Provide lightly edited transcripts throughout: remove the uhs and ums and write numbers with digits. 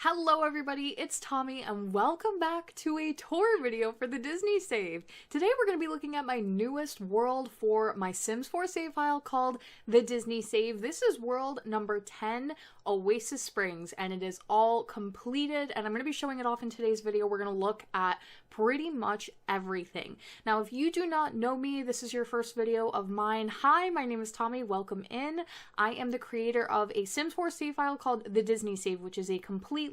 Hello everybody, it's Tommy and welcome back to a tour video for the Disney save. Today we're going to be looking at my newest world for my Sims 4 save file called the Disney save. This is world number 10, Oasis Springs, and it is all completed and I'm going to be showing it off in today's video. We're going to look at pretty much everything. Now if you do not know me, this is your first video of mine. Hi, my name is Tommy, welcome in. I am the creator of a Sims 4 save file called the Disney save, which is a complete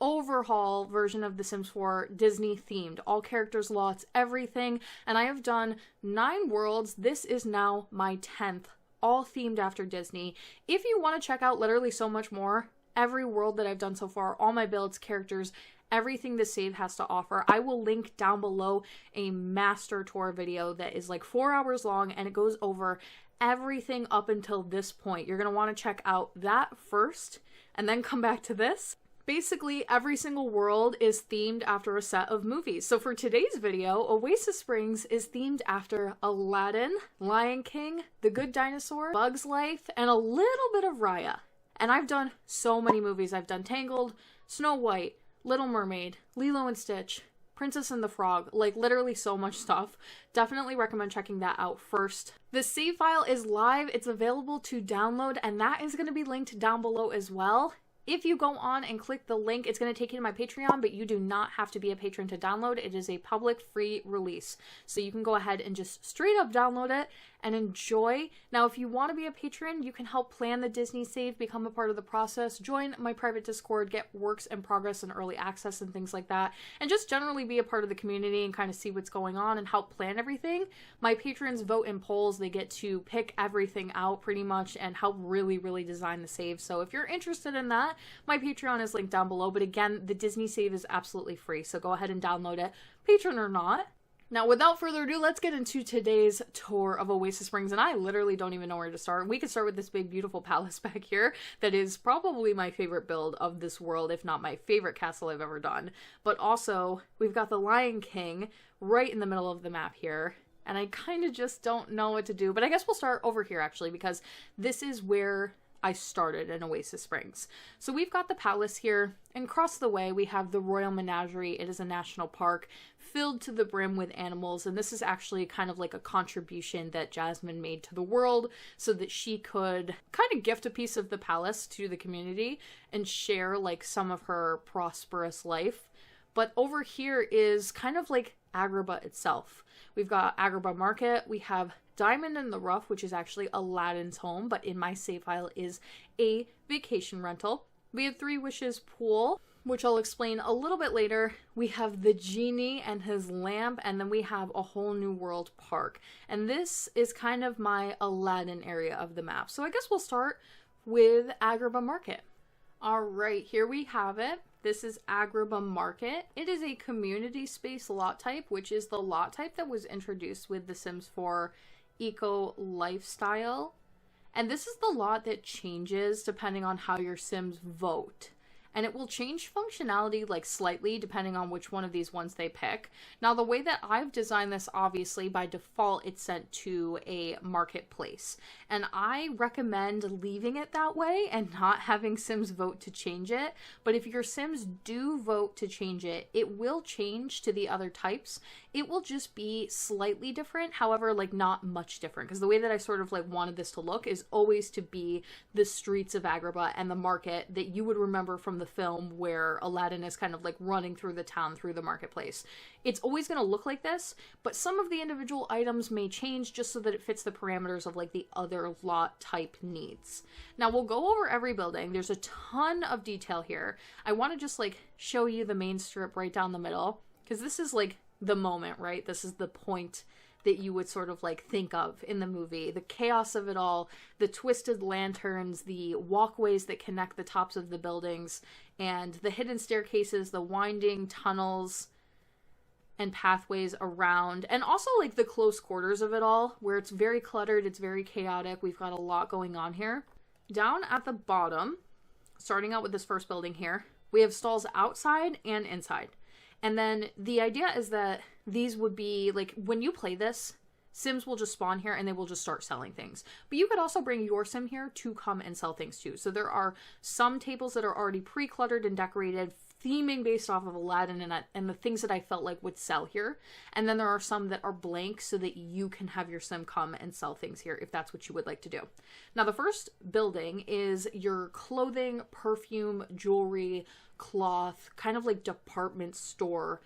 overhaul version of The Sims 4 Disney themed. All characters, lots, everything. And I have done 9 worlds. This is now my 10th, all themed after Disney. If you want to check out literally so much more, every world that I've done so far, all my builds, characters, everything the save has to offer, I will link down below a master tour video that is like 4 hours long and it goes over everything up until this point. You're going to want to check out that first and then come back to this. Basically, every single world is themed after a set of movies. So for today's video, Oasis Springs is themed after Aladdin, Lion King, The Good Dinosaur, Bug's Life, and a little bit of Raya. And I've done so many movies. I've done Tangled, Snow White, Little Mermaid, Lilo and Stitch, Princess and the Frog, like literally so much stuff. Definitely recommend checking that out first. The save file is live. It's available to download, and that is going to be linked down below as well. If you go on and click the link, it's going to take you to my Patreon, but you do not have to be a patron to download. It is a public free release. So you can go ahead and just straight up download it and enjoy. Now, if you want to be a patron, you can help plan the Disney save, become a part of the process, join my private Discord, get works in progress and early access and things like that, and just generally be a part of the community and kind of see what's going on and help plan everything. My patrons vote in polls. They get to pick everything out pretty much and help really design the save. So if you're interested in that, my Patreon is linked down below. But again, the Disney save is absolutely free, so go ahead and download it, patron or not. Now, without further ado, let's get into today's tour of Oasis Springs, and I literally don't even know where to start. We could start with this big, beautiful palace back here that is probably my favorite build of this world, if not my favorite castle I've ever done. But also, we've got the Lion King right in the middle of the map here, and I kind of just don't know what to do. But I guess we'll start over here, actually, because this is where I started in Oasis Springs. So we've got the palace here, and across the way we have the Royal Menagerie. It is a national park filled to the brim with animals, and this is actually kind of like a contribution that Jasmine made to the world so that she could kind of gift a piece of the palace to the community and share like some of her prosperous life. But over here is kind of like Agrabah itself. We've got Agrabah Market, we have Diamond in the Rough, which is actually Aladdin's home, but in my save file is a vacation rental. We have Three Wishes Pool, which I'll explain a little bit later. We have the Genie and his lamp, and then we have a whole new world park. And this is kind of my Aladdin area of the map. So I guess we'll start with Agrabah Market. All right, here we have it. This is Agrabah Market. It is a community space lot type, which is the lot type that was introduced with The Sims 4 Eco Lifestyle. And this is the lot that changes depending on how your Sims vote. And it will change functionality like slightly depending on which one of these ones they pick. Now the way that I've designed this, obviously by default it's sent to a marketplace. And I recommend leaving it that way and not having Sims vote to change it. But if your Sims do vote to change it, it will change to the other types. It will just be slightly different, however, like not much different. Because the way that I sort of like wanted this to look is always to be the streets of Agrabah and the market that you would remember from the film where Aladdin is kind of like running through the town through the marketplace. It's always going to look like this, but some of the individual items may change just so that it fits the parameters of like the other lot type needs. Now we'll go over every building. There's a ton of detail here. I want to just like show you the main strip right down the middle because this is like the moment, right? This is the point that you would sort of like think of in the movie. The chaos of it all, the twisted lanterns, the walkways that connect the tops of the buildings, and the hidden staircases, the winding tunnels and pathways around, and also like the close quarters of it all, where it's very cluttered, it's very chaotic. We've got a lot going on here. Down at the bottom, starting out with this first building here, we have stalls outside and inside. And then the idea is that these would be, like, when you play this, Sims will just spawn here and they will just start selling things. But you could also bring your sim here to come and sell things too. So there are some tables that are already pre-cluttered and decorated, theming based off of Aladdin and the things that I felt like would sell here. And then there are some that are blank so that you can have your sim come and sell things here if that's what you would like to do. Now the first building is your clothing, perfume, jewelry, cloth, kind of like department store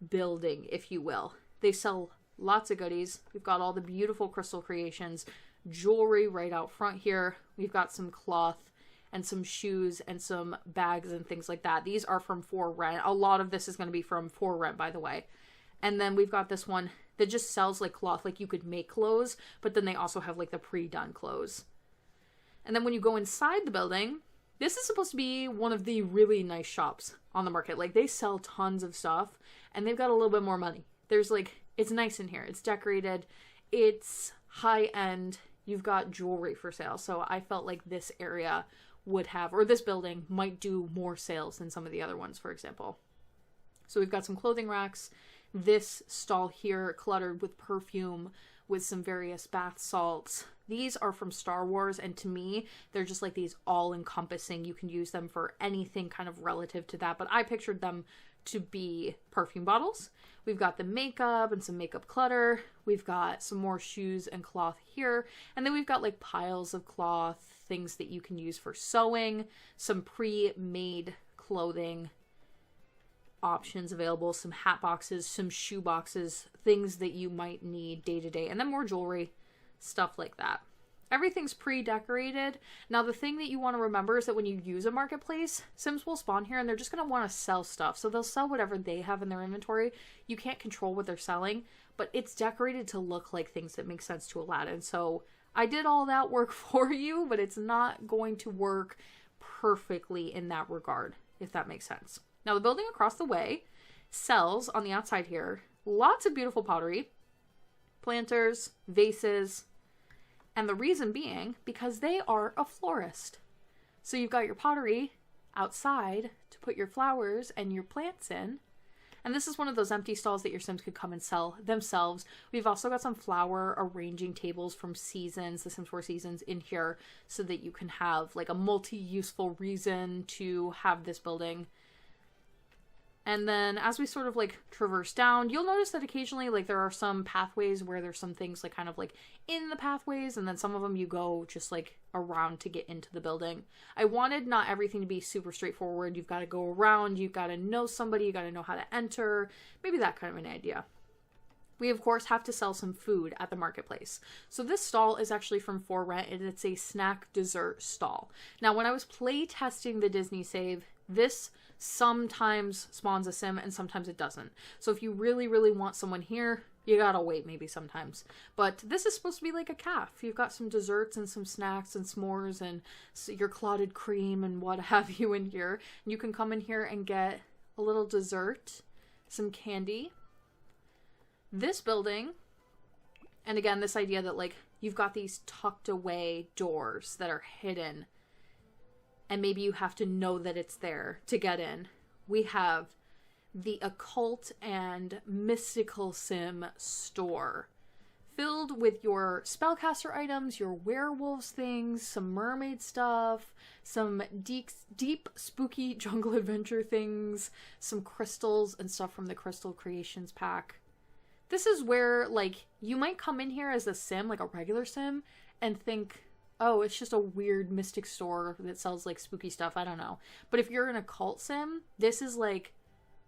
building, if you will. They sell lots of goodies. We've got all the beautiful crystal creations, jewelry right out front here. We've got some cloth and some shoes and some bags and things like that. These are from For Rent. A lot of this is going to be from For Rent, by the way. And then we've got this one that just sells like cloth, like you could make clothes, but then they also have like the pre-done clothes. And then when you go inside the building, this is supposed to be one of the really nice shops on the market. Like they sell tons of stuff and they've got a little bit more money. There's like, it's nice in here. It's decorated. It's high end. You've got jewelry for sale. So I felt like this area would have, or this building might do more sales than some of the other ones, for example. So we've got some clothing racks. This stall here cluttered with perfume, with some various bath salts. These are from Star Wars, and to me, they're just like these all-encompassing. You can use them for anything kind of relative to that, but I pictured them to be perfume bottles. We've got the makeup and some makeup clutter. We've got some more shoes and cloth here. And then we've got like piles of cloth, things that you can use for sewing, some pre-made clothing options available, some hat boxes, some shoe boxes, things that you might need day to day, and then more jewelry, stuff like that. Everything's pre-decorated. Now, the thing that you want to remember is that when you use a marketplace, Sims will spawn here and they're just going to want to sell stuff. So they'll sell whatever they have in their inventory. You can't control what they're selling, but it's decorated to look like things that make sense to Aladdin. So I did all that work for you, but it's not going to work perfectly in that regard, if that makes sense. Now, the building across the way sells on the outside here lots of beautiful pottery, planters, vases, and the reason being because they are a florist. So you've got your pottery outside to put your flowers and your plants in. And this is one of those empty stalls that your Sims could come and sell themselves. We've also got some flower arranging tables from Seasons, the Sims 4 Seasons, in here so that you can have like a multi-useful reason to have this building. And then as we sort of like traverse down, you'll notice that occasionally like there are some pathways where there's some things like kind of like in the pathways, and then some of them you go just like around to get into the building. I wanted not everything to be super straightforward. You've got to go around, you've got to know somebody, you got to know how to enter, maybe that kind of an idea. We, of course, have to sell some food at the marketplace. So this stall is actually from For Rent, and it's a snack dessert stall. Now, when I was play testing the Disney Save, this sometimes spawns a sim and sometimes it doesn't. So if you really, really want someone here, you gotta wait maybe sometimes. But this is supposed to be like a calf. You've got some desserts and some snacks and s'mores and your clotted cream and what have you in here. And you can come in here and get a little dessert, some candy. This building, and again, this idea that like you've got these tucked away doors that are hidden and maybe you have to know that it's there to get in. We have the occult and mystical sim store filled with your spellcaster items, your werewolves things, some mermaid stuff, some deep spooky jungle adventure things, some crystals and stuff from the Crystal Creations pack. This is where, like, you might come in here as a sim, like a regular sim, and think, oh, it's just a weird mystic store that sells, like, spooky stuff. I don't know. But if you're an occult sim, this is, like,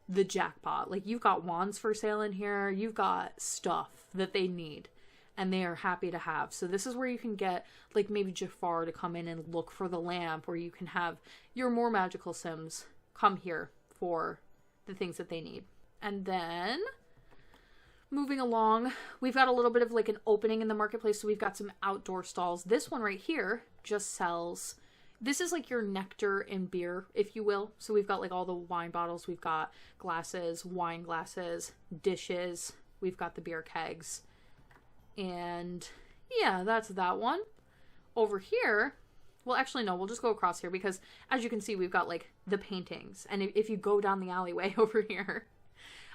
the jackpot. Like, you've got wands for sale in here. You've got stuff that they need, and they are happy to have. So this is where you can get, like, maybe Jafar to come in and look for the lamp, or you can have your more magical sims come here for the things that they need. And then moving along, we've got a little bit of like an opening in the marketplace. So we've got some outdoor stalls. This one right here just sells, this is like your nectar and beer, if you will. So we've got like all the wine bottles. We've got glasses, wine glasses, dishes. We've got the beer kegs. And yeah, that's that one. Over here, well, actually, no, we'll just go across here because as you can see, we've got like the paintings. And if you go down the alleyway over here,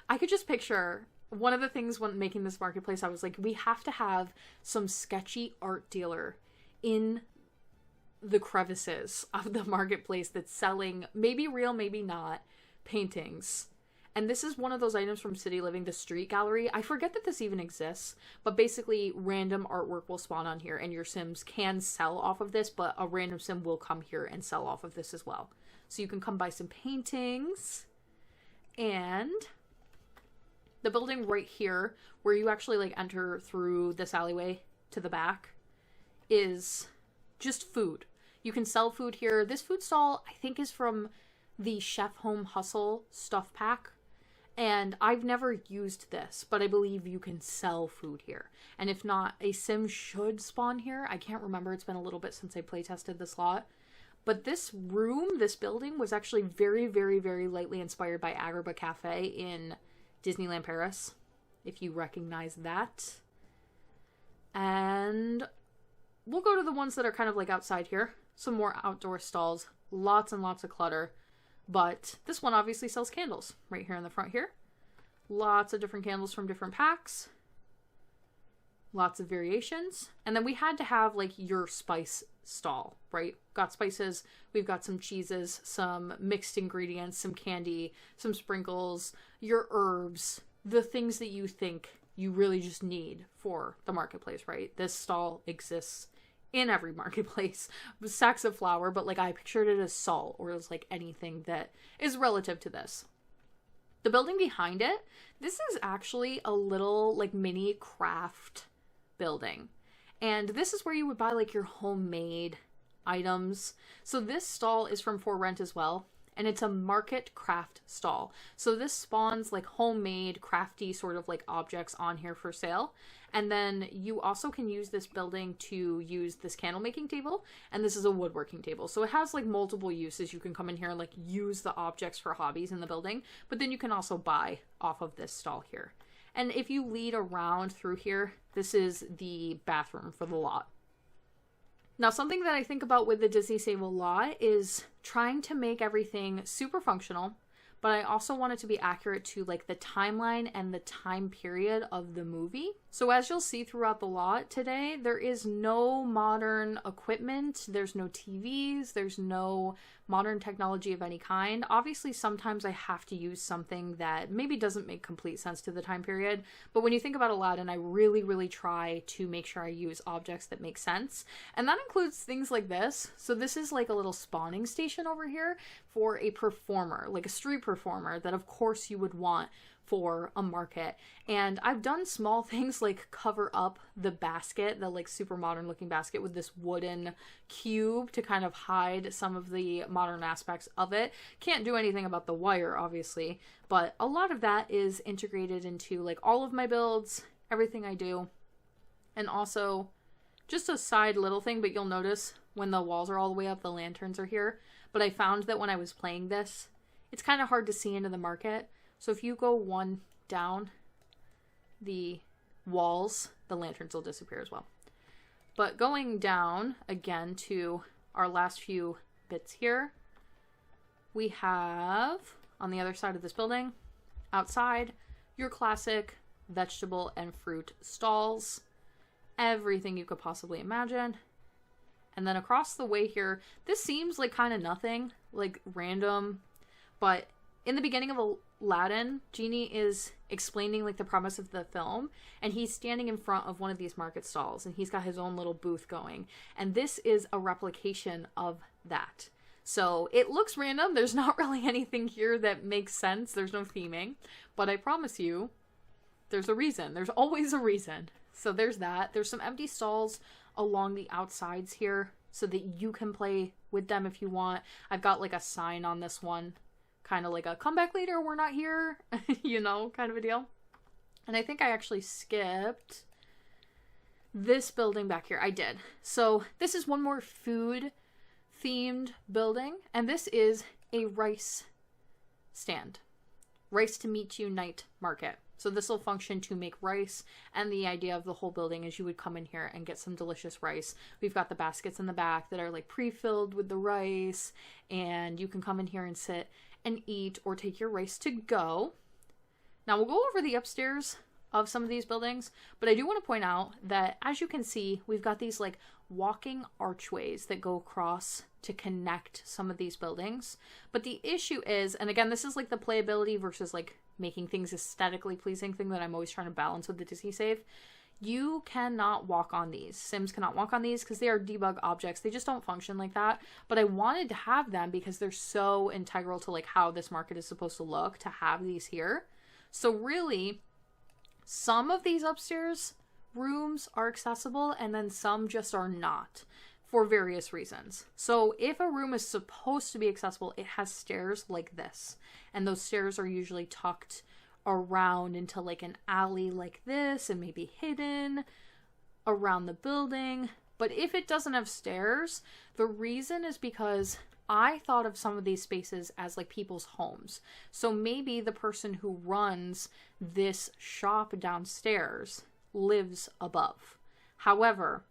I could just picture one of the things when making this marketplace, I was like, we have to have some sketchy art dealer in the crevices of the marketplace that's selling, maybe real, maybe not, paintings. And this is one of those items from City Living, the street gallery. I forget that this even exists, but basically random artwork will spawn on here and your Sims can sell off of this, but a random Sim will come here and sell off of this as well. So you can come buy some paintings. And the building right here, where you actually like enter through this alleyway to the back, is just food. You can sell food here. This food stall, I think, is from the Chef Home Hustle stuff pack. And I've never used this, but I believe you can sell food here. And if not, a Sim should spawn here. I can't remember. It's been a little bit since I playtested this lot. But this room, this building, was actually very, very, very lightly inspired by Agrabah Cafe in Disneyland Paris, if you recognize that. And we'll go to the ones that are kind of like outside here. Some more outdoor stalls. Lots and lots of clutter. But this one obviously sells candles right here in the front here. Lots of different candles from different packs. Lots of variations. And then we had to have like your spice stall, right? Got spices. We've got some cheeses, some mixed ingredients, some candy, some sprinkles, your herbs, the things that you think you really just need for the marketplace, right? This stall exists in every marketplace. Sacks of flour, but like I pictured it as salt or as like anything that is relative to this. The building behind it, this is actually a little like mini craft building. And this is where you would buy like your homemade items. So this stall is from For Rent as well. And it's a market craft stall. So this spawns like homemade crafty sort of like objects on here for sale. And then you also can use this building to use this candle making table. And this is a woodworking table. So it has like multiple uses. You can come in here and like use the objects for hobbies in the building. But then you can also buy off of this stall here. And if you lead around through here, this is the bathroom for the lot. Now, something that I think about with the Disney Save a lot is trying to make everything super functional, but I also want it to be accurate to like the timeline and the time period of the movie. So as you'll see throughout the lot today, there is no modern equipment, there's no TVs, there's no modern technology of any kind. Obviously, sometimes I have to use something that maybe doesn't make complete sense to the time period, but when you think about Aladdin, I really, really try to make sure I use objects that make sense, and that includes things like this. So this is like a little spawning station over here for a performer, like a street performer that of course you would want for a market. And I've done small things like cover up the basket, the like super modern looking basket, with this wooden cube to kind of hide some of the modern aspects of it. Can't do anything about the wire, obviously, but a lot of that is integrated into like all of my builds, everything I do. And also, just a side little thing, but you'll notice when the walls are all the way up, the lanterns are here. But I found that when I was playing this, it's kind of hard to see into the market. So if you go one down the walls, the lanterns will disappear as well. But going down again to our last few bits here, we have on the other side of this building, outside, your classic vegetable and fruit stalls. Everything you could possibly imagine. And then across the way here, this seems like kind of nothing, like random, but in the beginning of Aladdin, Genie is explaining like the premise of the film, and he's standing in front of one of these market stalls, and he's got his own little booth going. And this is a replication of that. So it looks random. There's not really anything here that makes sense. There's no theming, but I promise you, there's a reason. There's always a reason. So there's that. There's some empty stalls along the outsides here so that you can play with them if you want. I've got like a sign on this one, kind of like a come back later, we're not here, you know, kind of a deal. And I think I actually skipped this building back here. I did. So this is one more food themed building, and this is a rice stand. Rice to meet you night market. So this will function to make rice, and the idea of the whole building is you would come in here and get some delicious rice. We've got the baskets in the back that are like pre-filled with the rice, and you can come in here and sit and eat or take your rice to go. Now we'll go over the upstairs of some of these buildings, but I do want to point out that, as you can see, we've got these like walking archways that go across to connect some of these buildings. But the issue is, and again, this is like the playability versus like making things aesthetically pleasing thing that I'm always trying to balance with the Disney Save. You cannot walk on these. Sims cannot walk on these because they are debug objects. They just don't function like that. But I wanted to have them because they're so integral to like how this market is supposed to look, to have these here. So really, some of these upstairs rooms are accessible and then some just are not for various reasons. So if a room is supposed to be accessible, it has stairs like this. And those stairs are usually tucked around into like an alley like this and maybe hidden around the building. But if it doesn't have stairs, the reason is because I thought of some of these spaces as like people's homes. So maybe the person who runs this shop downstairs lives above. However,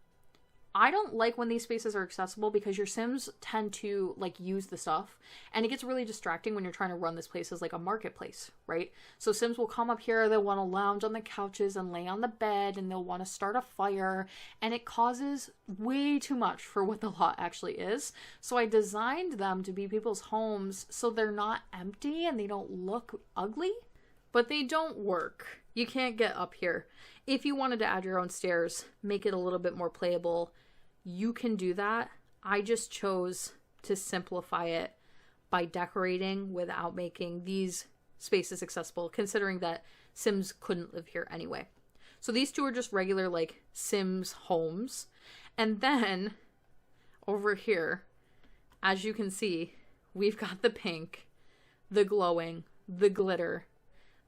I don't like when these spaces are accessible because your Sims tend to like use the stuff, and it gets really distracting when you're trying to run this place as like a marketplace, right? So Sims will come up here, they'll want to lounge on the couches and lay on the bed, and they'll want to start a fire, and it causes way too much for what the lot actually is. So I designed them to be people's homes so they're not empty and they don't look ugly, but they don't work. You can't get up here. If you wanted to add your own stairs, make it a little bit more playable, you can do that. I just chose to simplify it by decorating without making these spaces accessible, considering that Sims couldn't live here anyway. So these two are just regular like Sims homes. And then over here, as you can see, we've got the pink, the glowing, the glitter,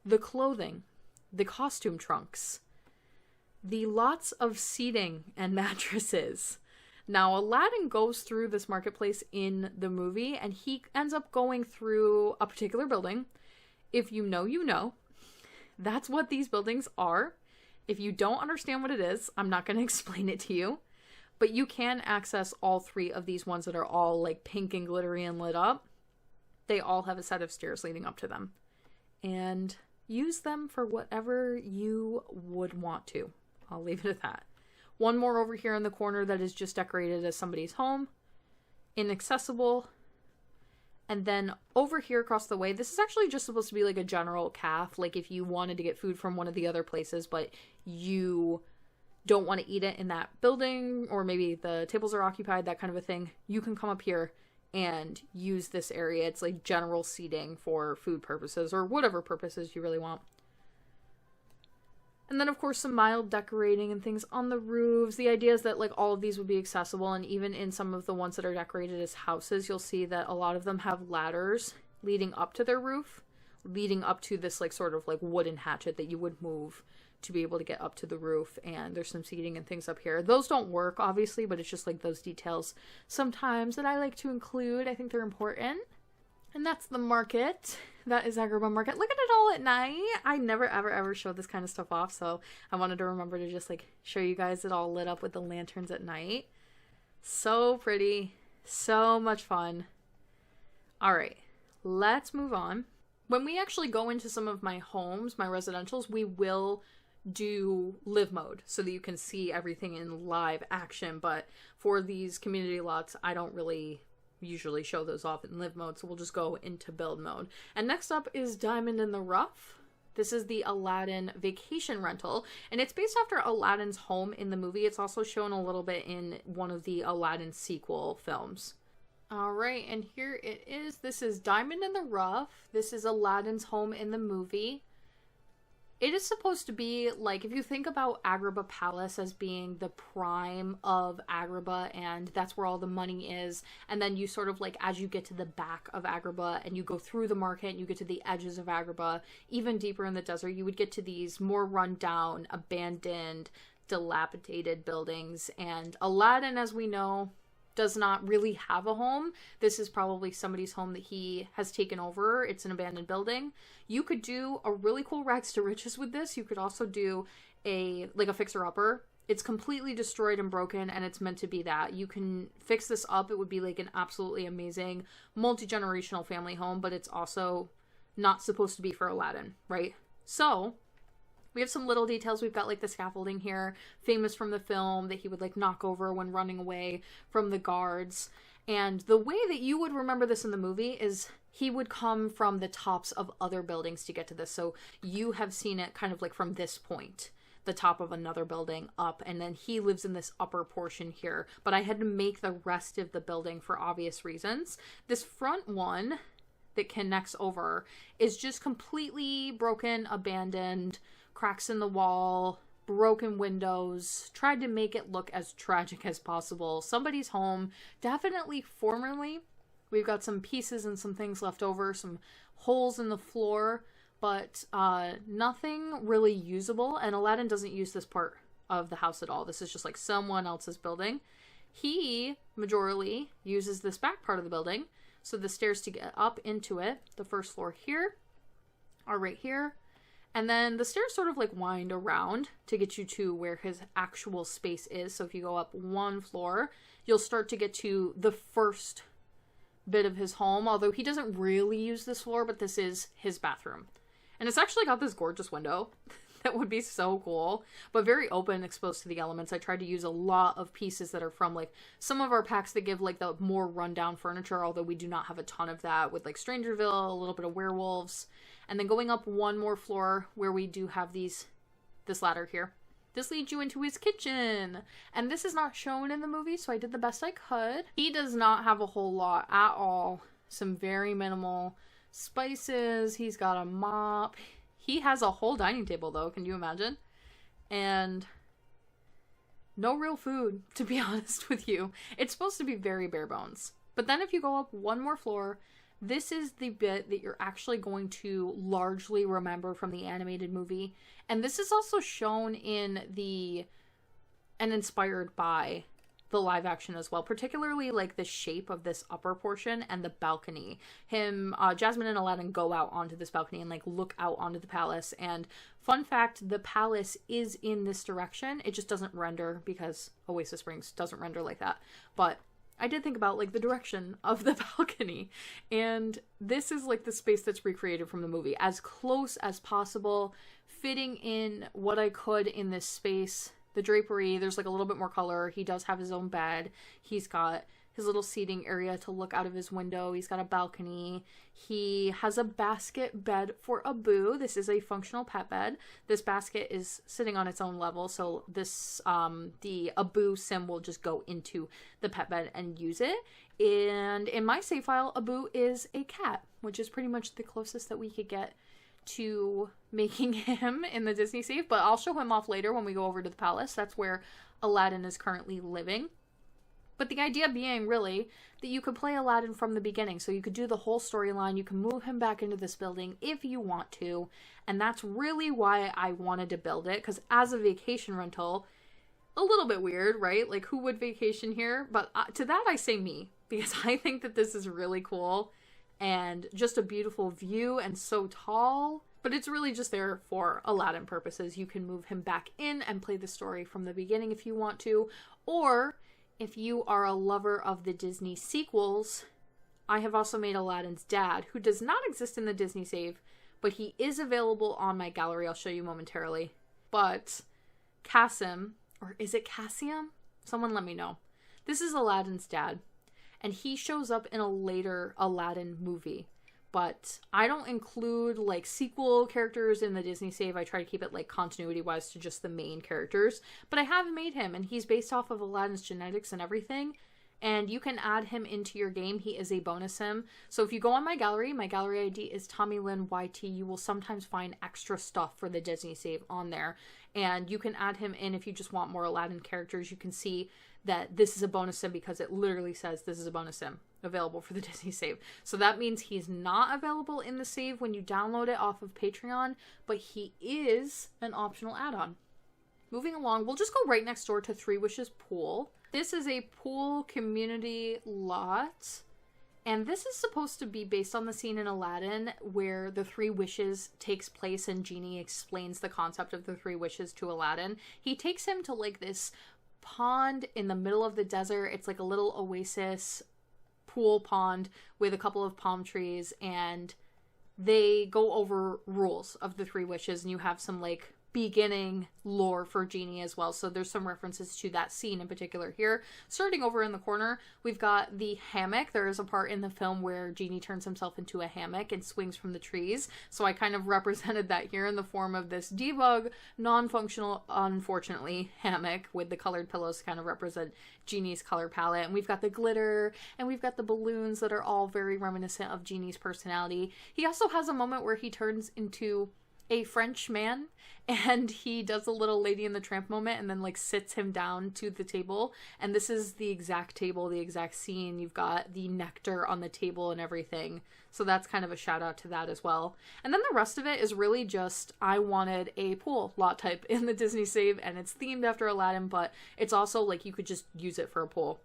the clothing, the costume trunks, the lots of seating and mattresses. Now, Aladdin goes through this marketplace in the movie, and he ends up going through a particular building. If you know, you know. That's what these buildings are. If you don't understand what it is, I'm not going to explain it to you. But you can access all three of these ones that are all like pink and glittery and lit up. They all have a set of stairs leading up to them. And use them for whatever you would want to. I'll leave it at that. One more over here in the corner that is just decorated as somebody's home. Inaccessible. And then over here across the way, this is actually just supposed to be like a general cafe. Like if you wanted to get food from one of the other places, but you don't want to eat it in that building, or maybe the tables are occupied, that kind of a thing, you can come up here and use this area. It's like general seating for food purposes or whatever purposes you really want. And then, of course, some mild decorating and things on the roofs. The idea is that, like, all of these would be accessible, and even in some of the ones that are decorated as houses, you'll see that a lot of them have ladders leading up to their roof, leading up to this, like, sort of, like, wooden hatchet that you would move to be able to get up to the roof, and there's some seating and things up here. Those don't work, obviously, but it's just, like, those details sometimes that I like to include. I think they're important. And that's the market. That is Agrabah Market. Look at it all at night. I never, ever, ever show this kind of stuff off, so I wanted to remember to just, like, show you guys it all lit up with the lanterns at night. So pretty. So much fun. Alright, let's move on. When we actually go into some of my homes, my residentials, we will do live mode so that you can see everything in live action, but for these community lots, I don't really usually show those off in live mode, so we'll just go into build mode. And next up is Diamond in the Rough. This is the Aladdin vacation rental, and it's based after Aladdin's home in the movie. It's also shown a little bit in one of the Aladdin sequel films. Alright, and here it is. This is Diamond in the Rough. This is Aladdin's home in the movie. It is supposed to be, like, if you think about Agrabah Palace as being the prime of Agrabah, and that's where all the money is, and then you sort of, like, as you get to the back of Agrabah, and you go through the market, and you get to the edges of Agrabah, even deeper in the desert, you would get to these more run-down, abandoned, dilapidated buildings, and Aladdin, as we know, does not really have a home. This is probably somebody's home that he has taken over. It's an abandoned building. You could do a really cool rags to riches with this. You could also do a fixer-upper. It's completely destroyed and broken, and it's meant to be that. You can fix this up. It would be like an absolutely amazing multi-generational family home, but it's also not supposed to be for Aladdin, right? So we have some little details. We've got like the scaffolding here, famous from the film, that he would like knock over when running away from the guards. And the way that you would remember this in the movie is he would come from the tops of other buildings to get to this. So you have seen it kind of like from this point, the top of another building up, and then he lives in this upper portion here. But I had to make the rest of the building for obvious reasons. This front one that connects over is just completely broken, abandoned, cracks in the wall, broken windows. Tried to make it look as tragic as possible. Somebody's home, definitely formerly. We've got some pieces and some things left over, some holes in the floor, but nothing really usable. And Aladdin doesn't use this part of the house at all. This is just like someone else's building. He majorly uses this back part of the building. So the stairs to get up into it, the first floor here, are right here. And then the stairs sort of like wind around to get you to where his actual space is. So if you go up one floor, you'll start to get to the first bit of his home. Although he doesn't really use this floor, but this is his bathroom. And it's actually got this gorgeous window that would be so cool, but very open, exposed to the elements. I tried to use a lot of pieces that are from like some of our packs that give like the more rundown furniture, although we do not have a ton of that, with like Strangerville, a little bit of werewolves. And then going up one more floor where we do have this ladder here. This leads you into his kitchen. And this is not shown in the movie, so I did the best I could. He does not have a whole lot at all. Some very minimal spices. He's got a mop. He has a whole dining table, though. Can you imagine? And no real food, to be honest with you. It's supposed to be very bare bones. But then if you go up one more floor, this is the bit that you're actually going to largely remember from the animated movie. And this is also shown in and inspired by the live action as well, particularly like the shape of this upper portion and the balcony. Jasmine and Aladdin go out onto this balcony and like look out onto the palace. And fun fact, the palace is in this direction. It just doesn't render because Oasis Springs doesn't render like that. But I did think about like the direction of the balcony, and this is like the space that's recreated from the movie as close as possible, fitting in what I could in this space. The drapery, there's like a little bit more color. He does have his own bed. He's got his little seating area to look out of his window. He's got a balcony. He has a basket bed for Abu. This is a functional pet bed. This basket is sitting on its own level, so this the Abu sim will just go into the pet bed and use it. And in my save file, Abu is a cat, which is pretty much the closest that we could get to making him in the Disney save, but I'll show him off later when we go over to the palace. That's where Aladdin is currently living. But the idea being really that you could play Aladdin from the beginning. So you could do the whole storyline. You can move him back into this building if you want to. And that's really why I wanted to build it. Because as a vacation rental, a little bit weird, right? Like, who would vacation here? But to that I say me. Because I think that this is really cool. And just a beautiful view and so tall. But it's really just there for Aladdin purposes. You can move him back in and play the story from the beginning if you want to. Or if you are a lover of the Disney sequels, I have also made Aladdin's dad, who does not exist in the Disney save, but he is available on my gallery. I'll show you momentarily. But Kasim, or is it Cassium? Someone let me know. This is Aladdin's dad, and he shows up in a later Aladdin movie. But I don't include like sequel characters in the Disney save. I try to keep it like continuity wise to just the main characters. But I have made him, and he's based off of Aladdin's genetics and everything. And you can add him into your game. He is a bonus sim. So if you go on my gallery ID is TomilynYT. You will sometimes find extra stuff for the Disney save on there. And you can add him in if you just want more Aladdin characters. You can see that this is a bonus sim because it literally says this is a bonus sim available for the Disney save. So that means he's not available in the save when you download it off of Patreon, but he is an optional add-on. Moving along, we'll just go right next door to Three Wishes Pool. This is a pool community lot, and this is supposed to be based on the scene in Aladdin where the Three Wishes takes place and Genie explains the concept of the Three Wishes to Aladdin. He takes him to like this pond in the middle of the desert. It's like a little oasis pool pond with a couple of palm trees, and they go over rules of the three wishes, and you have some like beginning lore for Genie as well. So there's some references to that scene in particular here. Starting over in the corner, we've got the hammock. There is a part in the film where Genie turns himself into a hammock and swings from the trees. So I kind of represented that here in the form of this debug, non-functional, unfortunately, hammock with the colored pillows to kind of represent Genie's color palette. And we've got the glitter, and we've got the balloons that are all very reminiscent of Genie's personality. He also has a moment where he turns into a French man, and he does a little Lady and the Tramp moment and then like sits him down to the table, and this is the exact table, the exact scene. You've got the nectar on the table and everything, so that's kind of a shout out to that as well. And then the rest of it is really just, I wanted a pool lot type in the Disney Save, and it's themed after Aladdin, but it's also like you could just use it for a pool.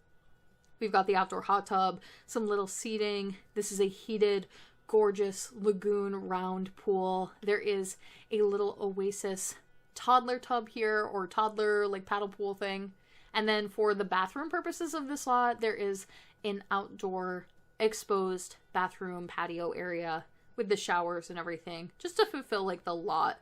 We've got the outdoor hot tub, some little seating. This is a heated, gorgeous lagoon round pool. There is a little Oasis toddler tub here, or toddler like paddle pool thing. And then for the bathroom purposes of this lot, there is an outdoor exposed bathroom patio area with the showers and everything, just to fulfill like the lot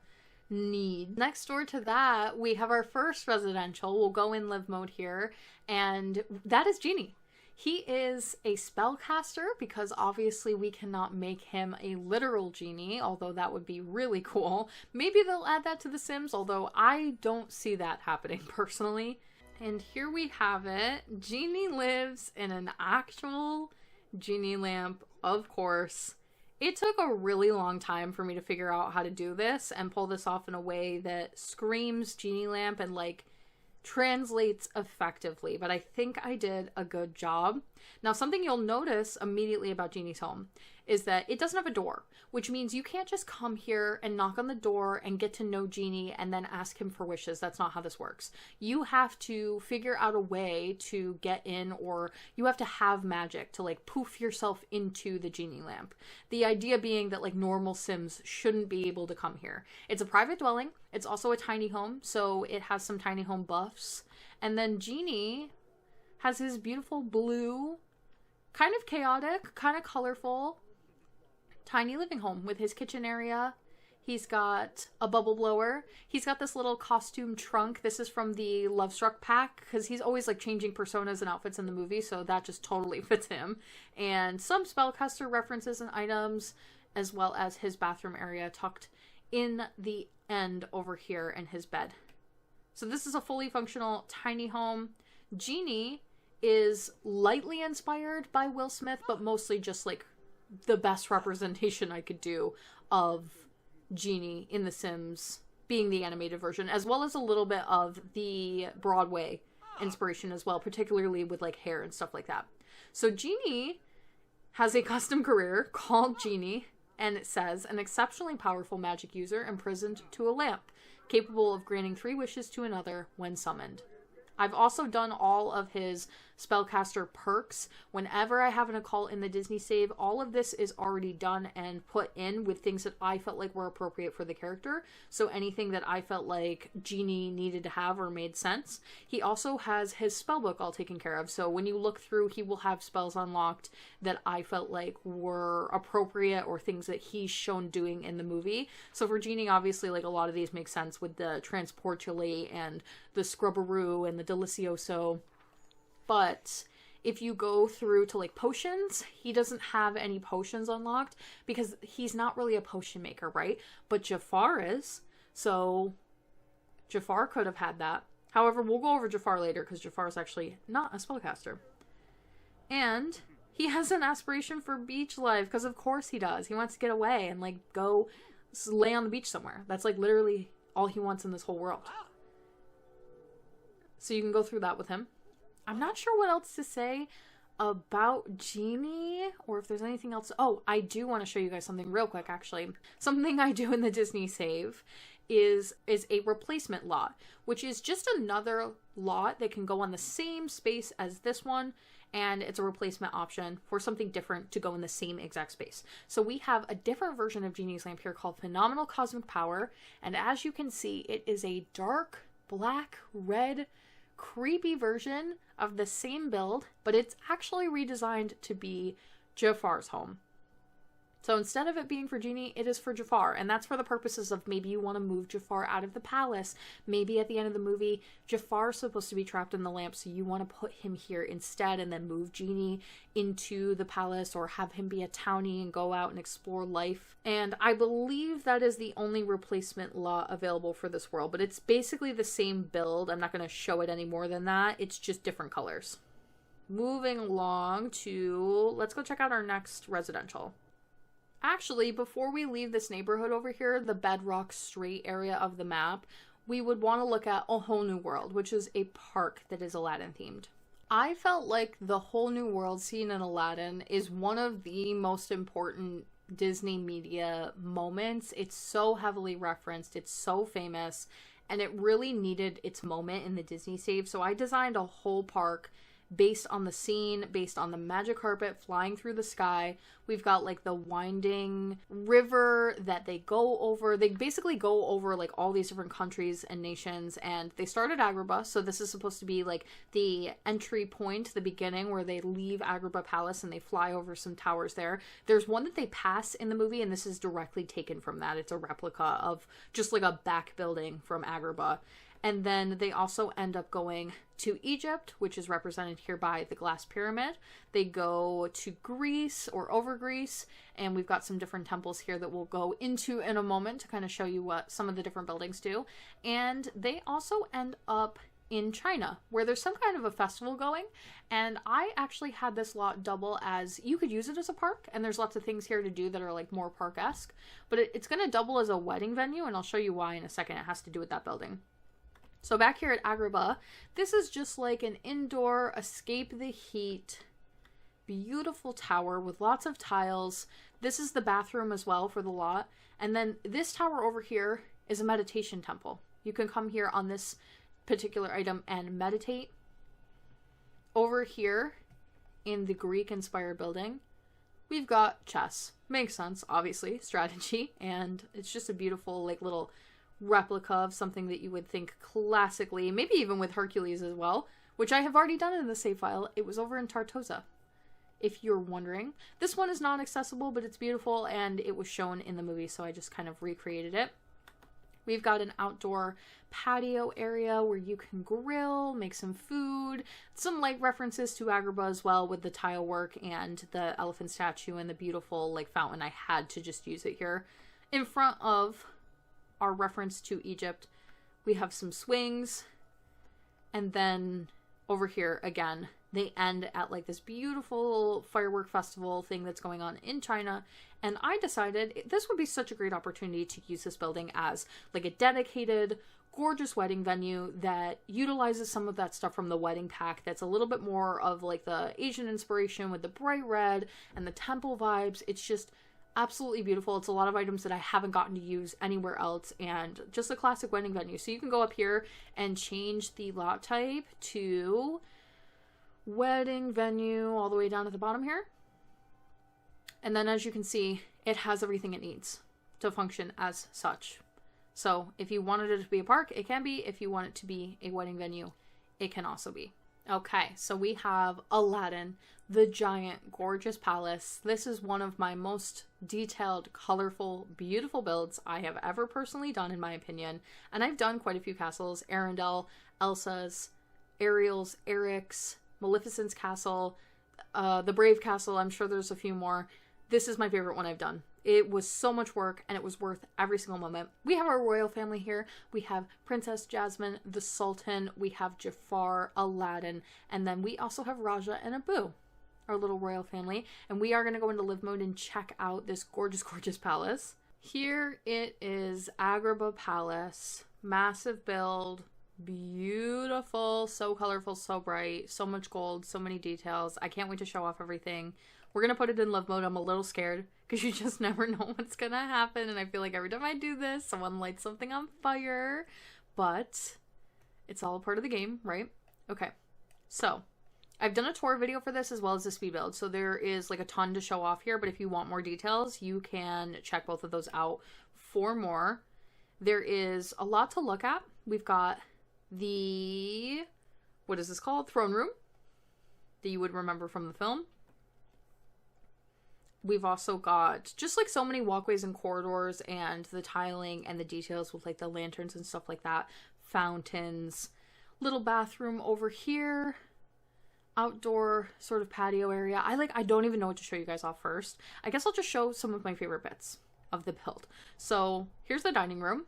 need. Next door to that, we have our first residential. We'll go in live mode here, and that is Genie. He is a spellcaster because obviously we cannot make him a literal genie, although that would be really cool. Maybe they'll add that to The Sims, although I don't see that happening personally. And here we have it. Genie lives in an actual genie lamp, of course. It took a really long time for me to figure out how to do this and pull this off in a way that screams genie lamp and like translates effectively, but I think I did a good job. Now, something you'll notice immediately about Genie's home is that it doesn't have a door, which means you can't just come here and knock on the door and get to know Genie and then ask him for wishes. That's not how this works. You have to figure out a way to get in, or you have to have magic to like poof yourself into the genie lamp. The idea being that like normal Sims shouldn't be able to come here. It's a private dwelling. It's also a tiny home, so it has some tiny home buffs. And then Genie has his beautiful blue, kind of chaotic, kind of colorful, tiny living home with his kitchen area. He's got a bubble blower. He's got this little costume trunk. This is from the Love Struck pack, because he's always like changing personas and outfits in the movie, so that just totally fits him. And some spellcaster references and items, as well as his bathroom area tucked in the end over here in his bed. So this is a fully functional tiny home. Genie is lightly inspired by Will Smith, but mostly just like the best representation I could do of Genie in The Sims being the animated version, as well as a little bit of the Broadway inspiration as well, particularly with like hair and stuff like that. So Genie has a custom career called Genie, and it says, an exceptionally powerful magic user imprisoned to a lamp, capable of granting 3 wishes to another when summoned. I've also done all of his spellcaster perks. Whenever I have an occult in the Disney Save, all of this is already done and put in with things that I felt like were appropriate for the character. So anything that I felt like Genie needed to have or made sense. He also has his spellbook all taken care of. So when you look through, he will have spells unlocked that I felt like were appropriate or things that he's shown doing in the movie. So for Genie, obviously, like a lot of these make sense with the Transportulate and the Scrubberoo and the Delicioso. But if you go through to like potions, he doesn't have any potions unlocked because he's not really a potion maker, right? But Jafar is. So Jafar could have had that. However, we'll go over Jafar later because Jafar is actually not a spellcaster. And he has an aspiration for beach life because of course he does. He wants to get away and like go lay on the beach somewhere. That's like literally all he wants in this whole world. So you can go through that with him. I'm not sure what else to say about Genie, or if there's anything else. Oh, I do want to show you guys something real quick, actually. Something I do in the Disney Save is a replacement lot, which is just another lot that can go on the same space as this one, and it's a replacement option for something different to go in the same exact space. So we have a different version of Genie's lamp here called Phenomenal Cosmic Power, and as you can see, it is a dark, black, red, creepy version of the same build, but it's actually redesigned to be Jafar's home. So instead of it being for Genie, it is for Jafar. And that's for the purposes of maybe you want to move Jafar out of the palace. Maybe at the end of the movie, Jafar's supposed to be trapped in the lamp, so you want to put him here instead and then move Genie into the palace, or have him be a townie and go out and explore life. And I believe that is the only replacement lot available for this world, but it's basically the same build. I'm not going to show it any more than that. It's just different colors. Moving along to, let's go check out our next residential. Actually, before we leave this neighborhood over here, the Bedrock Strait area of the map, we would want to look at A Whole New World, which is a park that is Aladdin themed. I felt like the Whole New World scene in Aladdin is one of the most important Disney media moments. It's so heavily referenced, it's so famous, and it really needed its moment in the Disney Save. So I designed a whole park based on the scene, based on the magic carpet flying through the sky. We've got like the winding river that they go over. They basically go over like all these different countries and nations, and they start at Agrabah. So this is supposed to be like the entry point, the beginning where they leave Agrabah Palace and they fly over some towers there. There's one that they pass in the movie, and this is directly taken from that. It's a replica of just like a back building from Agrabah. And then they also end up going to Egypt, which is represented here by the glass pyramid. They go to Greece, or over Greece, and we've got some different temples here that we'll go into in a moment to kind of show you what some of the different buildings do. And they also end up in China, where there's some kind of a festival going, and I actually had this lot double as, you could use it as a park, and there's lots of things here to do that are like more park-esque, but it's going to double as a wedding venue, and I'll show you why in a second. It has to do with that building. So back here at Agrabah, this is just like an indoor, escape the heat, beautiful tower with lots of tiles. This is the bathroom as well for the lot. And then this tower over here is a meditation temple. You can come here on this particular item and meditate. Over here in the Greek-inspired building, we've got chess. Makes sense, obviously, strategy, and it's just a beautiful like little replica of something that you would think classically, maybe even with Hercules as well, which I have already done in the save file. It was over in Tartosa, if you're wondering. This one is not accessible, but it's beautiful, and it was shown in the movie, so I just kind of recreated it. We've got an outdoor patio area where you can grill, make some food, some like references to Agrabah as well with the tile work and the elephant statue and the beautiful like fountain. I had to just use it here. In front of our reference to Egypt, we have some swings, and then over here again they end at like this beautiful firework festival thing that's going on in China, and I decided this would be such a great opportunity to use this building as like a dedicated gorgeous wedding venue that utilizes some of that stuff from the wedding pack that's a little bit more of like the Asian inspiration with the bright red and the temple vibes. It's just absolutely beautiful. It's a lot of items that I haven't gotten to use anywhere else, and just a classic wedding venue. So you can go up here and change the lot type to wedding venue all the way down at the bottom here. And then as you can see, it has everything it needs to function as such. So if you wanted it to be a park, it can be. If you want it to be a wedding venue, it can also be. Okay, so we have Aladdin, the giant, gorgeous palace. This is one of my most detailed, colorful, beautiful builds I have ever personally done, in my opinion. And I've done quite a few castles. Arendelle, Elsa's, Ariel's, Eric's, Maleficent's castle, the Brave castle. I'm sure there's a few more. This is my favorite one I've done. It was so much work, and it was worth every single moment. We have our royal family here. We have Princess Jasmine, the Sultan. We have Jafar, Aladdin, and then we also have Raja and Abu, our little royal family. And we are going to go into live mode and check out this gorgeous, gorgeous palace. Here it is, Agrabah Palace. Massive build. Beautiful. So colorful, so bright. So much gold, so many details. I can't wait to show off everything. We're going to put it in live mode. I'm a little scared because you just never know what's going to happen. And I feel like every time I do this, someone lights something on fire. But it's all a part of the game, right? Okay. So I've done a tour video for this as well as a speed build. So there is like a ton to show off here. But if you want more details, you can check both of those out for more. There is a lot to look at. We've got the, what is this called? Throne room that you would remember from the film. we've also got just like so many walkways and corridors and the tiling and the details with like the lanterns and stuff like that. Fountains, little bathroom over here, outdoor sort of patio area. I don't even know what to show you guys off first. I guess I'll just show some of my favorite bits of the build. So here's the dining room.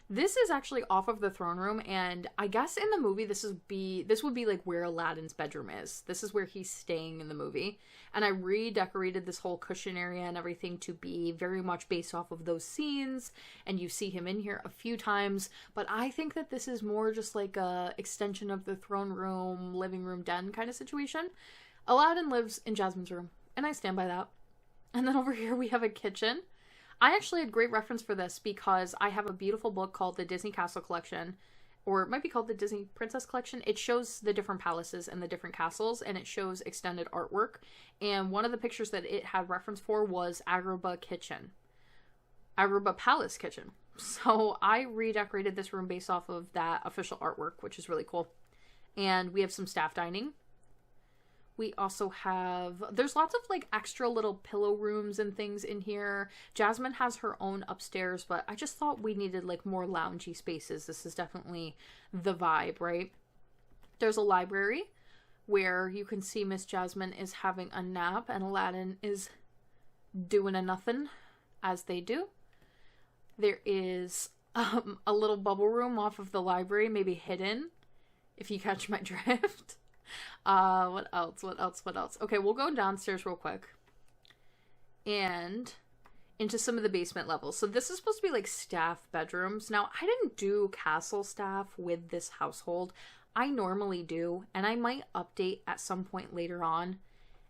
This is actually off of the throne room, and I guess in the movie this would be like where Aladdin's bedroom is. This is where he's staying in the movie. And I redecorated this whole cushion area and everything to be very much based off of those scenes, and you see him in here a few times, but I think that this is more just like a extension of the throne room, living room, den kind of situation. Aladdin lives in Jasmine's room, and I stand by that. And then over here we have a kitchen. I actually had great reference for this because I have a beautiful book called the Disney Castle Collection, or it might be called the Disney Princess Collection. It shows the different palaces and the different castles, and it shows extended artwork. And one of the pictures that it had reference for was Agrabah Palace Kitchen. So I redecorated this room based off of that official artwork, which is really cool. And we have some staff dining. We also have, there's lots of like extra little pillow rooms and things in here. Jasmine has her own upstairs, but I just thought we needed like more loungy spaces. This is definitely the vibe, right? There's a library where you can see Miss Jasmine is having a nap and Aladdin is doing a nothing, as they do. There is a little bubble room off of the library, maybe hidden, if you catch my drift. What else? Okay, we'll go downstairs real quick and into some of the basement levels. So this is supposed to be like staff bedrooms. Now, I didn't do castle staff with this household. I normally do, and I might update at some point later on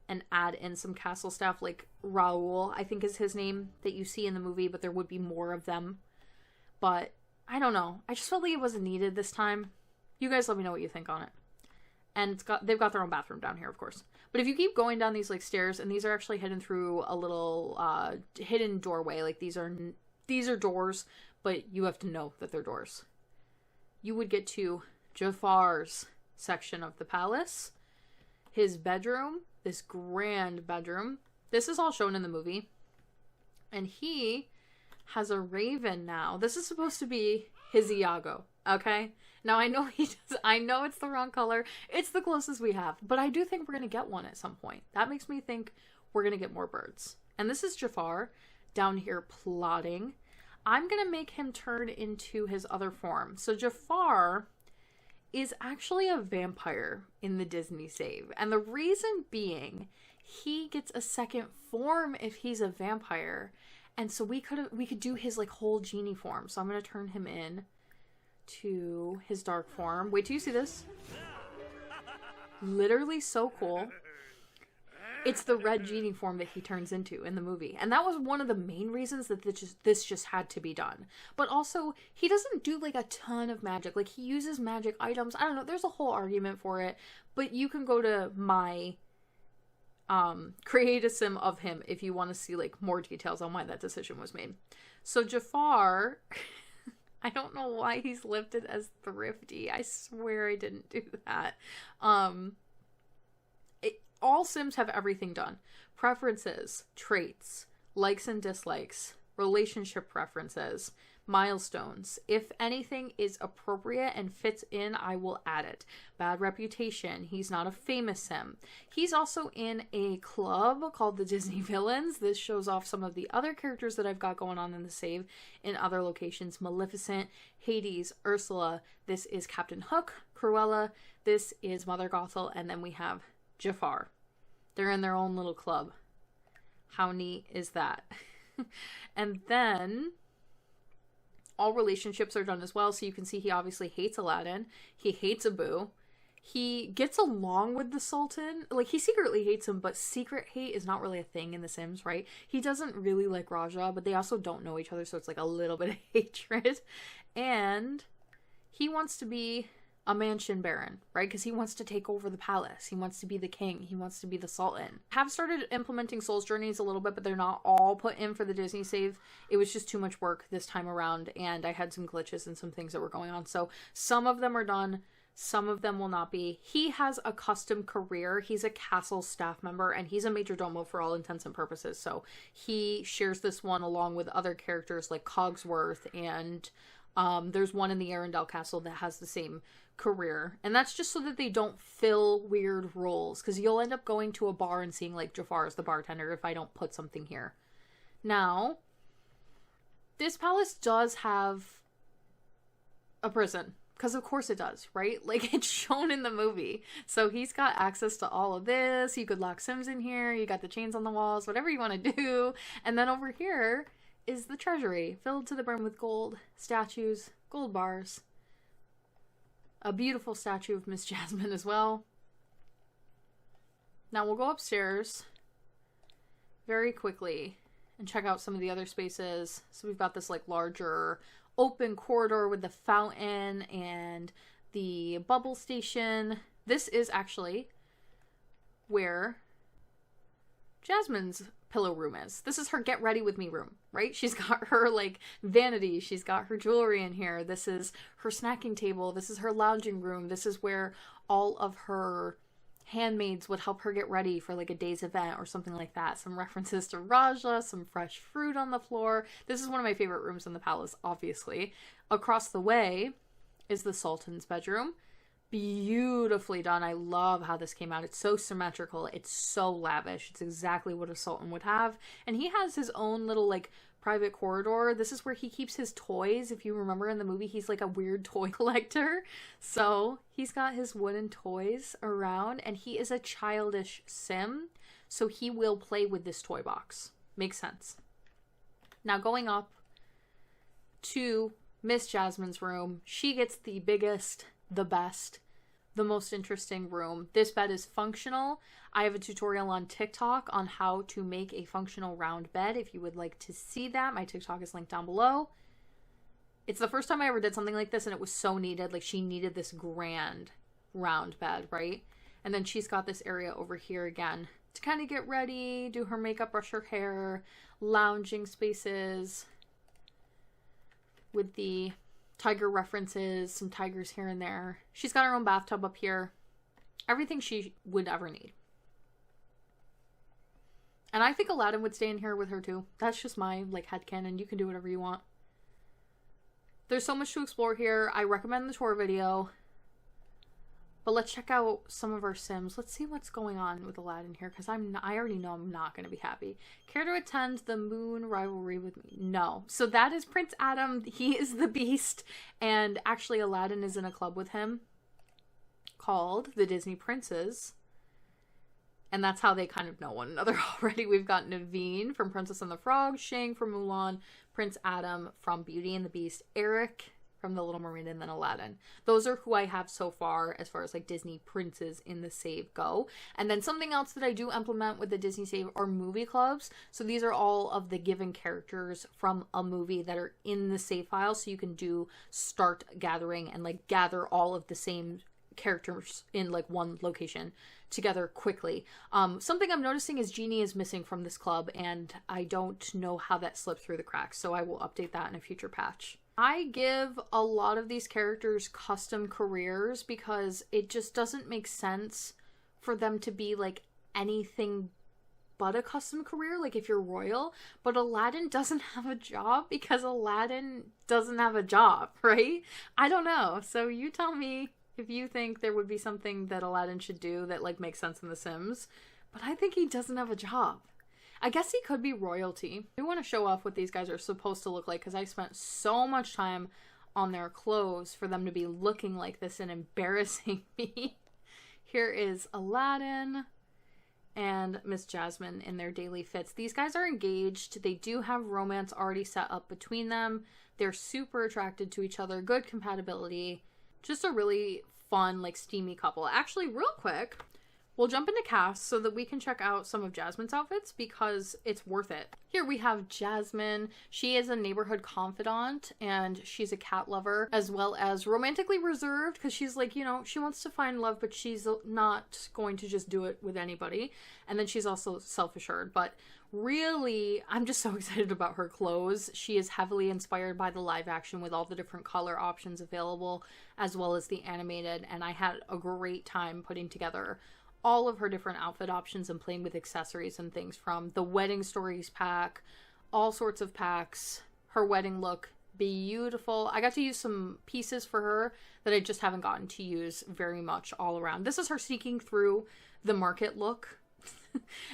and add in some castle staff, like Raoul, I think is his name, that you see in the movie, but there would be more of them. But I don't know. I just felt like it wasn't needed this time. You guys let me know what you think on it. And they've got their own bathroom down here, of course. But if you keep going down these like stairs, and these are actually hidden through a little hidden doorway. Like these are doors, but you have to know that they're doors. You would get to Jafar's section of the palace. His bedroom, this grand bedroom. This is all shown in the movie. And he has a raven now. This is supposed to be his Iago, okay? Now, I know I know it's the wrong color. It's the closest we have. But I do think we're going to get one at some point. That makes me think we're going to get more birds. And this is Jafar down here plotting. I'm going to make him turn into his other form. So Jafar is actually a vampire in the Disney save. And the reason being, he gets a second form if he's a vampire. And so we could do his like whole genie form. So I'm going to turn him in to his dark form. Wait till you see this. Literally so cool. It's the red genie form that he turns into in the movie. And that was one of the main reasons that this just had to be done. But also, he doesn't do like a ton of magic. Like, he uses magic items. I don't know. There's a whole argument for it. But you can go to my create a sim of him if you want to see like more details on why that decision was made. So Jafar... I don't know why he's listed as thrifty. I swear I didn't do that. All Sims have everything done. Preferences, traits, likes and dislikes, relationship preferences, milestones. If anything is appropriate and fits in, I will add it. Bad reputation. He's not a famous Sim. He's also in a club called the Disney Villains. This shows off some of the other characters that I've got going on in the save in other locations. Maleficent, Hades, Ursula. This is Captain Hook, Cruella. This is Mother Gothel. And then we have Jafar. They're in their own little club. How neat is that? And then all relationships are done as well. So you can see he obviously hates Aladdin. He hates Abu. He gets along with the Sultan. Like, he secretly hates him, but secret hate is not really a thing in The Sims, right? He doesn't really like Raja, but they also don't know each other, so it's like a little bit of hatred. And he wants to be a mansion baron, right? Because he wants to take over the palace. He wants to be the king. He wants to be the sultan. Have started implementing Souls Journeys a little bit, but they're not all put in for the Disney save. It was just too much work this time around, and I had some glitches and some things that were going on. So some of them are done. Some of them will not be. He has a custom career. He's a castle staff member, and he's a major domo for all intents and purposes. So he shares this one along with other characters like Cogsworth, and there's one in the Arendelle Castle that has the same career. And that's just so that they don't fill weird roles, because you'll end up going to a bar and seeing like Jafar as the bartender if I don't put something here. Now, this palace does have a prison, because of course it does, right? Like, it's shown in the movie. So he's got access to all of this. You could lock Sims in here. You got the chains on the walls, whatever you want to do. And then over here is the treasury, filled to the brim with gold, statues, gold bars. A beautiful statue of Miss Jasmine as well. Now we'll go upstairs very quickly and check out some of the other spaces. So we've got this like larger open corridor with the fountain and the bubble station. This is actually where Jasmine's pillow room is. This is her get ready with me room, right? She's got her like vanity. She's got her jewelry in here. This is her snacking table. This is her lounging room. This is where all of her handmaids would help her get ready for like a day's event or something like that. Some references to Raja, some fresh fruit on the floor. This is one of my favorite rooms in the palace, obviously. Across the way is the Sultan's bedroom. Beautifully done. I love how this came out. It's so symmetrical. It's so lavish. It's exactly what a sultan would have. And he has his own little like private corridor. This is where he keeps his toys. If you remember in the movie, he's like a weird toy collector. So he's got his wooden toys around, and he is a childish sim. So he will play with this toy box. Makes sense. Now going up to Miss Jasmine's room, she gets the biggest, the best, the most interesting room. This bed is functional. I have a tutorial on TikTok on how to make a functional round bed. If you would like to see that, my TikTok is linked down below. It's the first time I ever did something like this, and it was so needed. Like, she needed this grand round bed, right? And then she's got this area over here again to kind of get ready, do her makeup, brush her hair, lounging spaces with the tiger references, some tigers here and there. She's got her own bathtub up here. Everything she would ever need. And I think Aladdin would stay in here with her too. That's just my like headcanon. You can do whatever you want. There's so much to explore here. I recommend the tour video. But let's check out some of our Sims. Let's see what's going on with Aladdin here, because I already know I'm not going to be happy. Care to attend the moon rivalry with me? No. So that is Prince Adam. He is the beast. And actually Aladdin is in a club with him called the Disney Princes. And that's how they kind of know one another already. We've got Naveen from Princess and the Frog, Shang from Mulan, Prince Adam from Beauty and the Beast, Eric from The Little Mermaid, and then Aladdin. Those are who I have so far as like Disney princes in the save go. And then something else that I do implement with the Disney save are movie clubs. So these are all of the given characters from a movie that are in the save file. So you can do start gathering and like gather all of the same characters in like one location together quickly. Something I'm noticing is Genie is missing from this club, and I don't know how that slipped through the cracks. So I will update that in a future patch. I give a lot of these characters custom careers because it just doesn't make sense for them to be like anything but a custom career, like if you're royal. But Aladdin doesn't have a job because Aladdin doesn't have a job, right? I don't know. So you tell me if you think there would be something that Aladdin should do that like makes sense in The Sims. But I think he doesn't have a job. I guess he could be royalty. I want to show off what these guys are supposed to look like because I spent so much time on their clothes for them to be looking like this and embarrassing me. Here is Aladdin and Miss Jasmine in their daily fits. These guys are engaged. They do have romance already set up between them. They're super attracted to each other. Good compatibility. Just a really fun, like, steamy couple. Actually, real quick, we'll jump into cast so that we can check out some of Jasmine's outfits because it's worth it. Here we have Jasmine. She is a neighborhood confidant and she's a cat lover, as well as romantically reserved because she's like, you know, she wants to find love, but she's not going to just do it with anybody. And then she's also self-assured. But really, I'm just so excited about her clothes. She is heavily inspired by the live action with all the different color options available, as well as the animated, and I had a great time putting together all of her different outfit options and playing with accessories and things, from the wedding stories pack, all sorts of packs, her wedding look, beautiful. I got to use some pieces for her that I just haven't gotten to use very much all around. This is her sneaking through the market look.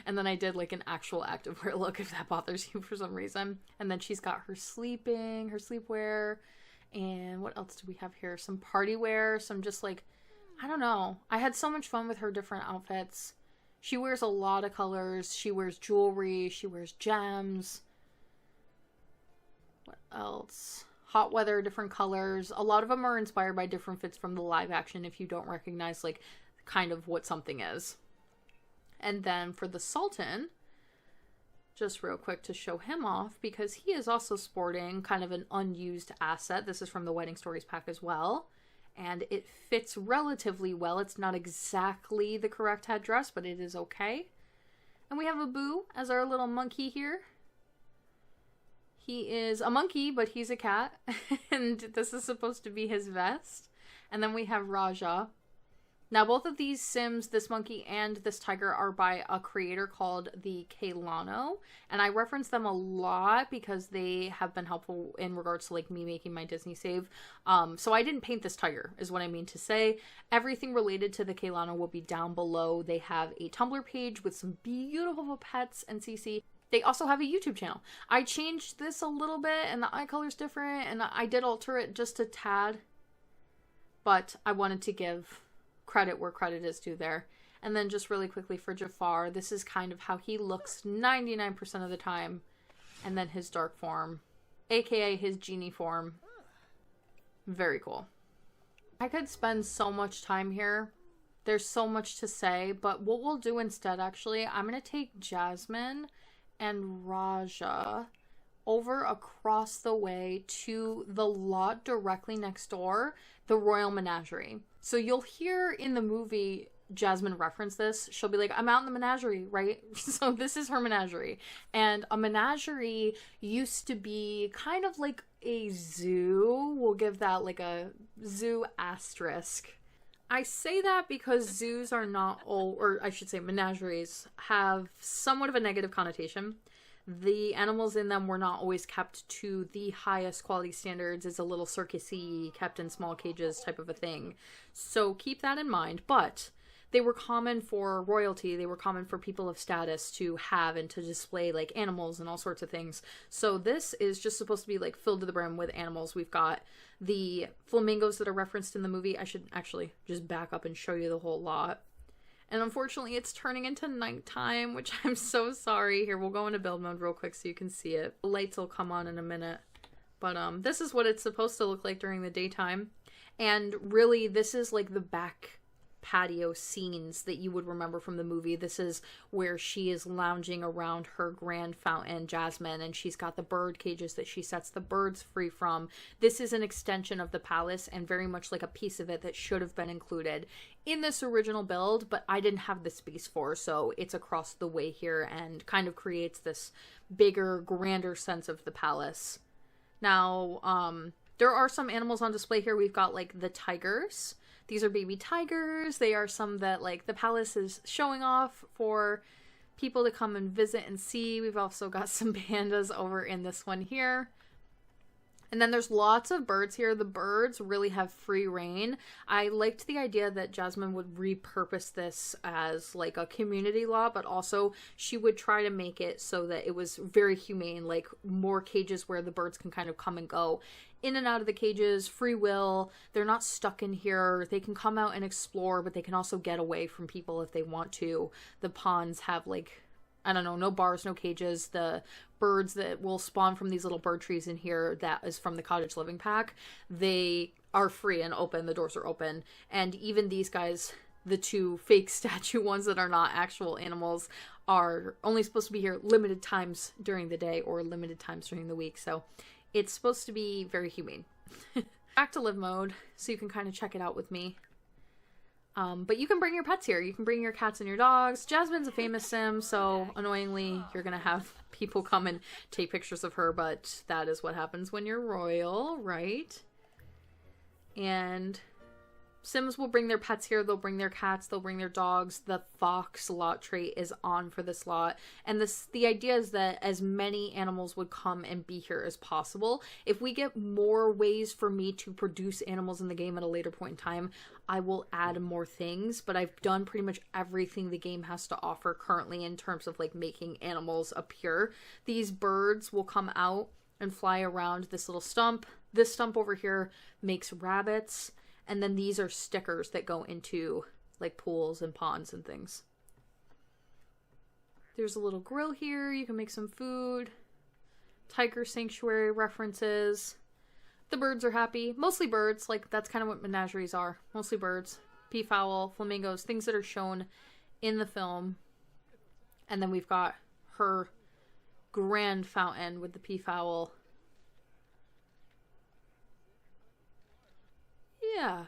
And then I did like an actual activewear look, if that bothers you for some reason. And then she's got her sleepwear. And what else do we have here? Some party wear, some just like, I don't know. I had so much fun with her different outfits. She wears a lot of colors. She wears jewelry. She wears gems. What else? Hot weather, different colors. A lot of them are inspired by different fits from the live action if you don't recognize like kind of what something is. And then for the Sultan, just real quick to show him off, because he is also sporting kind of an unused asset. This is from the Wedding Stories pack as well. And it fits relatively well. It's not exactly the correct headdress, but it is okay. And we have Abu as our little monkey here. He is a monkey, but he's a cat. And this is supposed to be his vest. And then we have Raja. Now, both of these Sims, this monkey and this tiger, are by a creator called the Kehlano. And I reference them a lot because they have been helpful in regards to like me making my Disney save. So I didn't paint this tiger, is what I mean to say. Everything related to the Kehlano will be down below. They have a Tumblr page with some beautiful pets and CC. They also have a YouTube channel. I changed this a little bit and the eye color's different and I did alter it just a tad. But I wanted to give credit where credit is due there. And then just really quickly for Jafar, this is kind of how he looks 99% of the time. And then his dark form, aka his Genie form. Very cool. I could spend so much time here. There's so much to say, but what we'll do instead, actually, I'm going to take Jasmine and Raja over across the way to the lot directly next door, the Royal Menagerie. So you'll hear in the movie Jasmine reference this. She'll be like, I'm out in the menagerie, right? So this is her menagerie. And a menagerie used to be kind of like a zoo. We'll give that like a zoo asterisk. I say that because zoos are not all, or I should say menageries, have somewhat of a negative connotation. The animals in them were not always kept to the highest quality standards. It's a little circus-y, kept in small cages type of a thing. So keep that in mind. But they were common for royalty. They were common for people of status to have and to display like animals and all sorts of things. So this is just supposed to be like filled to the brim with animals. We've got the flamingos that are referenced in the movie. I should actually just back up and show you the whole lot. And unfortunately, it's turning into nighttime, which I'm so sorry. Here, we'll go into build mode real quick so you can see it. The lights will come on in a minute. But this is what it's supposed to look like during the daytime. And really, this is like the back patio scenes that you would remember from the movie. This is where she is lounging around her grand fountain, Jasmine, and she's got the bird cages that she sets the birds free from. This is an extension of the palace and very much like a piece of it that should have been included in this original build, but I didn't have the space for, so it's across the way here and kind of creates this bigger, grander sense of the palace. Now, there are some animals on display here. We've got like the tigers. These are baby tigers. They are some that like the palace is showing off for people to come and visit and see. We've also got some pandas over in this one here. And then there's lots of birds here. The birds really have free reign. I liked the idea that Jasmine would repurpose this as like a community law, but also she would try to make it so that it was very humane, like more cages where the birds can kind of come and go in and out of the cages, free will. They're not stuck in here. They can come out and explore, but they can also get away from people if they want to. The ponds have like, I don't know, no bars, no cages. The birds that will spawn from these little bird trees in here, that is from the cottage living pack, they are free and open. The doors are open. And even these guys, the two fake statue ones that are not actual animals, are only supposed to be here limited times during the day or limited times during the week. So it's supposed to be very humane. Back to live mode, so you can kind of check it out with me. But you can bring your pets here. You can bring your cats and your dogs. Jasmine's a famous sim, so annoyingly, you're gonna have people come and take pictures of her, but that is what happens when you're royal, right? And Sims will bring their pets here. They'll bring their cats. They'll bring their dogs. The fox lot trait is on for this lot. And the idea is that as many animals would come and be here as possible. If we get more ways for me to produce animals in the game at a later point in time, I will add more things. But I've done pretty much everything the game has to offer currently in terms of like making animals appear. These birds will come out and fly around this little stump. This stump over here makes rabbits. And then these are stickers that go into like pools and ponds and things. There's a little grill here. You can make some food. Tiger sanctuary references. The birds are happy. Mostly birds. Like that's kind of what menageries are. Mostly birds. Peafowl, flamingos, things that are shown in the film. And then we've got her grand fountain with the peafowl. Yeah.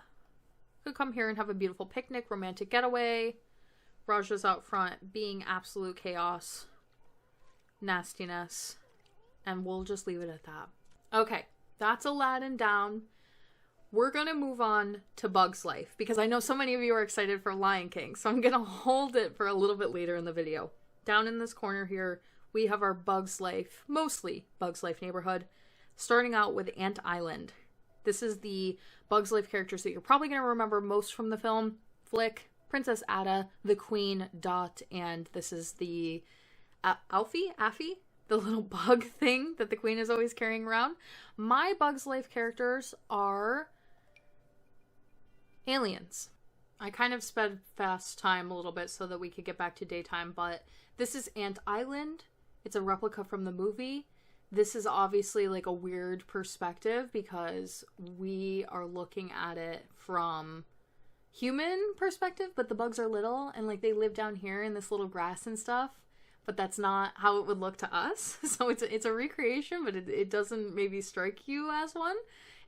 Could come here and have a beautiful picnic, romantic getaway. Raja's out front being absolute chaos, nastiness, and we'll just leave it at that. Okay, that's Aladdin down. We're gonna move on to Bug's Life because I know so many of you are excited for Lion King, so I'm gonna hold it for a little bit later in the video. Down in this corner here, we have our Bug's Life, mostly Bug's Life neighborhood, starting out with Ant Island. This is the Bug's Life characters that you're probably going to remember most from the film. Flick, Princess Ada, the Queen, Dot, and this is the Alfie, the little bug thing that the Queen is always carrying around. My Bug's Life characters are aliens. I kind of sped fast time a little bit so that we could get back to daytime, but this is Ant Island. It's a replica from the movie. This is obviously like a weird perspective because we are looking at it from human perspective, but the bugs are little and like they live down here in this little grass and stuff, but that's not how it would look to us. So it's a recreation, but it doesn't maybe strike you as one.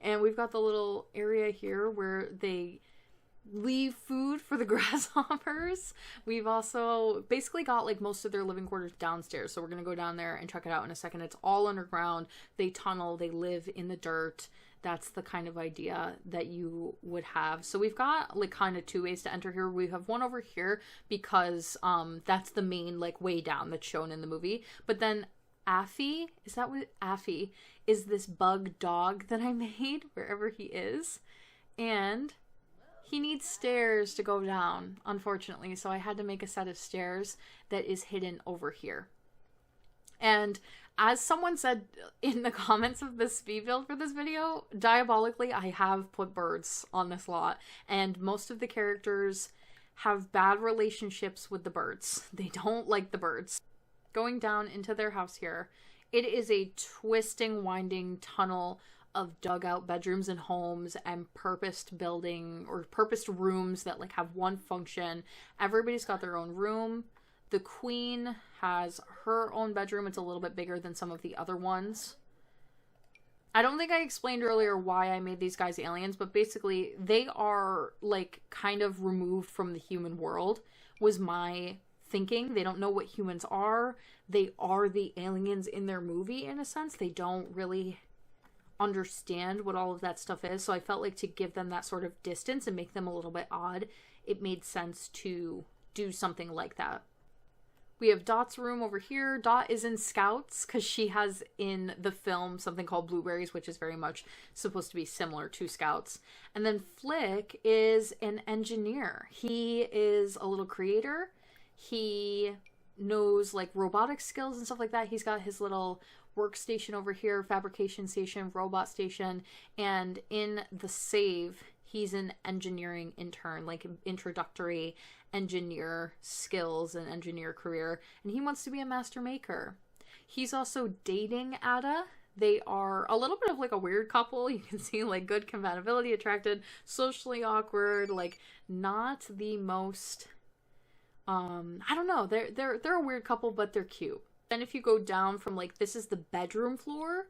And we've got the little area here where they leave food for the grasshoppers. We've also basically got like most of their living quarters downstairs, so we're gonna go down there and check it out in a second. It's all underground. They tunnel, they live in the dirt. That's the kind of idea that you would have. So we've got like kind of two ways to enter here. We have one over here because that's the main like way down that's shown in the movie. But then Affy, is that what Affy is, this bug dog that I made wherever he is, and he needs stairs to go down, unfortunately, so I had to make a set of stairs that is hidden over here. And as someone said in the comments of the speed build for this video, diabolically, I have put birds on this lot, and most of the characters have bad relationships with the birds. They don't like the birds. Going down into their house here, it is a twisting, winding tunnel of dugout bedrooms and homes and purposed building or purposed rooms that like have one function. Everybody's got their own room. The Queen has her own bedroom. It's a little bit bigger than some of the other ones. I don't think I explained earlier why I made these guys aliens, but basically they are like kind of removed from the human world was my thinking. They don't know what humans are. They are the aliens in their movie in a sense. They don't really understand what all of that stuff is, so I felt like to give them that sort of distance and make them a little bit odd, it made sense to do something like that. We have Dot's room over here. Dot is in Scouts because she has in the film something called Blueberries, which is very much supposed to be similar to Scouts. And then Flick is an engineer. He is a little creator. He knows like robotic skills and stuff like that. He's got his little workstation over here, fabrication station, robot station, and in the save he's an engineering intern, like introductory engineer skills and engineer career, and he wants to be a master maker. He's also dating Ada. They are a little bit of like a weird couple. You can see like good compatibility, attracted, socially awkward, like not the most I don't know, they're a weird couple, but they're cute. Then if you go down from like, this is the bedroom floor,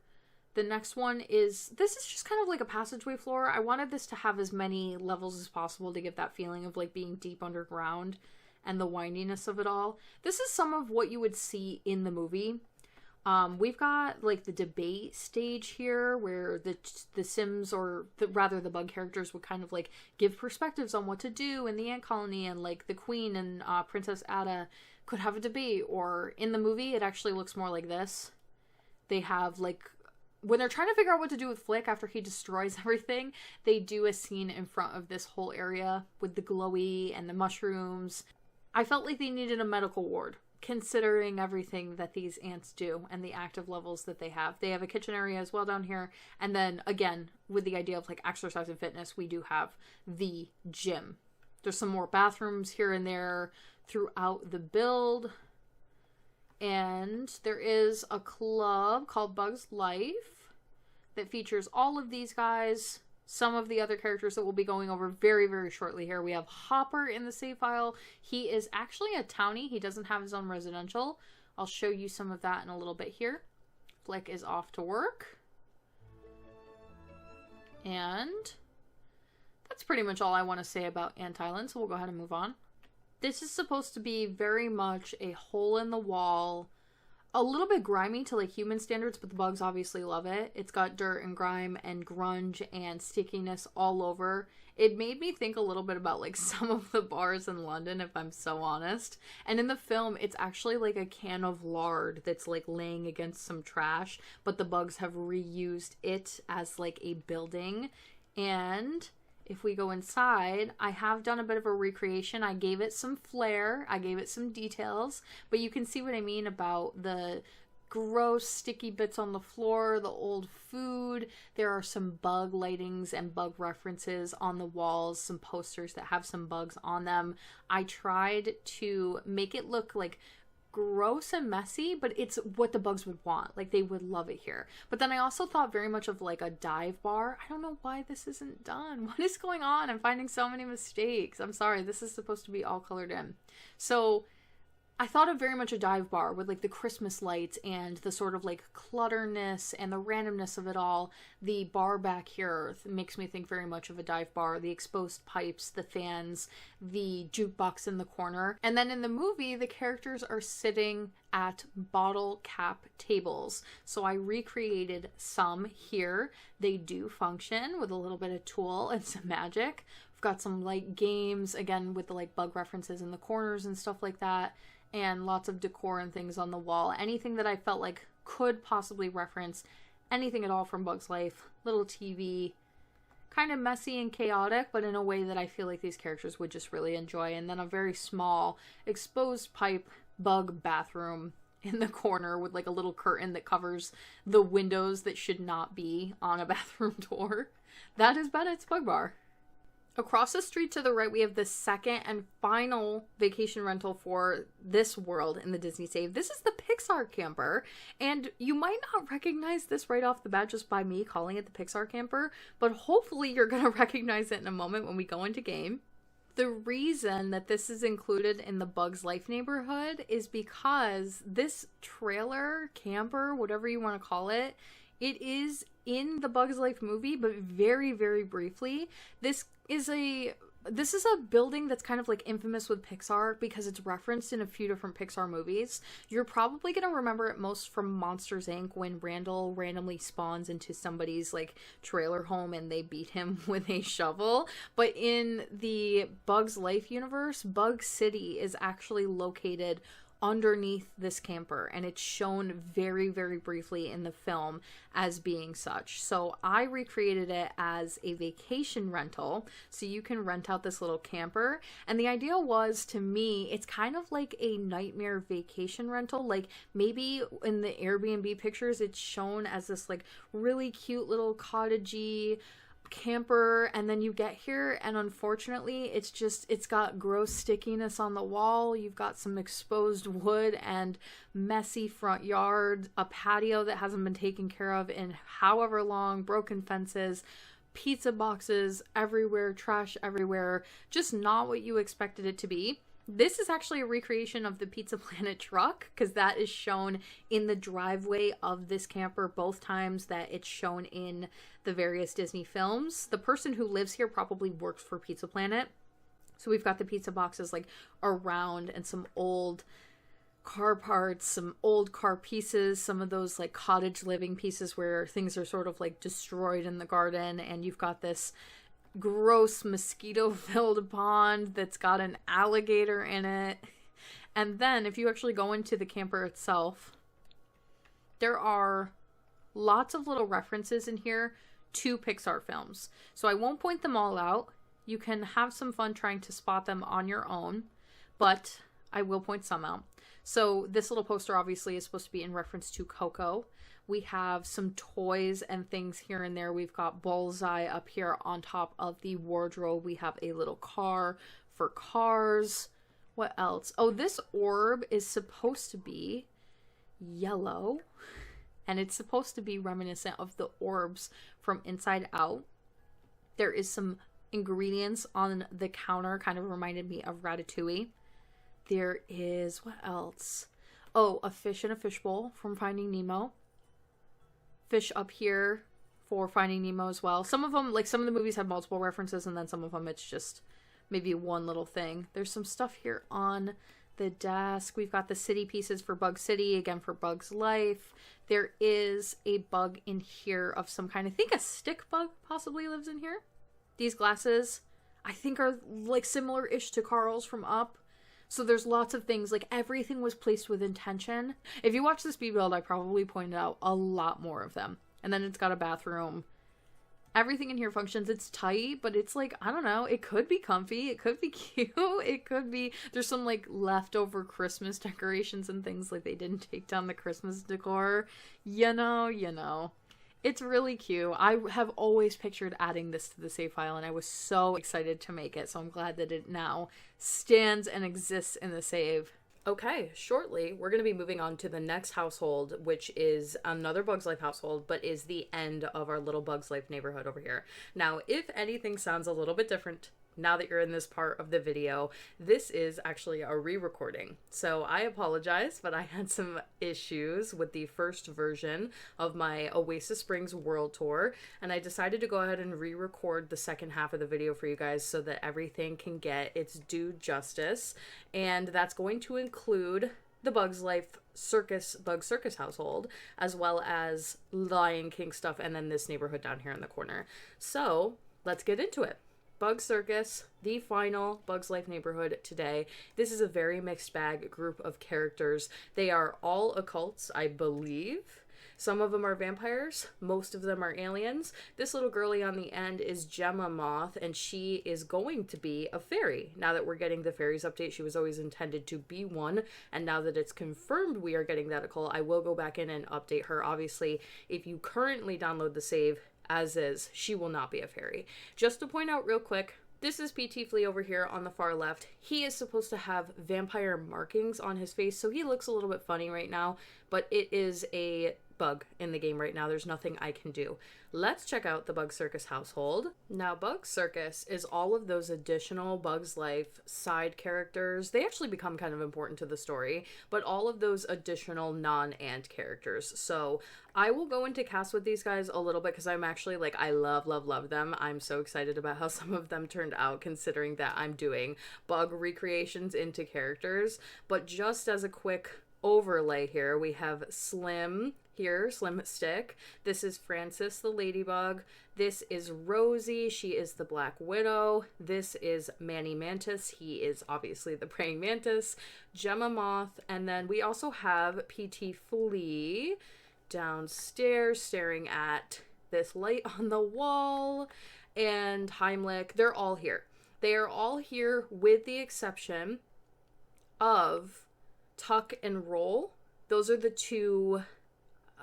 The next one is, this is just kind of like a passageway floor. I wanted this to have as many levels as possible to give that feeling of like being deep underground and the windiness of it all. This is some of what you would see in the movie. We've got like the debate stage here where the Sims, or rather the bug characters, would kind of like give perspectives on what to do in the ant colony, and like the queen and Princess Ada could have a debate. Or in the movie, it actually looks more like this. They have like, when they're trying to figure out what to do with Flick after he destroys everything, they do a scene in front of this whole area with the glowy and the mushrooms. I felt like they needed a medical ward, considering everything that these ants do and the active levels that they have. They have a kitchen area as well down here. And then again, with the idea of like exercise and fitness, we do have the gym. There's some more bathrooms here and there throughout the build. And there is a club called Bug's Life that features all of these guys. Some of the other characters that we'll be going over very, very shortly here. We have Hopper in the save file. He is actually a townie. He doesn't have his own residential. I'll show you some of that in a little bit here. Flick is off to work. And that's pretty much all I want to say about Ant Island, so we'll go ahead and move on. This is supposed to be very much a hole in the wall, a little bit grimy to like human standards, but the bugs obviously love it. It's got dirt and grime and grunge and stickiness all over. It made me think a little bit about like some of the bars in London, if I'm so honest. And in the film, it's actually like a can of lard that's like laying against some trash, but the bugs have reused it as like a building. And if we go inside, I have done a bit of a recreation. I gave it some flair. I gave it some details. But you can see what I mean about the gross sticky bits on the floor, the old food. There are some bug lightings and bug references on the walls, some posters that have some bugs on them. I tried to make it look like gross and messy, but it's what the bugs would want. Like, they would love it here. But then I also thought very much of like a dive bar. I don't know why this isn't done. What is going on? I'm finding so many mistakes. I'm sorry, this is supposed to be all colored in. So I thought of very much a dive bar with like the Christmas lights and the sort of like clutterness and the randomness of it all. The bar back here makes me think very much of a dive bar. The exposed pipes, the fans, the jukebox in the corner. And then in the movie, the characters are sitting at bottle cap tables. So I recreated some here. They do function with a little bit of tool and some magic. We've got some like games, again, with the like bug references in the corners and stuff like that. And lots of decor and things on the wall. Anything that I felt like could possibly reference anything at all from Bug's Life. Little TV. Kind of messy and chaotic, but in a way that I feel like these characters would just really enjoy. And then a very small exposed pipe bug bathroom in the corner with like a little curtain that covers the windows that should not be on a bathroom door. That is Bennett's Bug Bar. Across the street to the right, we have the second and final vacation rental for this world in the Disney Save. This is the Pixar camper, and you might not recognize this right off the bat just by me calling it the Pixar camper, but hopefully you're going to recognize it in a moment when we go into game. The reason that this is included in the Bug's Life neighborhood is because this trailer, camper, whatever you want to call it, it is in the Bug's Life movie, but very, very briefly. This is a building that's kind of like infamous with Pixar because it's referenced in a few different Pixar movies. You're probably going to remember it most from Monsters, Inc. when Randall randomly spawns into somebody's like trailer home and they beat him with a shovel. But in the Bug's Life universe, Bug City is actually located underneath this camper, and it's shown very, very briefly in the film as being such. So I recreated it as a vacation rental, so you can rent out this little camper. And the idea was, to me, it's kind of like a nightmare vacation rental. Like maybe in the Airbnb pictures, it's shown as this like really cute little cottagey camper, and then you get here and unfortunately it's got gross stickiness on the wall. You've got some exposed wood and messy front yard, a patio that hasn't been taken care of in however long, broken fences, pizza boxes everywhere, trash everywhere, just not what you expected it to be. This is actually a recreation of the Pizza Planet truck, because that is shown in the driveway of this camper both times that it's shown in the various Disney films. The person who lives here probably works for Pizza Planet. So we've got the pizza boxes like around, and some old car parts, some old car pieces, some of those like cottage living pieces where things are sort of like destroyed in the garden, and you've got this gross mosquito-filled pond that's got an alligator in it. And then if you actually go into the camper itself, there are lots of little references in here to Pixar films. So I won't point them all out. You can have some fun trying to spot them on your own, but I will point some out. So this little poster obviously is supposed to be in reference to Coco. We have some toys and things here and there. We've got Bullseye up here on top of the wardrobe. We have a little car for cars. What else? Oh, this orb is supposed to be yellow, and it's supposed to be reminiscent of the orbs from Inside Out. There is some ingredients on the counter, kind of reminded me of Ratatouille. There is, what else? Oh, a fish in a fishbowl from Finding Nemo. Fish up here for Finding Nemo as well. Some of them, like some of the movies have multiple references, and then some of them it's just maybe one little thing. There's some stuff here on the desk. We've got the city pieces for Bug City, again for Bug's Life. There is a bug in here of some kind. I think a stick bug possibly lives in here. These glasses, I think, are like similar-ish to Carl's from Up. So there's lots of things, like everything was placed with intention. If you watch the speed build, I probably pointed out a lot more of them. And then it's got a bathroom. Everything in here functions. It's tight, but it's like, I don't know, it could be comfy, it could be cute, it could be, there's some like leftover Christmas decorations and things, like they didn't take down the Christmas decor. You know. It's really cute. I have always pictured adding this to the save file, and I was so excited to make it, so I'm glad that it now stands and exists in the save. Okay, shortly, we're going to be moving on to the next household, which is another Bugs Life household, but is the end of our little Bugs Life neighborhood over here. Now, if anything sounds a little bit different now that you're in this part of the video, this is actually a re-recording. So I apologize, but I had some issues with the first version of my Oasis Springs World Tour, and I decided to go ahead and re-record the second half of the video for you guys so that everything can get its due justice. And that's going to include the Bugs Life Bug Circus household, as well as Lion King stuff, and then this neighborhood down here in the corner. So let's get into it. Bug Circus, the final Bugs Life neighborhood today. This is a very mixed bag group of characters. They are all occults, I believe. Some of them are vampires. Most of them are aliens. This little girlie on the end is Gemma Moth, and she is going to be a fairy. Now that we're getting the fairies update, she was always intended to be one, and now that it's confirmed we are getting that call, I will go back in and update her. Obviously, if you currently download the save as is, she will not be a fairy. Just to point out real quick, this is PT Flea over here on the far left. He is supposed to have vampire markings on his face, so he looks a little bit funny right now, but it is a bug in the game right now. There's nothing I can do. Let's check out the Bug Circus household. Now, Bug Circus is all of those additional Bugs Life side characters. They actually become kind of important to the story, but all of those additional non-ant characters. So I will go into cast with these guys a little bit because I'm actually like, I love them. I'm so excited about how some of them turned out, considering that I'm doing bug recreations into characters. But just as a quick overlay here, we have Slim here, Slim Stick. This is Francis the Ladybug. This is Rosie. She is the Black Widow. This is Manny Mantis. He is obviously the praying mantis. Gemma Moth. And then we also have PT Flea downstairs staring at this light on the wall. And Heimlich. They're all here. They are all here with the exception of Tuck and Roll. Those are the two,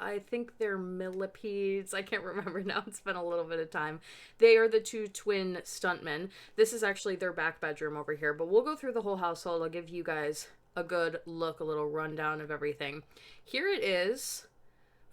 I think they're millipedes. I can't remember now. It's been a little bit of time. They are the two twin stuntmen. This is actually their back bedroom over here, but we'll go through the whole household. I'll give you guys a good look, a little rundown of everything. Here it is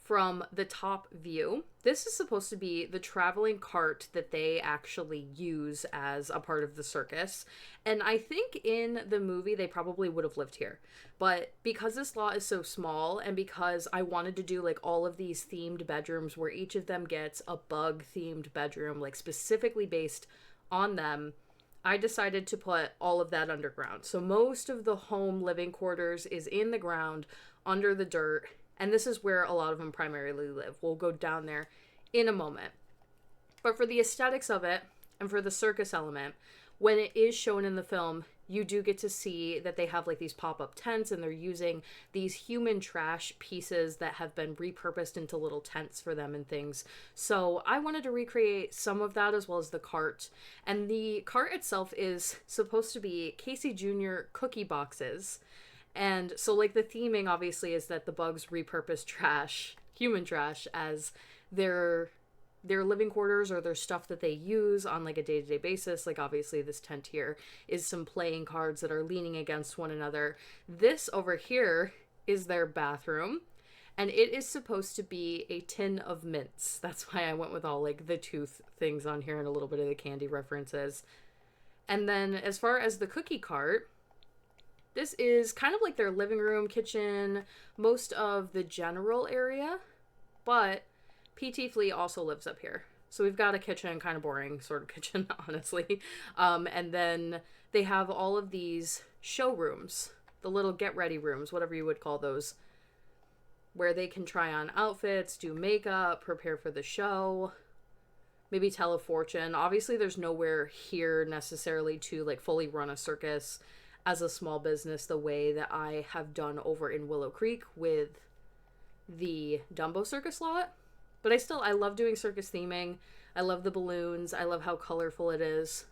from the top view. This is supposed to be the traveling cart that they actually use as a part of the circus. And I think in the movie they probably would have lived here. But because this lot is so small, and because I wanted to do like all of these themed bedrooms where each of them gets a bug themed bedroom, like specifically based on them, I decided to put all of that underground. So most of the home living quarters is in the ground under the dirt. And this is where a lot of them primarily live. We'll go down there in a moment. But for the aesthetics of it, and for the circus element, when it is shown in the film, you do get to see that they have like these pop-up tents, and they're using these human trash pieces that have been repurposed into little tents for them and things. So I wanted to recreate some of that, as well as the cart. And the cart itself is supposed to be Casey Jr. cookie boxes. And so, like, the theming, obviously, is that the bugs repurpose trash, human trash, as their living quarters or their stuff that they use on, like, a day-to-day basis. Like, obviously, this tent here is some playing cards that are leaning against one another. This over here is their bathroom, and it is supposed to be a tin of mints. That's why I went with all, like, the tooth things on here and a little bit of the candy references. And then, as far as the cookie cart, this is kind of like their living room, kitchen, most of the general area, but PT Flea also lives up here. So we've got a kitchen, kind of boring sort of kitchen, honestly. And then they have all of these showrooms, the little get ready rooms, whatever you would call those, where they can try on outfits, do makeup, prepare for the show, maybe tell a fortune. Obviously, there's nowhere here necessarily to like fully run a circus as a small business the way that I have done over in Willow Creek with the Dumbo Circus lot. But I love doing circus theming. I love the balloons. I love how colorful it is.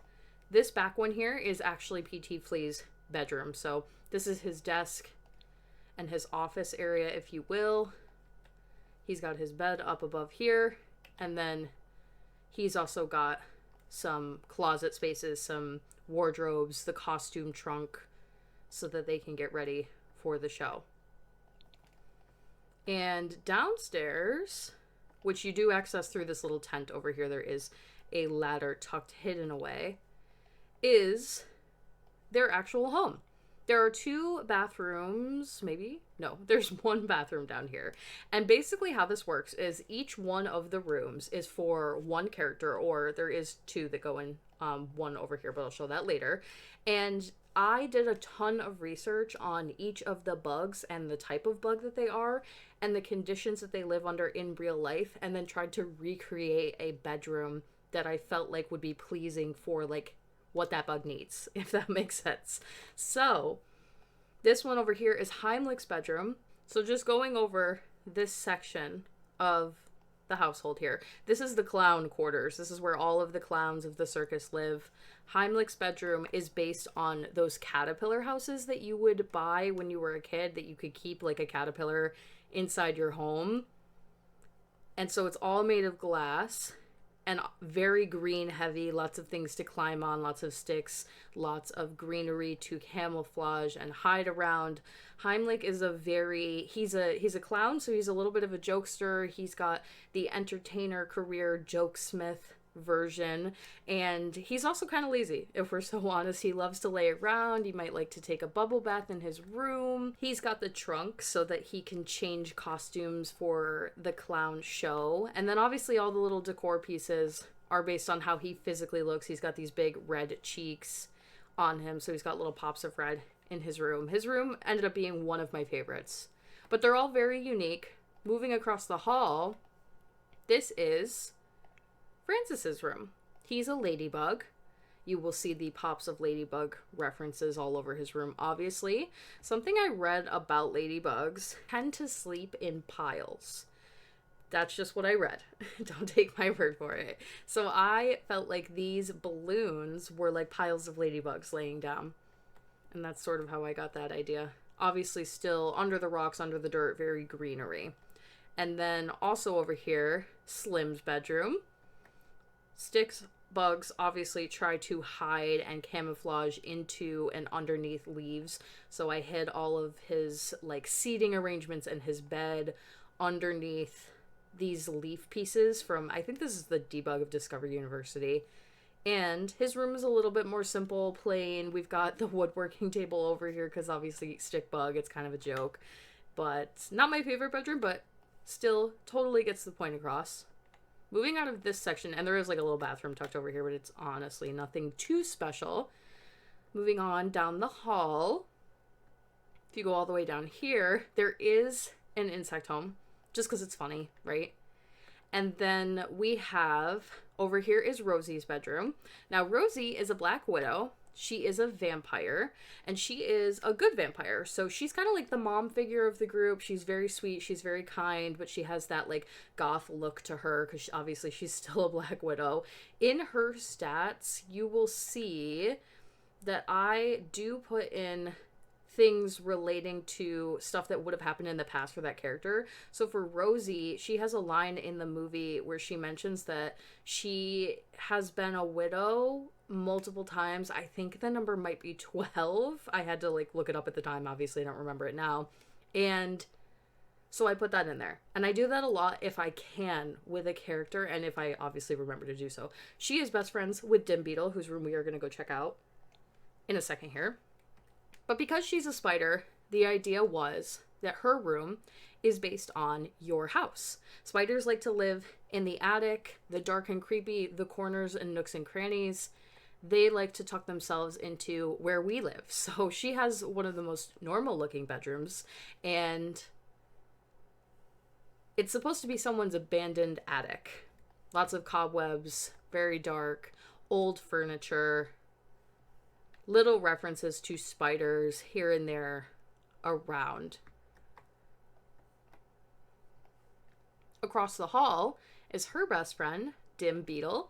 This back one here is actually PT Flea's bedroom. So this is his desk and his office area, if you will. He's got his bed up above here. And then he's also got some closet spaces, some wardrobes, the costume trunk, so that they can get ready for the show. And downstairs, which you do access through this little tent over here, there is a ladder tucked hidden away, is their actual home. There are 2 bathrooms, maybe? No, there's 1 bathroom down here. And basically how this works is each one of the rooms is for 1 character, or there is 2 that go in, 1 over here, but I'll show that later. And I did a ton of research on each of the bugs and the type of bug that they are and the conditions that they live under in real life, and then tried to recreate a bedroom that I felt like would be pleasing for like what that bug needs, if that makes sense. So this one over here is Heimlich's bedroom. So just going over this section of the household here. This is the clown quarters. This is where all of the clowns of the circus live. Heimlich's bedroom is based on those caterpillar houses that you would buy when you were a kid, that you could keep like a caterpillar inside your home. And so it's all made of glass and very green heavy, lots of things to climb on, lots of sticks, lots of greenery to camouflage and hide around. Heimlich is he's a clown, so he's a little bit of a jokester. He's got the entertainer career jokesmith version, and he's also kind of lazy, if we're so honest. He loves to lay around. He might like to take a bubble bath in his room. He's got the trunk so that he can change costumes for the clown show. And then obviously all the little decor pieces are based on how he physically looks. He's got these big red cheeks on him, so he's got little pops of red in his room. His room ended up being one of my favorites, but they're all very unique. Moving across the hall, this is Francis's room. He's a ladybug. You will see the pops of ladybug references all over his room, obviously. Something I read about ladybugs tend to sleep in piles. That's just what I read. Don't take my word for it. So I felt like these balloons were like piles of ladybugs laying down. And that's sort of how I got that idea. Obviously still under the rocks, under the dirt, very greenery. And then also over here, Slim's bedroom. Sticks, bugs obviously try to hide and camouflage into and underneath leaves. So I hid all of his like seating arrangements and his bed underneath these leaf pieces from, I think this is the debug of Discovery University. And his room is a little bit more simple, plain. We've got the woodworking table over here because obviously stick bug, it's kind of a joke. But not my favorite bedroom, but still totally gets the point across. Moving out of this section, and there is like a little bathroom tucked over here, but it's honestly nothing too special. Moving on down the hall. If you go all the way down here, there is an insect home, just because it's funny, right? And then we have, over here is Rosie's bedroom. Now, Rosie is a black widow. She is a vampire, and she is a good vampire. So she's kind of like the mom figure of the group. She's very sweet. She's very kind, but she has that like goth look to her because obviously she's still a black widow. In her stats, you will see that I do put in things relating to stuff that would have happened in the past for that character. So for Rosie, she has a line in the movie where she mentions that she has been a widow multiple times. I think the number might be 12. I had to like look it up at the time. Obviously, I don't remember it now. And so I put that in there. And I do that a lot if I can with a character and if I obviously remember to do so. She is best friends with Dim Beetle, whose room we are going to go check out in a second here. But because she's a spider, the idea was that her room is based on your house. Spiders like to live in the attic, the dark and creepy, the corners and nooks and crannies. They like to tuck themselves into where we live. So she has one of the most normal looking bedrooms, and it's supposed to be someone's abandoned attic. Lots of cobwebs, very dark, old furniture, little references to spiders here and there around. Across the hall is her best friend, Dim Beetle.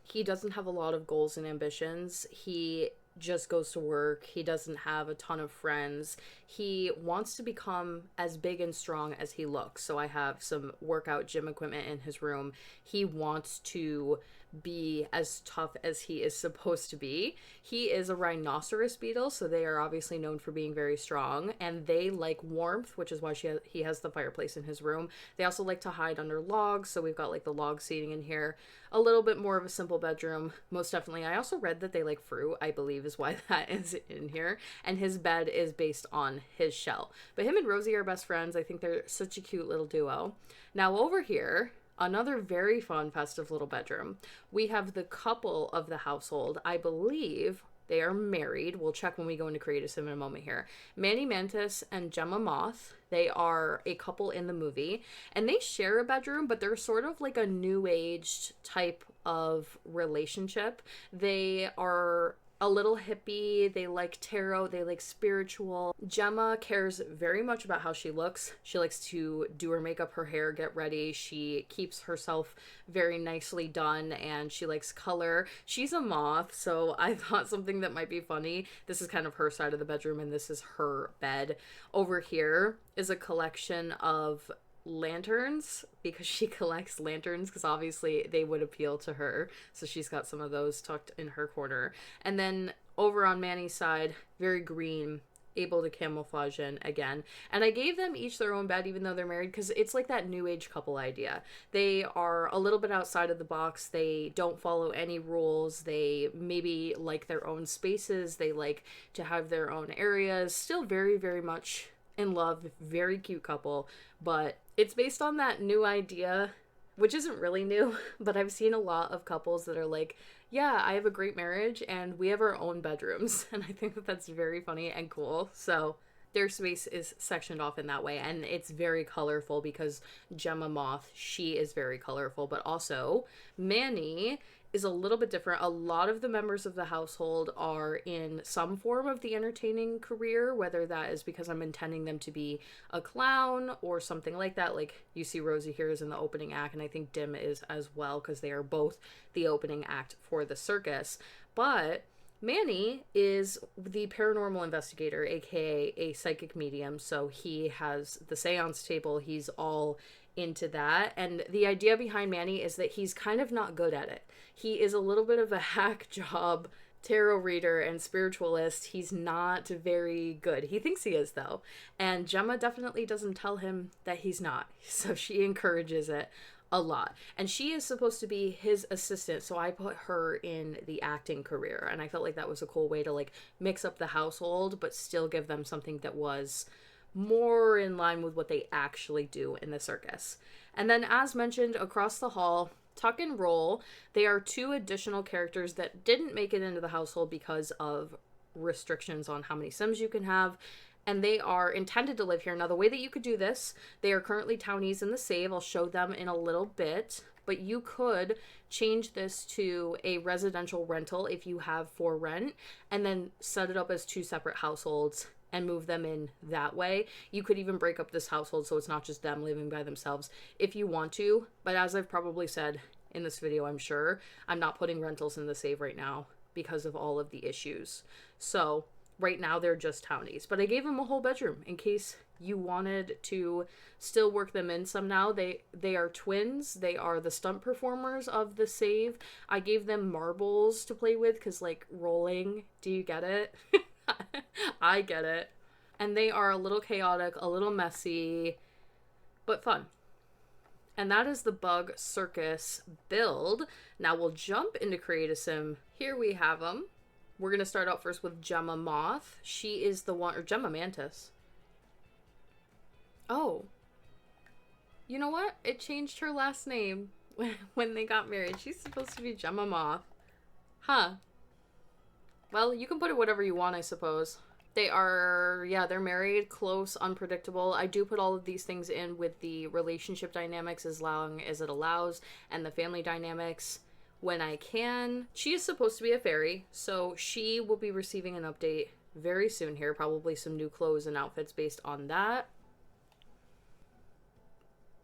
He doesn't have a lot of goals and ambitions. He just goes to work. He doesn't have a ton of friends. He wants to become as big and strong as he looks. So I have some workout gym equipment in his room. He wants to be as tough as he is supposed to be. He is a rhinoceros beetle, so they are obviously known for being very strong, and they like warmth, which is why he has the fireplace in his room. They also like to hide under logs, so we've got like the log seating in here. A little bit more of a simple bedroom, most definitely. I also read that they like fruit, I believe is why that is in here, and his bed is based on his shell. But him and Rosie are best friends. I think they're such a cute little duo. Now over here, another very fun, festive little bedroom. We have the couple of the household. I believe they are married. We'll check when we go into Creative Sim in a moment here. Manny Mantis and Gemma Moth. They are a couple in the movie. And they share a bedroom, but they're sort of like a new aged type of relationship. They are a little hippie. They like tarot. They like spiritual. Gemma cares very much about how she looks. She likes to do her makeup, her hair, get ready. She keeps herself very nicely done, and she likes color. She's a moth, so I thought something that might be funny. This is kind of her side of the bedroom, and this is her bed. Over here is a collection of lanterns, because she collects lanterns, because obviously they would appeal to her, so she's got some of those tucked in her corner. And then over on Manny's side, very green, able to camouflage in again. And I gave them each their own bed, even though they're married, because it's like that new age couple idea. They are a little bit outside of the box. They don't follow any rules. They maybe like their own spaces. They like to have their own areas. Still very, very much in love. Very cute couple, but it's based on that new idea, which isn't really new, but I've seen a lot of couples that are like, yeah, I have a great marriage and we have our own bedrooms. And I think that that's very funny and cool. So their space is sectioned off in that way, and it's very colorful because Gemma Moth, she is very colorful, but also Manny is a little bit different. A lot of the members of the household are in some form of the entertaining career, whether that is because I'm intending them to be a clown or something like that. Like you see Rosie here is in the opening act, and I think Dim is as well, because they are both the opening act for the circus. But Manny is the paranormal investigator, aka a psychic medium, so he has the seance table. He's all into that, and the idea behind Manny is that he's kind of not good at it. He is a little bit of a hack job tarot reader and spiritualist. He's not very good. He thinks he is, though. And Gemma definitely doesn't tell him that he's not. So she encourages it a lot. And she is supposed to be his assistant, so I put her in the acting career. And I felt like that was a cool way to like mix up the household, but still give them something that was more in line with what they actually do in the circus. And then, as mentioned, across the hall, Tuck and Roll, they are two additional characters that didn't make it into the household because of restrictions on how many Sims you can have, and they are intended to live here. Now, the way that you could do this, they are currently townies in the save. I'll show them in a little bit, but you could change this to a residential rental if you have for rent, and then set it up as two separate households and move them in that way. You could even break up this household so it's not just them living by themselves if you want to. But as I've probably said in this video, I'm sure, I'm not putting rentals in the save right now because of all of the issues. So right now they're just townies. But I gave them a whole bedroom in case you wanted to still work them in some now. They are twins. They are the stunt performers of the save. I gave them marbles to play with because, like, rolling. Do you get it? I get it. And they are a little chaotic, a little messy, but fun. And that is the Bug Circus build. Now we'll jump into Create a Sim. Here we have them. We're going to start out first with Gemma Moth. She is the one, or Gemma Mantis. Oh. You know what? It changed her last name when they got married. She's supposed to be Gemma Moth. Huh. Well, you can put it whatever you want, I suppose. They are, yeah, they're married, close, unpredictable. I do put all of these things in with the relationship dynamics as long as it allows, and the family dynamics when I can. She is supposed to be a fairy, so she will be receiving an update very soon here. Probably some new clothes and outfits based on that.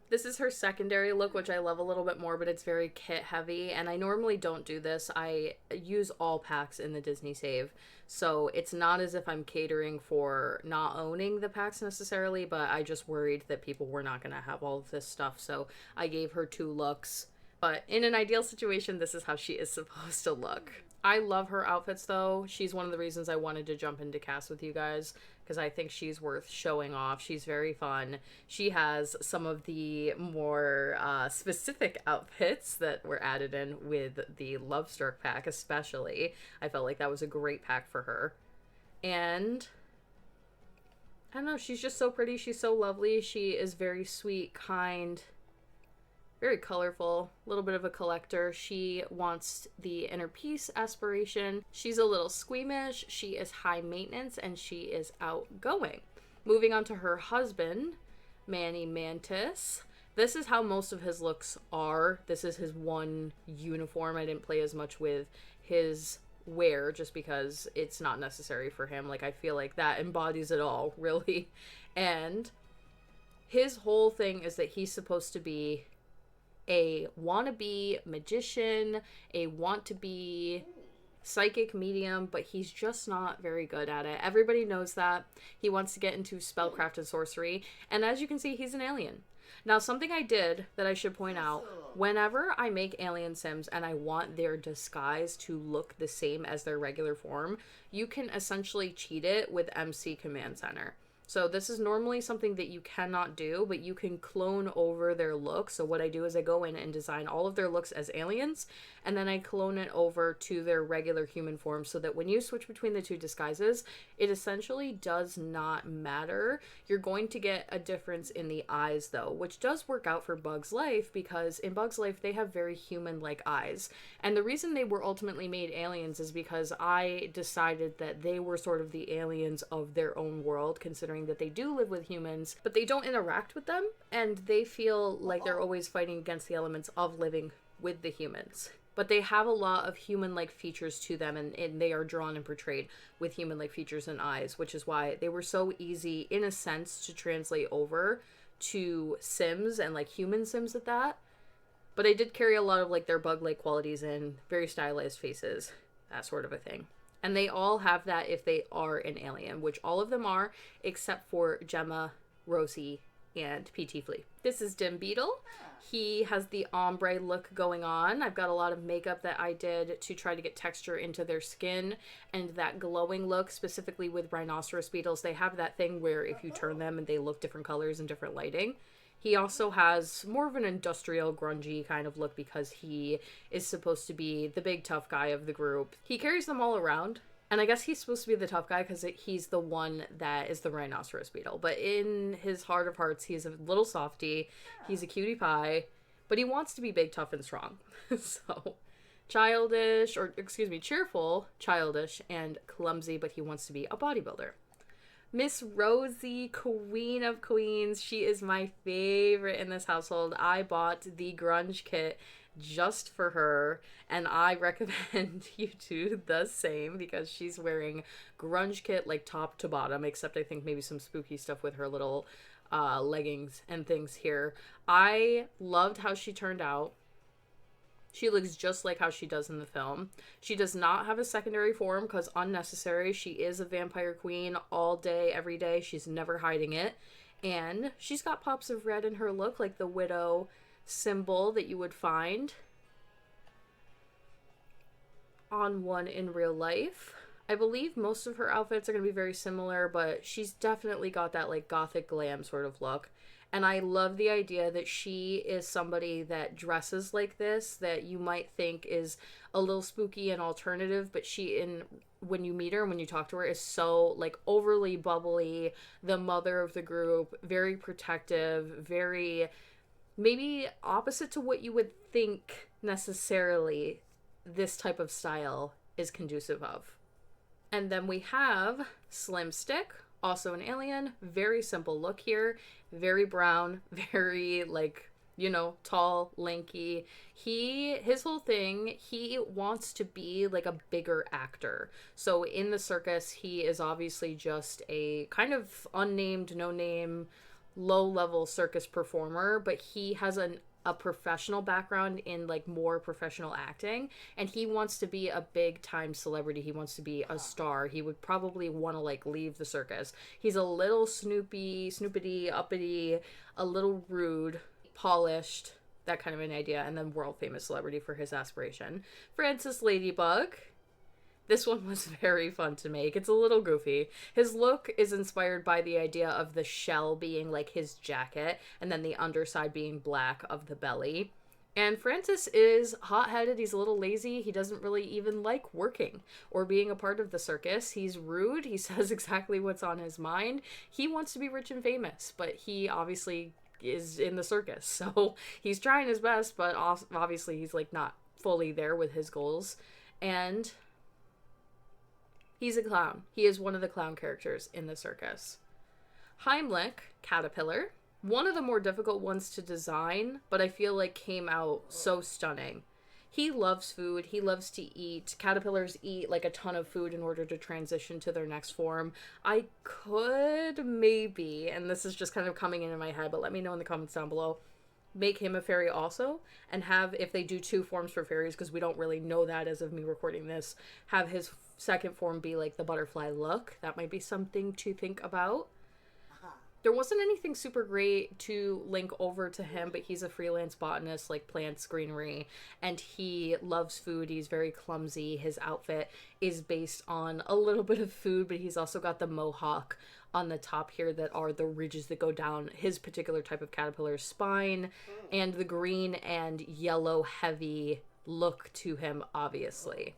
This is her secondary look, which I love a little bit more, but it's very kit heavy, and I normally don't do this. I use all packs in the Disney save, so it's not as if I'm catering for not owning the packs necessarily, but I just worried that people were not going to have all of this stuff, so I gave her two looks. But in an ideal situation, this is how she is supposed to look. I love her outfits, though. She's one of the reasons I wanted to jump into cast with you guys, because I think she's worth showing off. She's very fun. She has some of the more specific outfits that were added in with the Love Struck pack, especially. I felt like that was a great pack for her. And I don't know, she's just so pretty. She's so lovely. She is very sweet, kind, very colorful, a little bit of a collector. She wants the inner peace aspiration. She's a little squeamish. She is high maintenance, and she is outgoing. Moving on to her husband, Manny Mantis. This is how most of his looks are. This is his one uniform. I didn't play as much with his wear just because it's not necessary for him. Like, I feel like that embodies it all, really. And his whole thing is that he's supposed to be a wannabe magician, a want-to-be psychic medium, but he's just not very good at it. Everybody knows that. He wants to get into spellcraft and sorcery, and as you can see, he's an alien. Now, something I did that I should point out, whenever I make alien sims and I want their disguise to look the same as their regular form, you can essentially cheat it with MC Command Center. So this is normally something that you cannot do, but you can clone over their look. So what I do is I go in and design all of their looks as aliens, and then I clone it over to their regular human form so that when you switch between the two disguises, it essentially does not matter. You're going to get a difference in the eyes, though, which does work out for Bug's Life, because in Bug's Life, they have very human-like eyes. And the reason they were ultimately made aliens is because I decided that they were sort of the aliens of their own world, considering that they do live with humans, but they don't interact with them, and they feel like they're always fighting against the elements of living with the humans. But they have a lot of human-like features to them, and they are drawn and portrayed with human-like features and eyes, which is why they were so easy, in a sense, to translate over to Sims, and like human Sims at that. But I did carry a lot of like their bug-like qualities in, very stylized faces, that sort of a thing. And they all have that if they are an alien, which all of them are, except for Gemma, Rosie, and PT Flea. This is Dim Beetle. He has the ombre look going on. I've got a lot of makeup that I did to try to get texture into their skin and that glowing look, specifically with rhinoceros beetles. They have that thing where if you turn them and they look different colors and different lighting. He also has more of an industrial, grungy kind of look because he is supposed to be the big tough guy of the group. He carries them all around. And I guess he's supposed to be the tough guy because he's the one that is the rhinoceros beetle. But in his heart of hearts, he's a little softy. He's a cutie pie. But he wants to be big, tough, and strong. So, cheerful, childish, and clumsy. But he wants to be a bodybuilder. Miss Rosie, Queen of Queens. She is my favorite in this household. I bought the grunge kit just for her, and I recommend you do the same because she's wearing grunge kit like top to bottom, except I think maybe some spooky stuff with her little leggings and things here. I loved how she turned out. She looks just like how she does in the film. She does not have a secondary form because unnecessary. She is a vampire queen all day, every day. She's never hiding it. And she's got pops of red in her look, like the widow symbol that you would find on one in real life. I believe most of her outfits are going to be very similar, but she's definitely got that like gothic glam sort of look. And I love the idea that she is somebody that dresses like this, that you might think is a little spooky and alternative, but when you meet her and when you talk to her, is so like overly bubbly, the mother of the group, very protective, very maybe opposite to what you would think necessarily this type of style is conducive of. And then we have Slim Stick, also an alien. Very simple look here. Very brown, very tall, lanky. His whole thing, he wants to be like a bigger actor. So in the circus, he is obviously just a kind of unnamed, no name, low-level circus performer, but he has a professional background in like more professional acting, and he wants to be a big-time celebrity. He wants to be a star. He would probably want to like leave the circus. He's a little snoopity, uppity, a little rude, polished, that kind of an idea, and then world-famous celebrity for his aspiration. Francis Ladybug. This one was very fun to make. It's a little goofy. His look is inspired by the idea of the shell being like his jacket and then the underside being black of the belly. And Francis is hot-headed. He's a little lazy. He doesn't really even like working or being a part of the circus. He's rude. He says exactly what's on his mind. He wants to be rich and famous, but he obviously is in the circus. So he's trying his best, but obviously he's like not fully there with his goals. And he's a clown. He is one of the clown characters in the circus. Heimlich, caterpillar. One of the more difficult ones to design, but I feel like came out so stunning. He loves food. He loves to eat. Caterpillars eat like a ton of food in order to transition to their next form. I could maybe, and this is just kind of coming into my head, but let me know in the comments down below, make him a fairy also, and have, if they do 2 forms for fairies, because we don't really know that as of me recording this, have his second form be like the butterfly look. That might be something to think about. There wasn't anything super great to link over to him, but he's a freelance botanist, like plants, greenery, and he loves food. He's very clumsy. His outfit is based on a little bit of food, but he's also got the mohawk on the top here that are the ridges that go down his particular type of caterpillar's spine, and the green and yellow heavy look to him, obviously.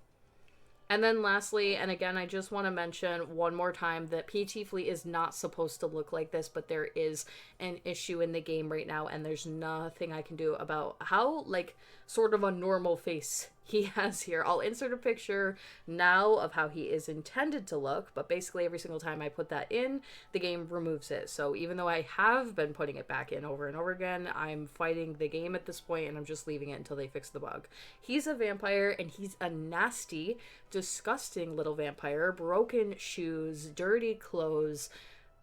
And then lastly, and again, I just want to mention one more time that PT Flea is not supposed to look like this, but there is an issue in the game right now, and there's nothing I can do about how, like, sort of a normal face he has here. I'll insert a picture now of how he is intended to look, but basically every single time I put that in, the game removes it. So even though I have been putting it back in over and over again, I'm fighting the game at this point, and I'm just leaving it until they fix the bug. He's a vampire, and he's a nasty, disgusting little vampire. Broken shoes, dirty clothes,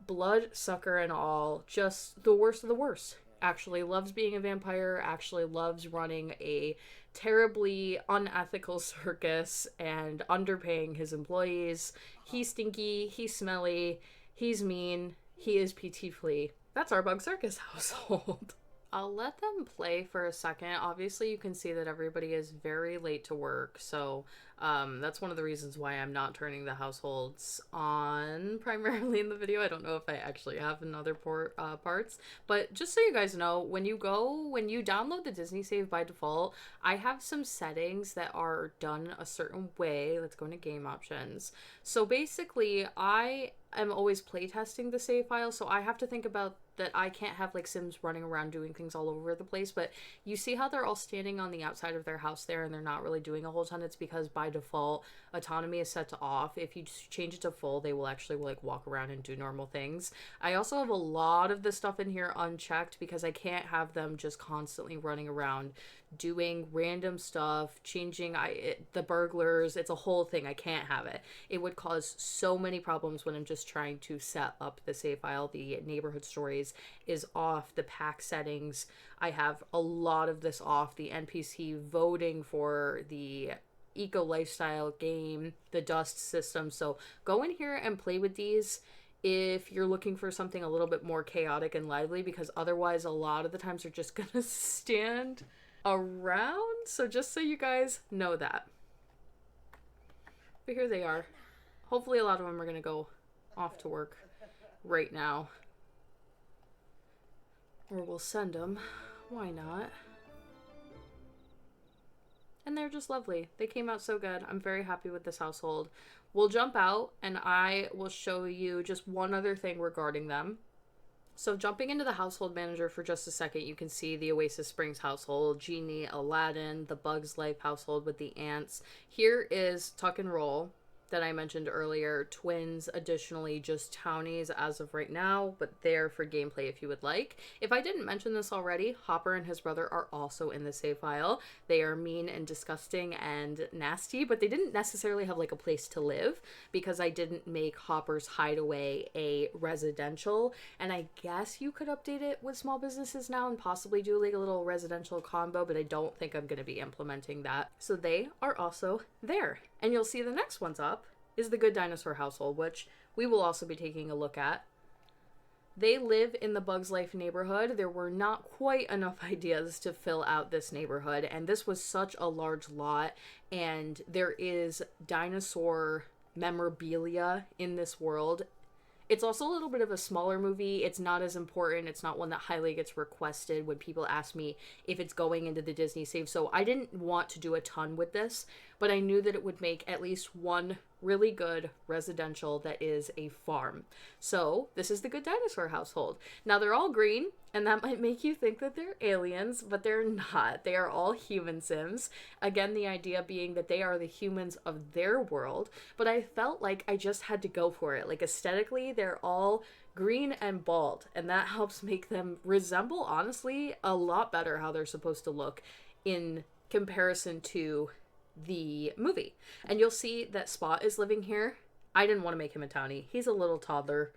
blood sucker and all. Just the worst of the worst. Actually loves being a vampire, actually loves running a terribly unethical circus and underpaying his employees. He's stinky, he's smelly, he's mean, he is PT Flea. That's our Bug Circus household. I'll let them play for a second. Obviously, you can see that everybody is very late to work, so that's one of the reasons why I'm not turning the households on primarily in the video. I don't know if I actually have in other parts, but just so you guys know, when you download the Disney Save by default, I have some settings that are done a certain way. Let's go into game options. So basically, I am always playtesting the save file, so I have to think about that I can't have like Sims running around doing things all over the place. But you see how they're all standing on the outside of their house there and they're not really doing a whole ton. It's because by default autonomy is set to off. If you change it to full, they will actually like walk around and do normal things. I also have a lot of this stuff in here unchecked because I can't have them just constantly running around doing random stuff, changing the burglars. It's a whole thing. I can't have it. It would cause so many problems when I'm just trying to set up the save file. The neighborhood stories is off. The pack settings, I have a lot of this off. The NPC voting for the eco lifestyle game, the dust system. So go in here and play with these if you're looking for something a little bit more chaotic and lively, because otherwise a lot of the times they're just gonna stand around. So just so you guys know that. But here they are. Hopefully a lot of them are going to go off to work right now. Or we'll send them. Why not? And they're just lovely. They came out so good. I'm very happy with this household. We'll jump out and I will show you just one other thing regarding them. So jumping into the household manager for just a second, you can see the Oasis Springs household, Genie, Aladdin, the Bugs Life household with the ants. Here is Tuck and Roll that I mentioned earlier, twins, additionally just townies as of right now, but they're for gameplay if you would like. If I didn't mention this already, Hopper and his brother are also in the save file. They are mean and disgusting and nasty, but they didn't necessarily have like a place to live because I didn't make Hopper's hideaway a residential, and I guess you could update it with small businesses now and possibly do like a little residential combo, but I don't think I'm going to be implementing that. So they are also there. And you'll see the next one's up is the Good Dinosaur household, which we will also be taking a look at. They live in the Bugs Life neighborhood. There were not quite enough ideas to fill out this neighborhood, and this was such a large lot, and there is dinosaur memorabilia in this world. It's also a little bit of a smaller movie. It's not as important. It's not one that highly gets requested when people ask me if it's going into the Disney Save. So I didn't want to do a ton with this, but I knew that it would make at least one really good residential that is a farm. So this is the Good Dinosaur household. Now they're all green, and that might make you think that they're aliens, but they're not. They are all human Sims. Again, the idea being that they are the humans of their world, but I felt like I just had to go for it. Like aesthetically, they're all green and bald, and that helps make them resemble, honestly, a lot better how they're supposed to look in comparison to the movie. And you'll see that Spot is living here. I didn't want to make him a townie. He's a little toddler,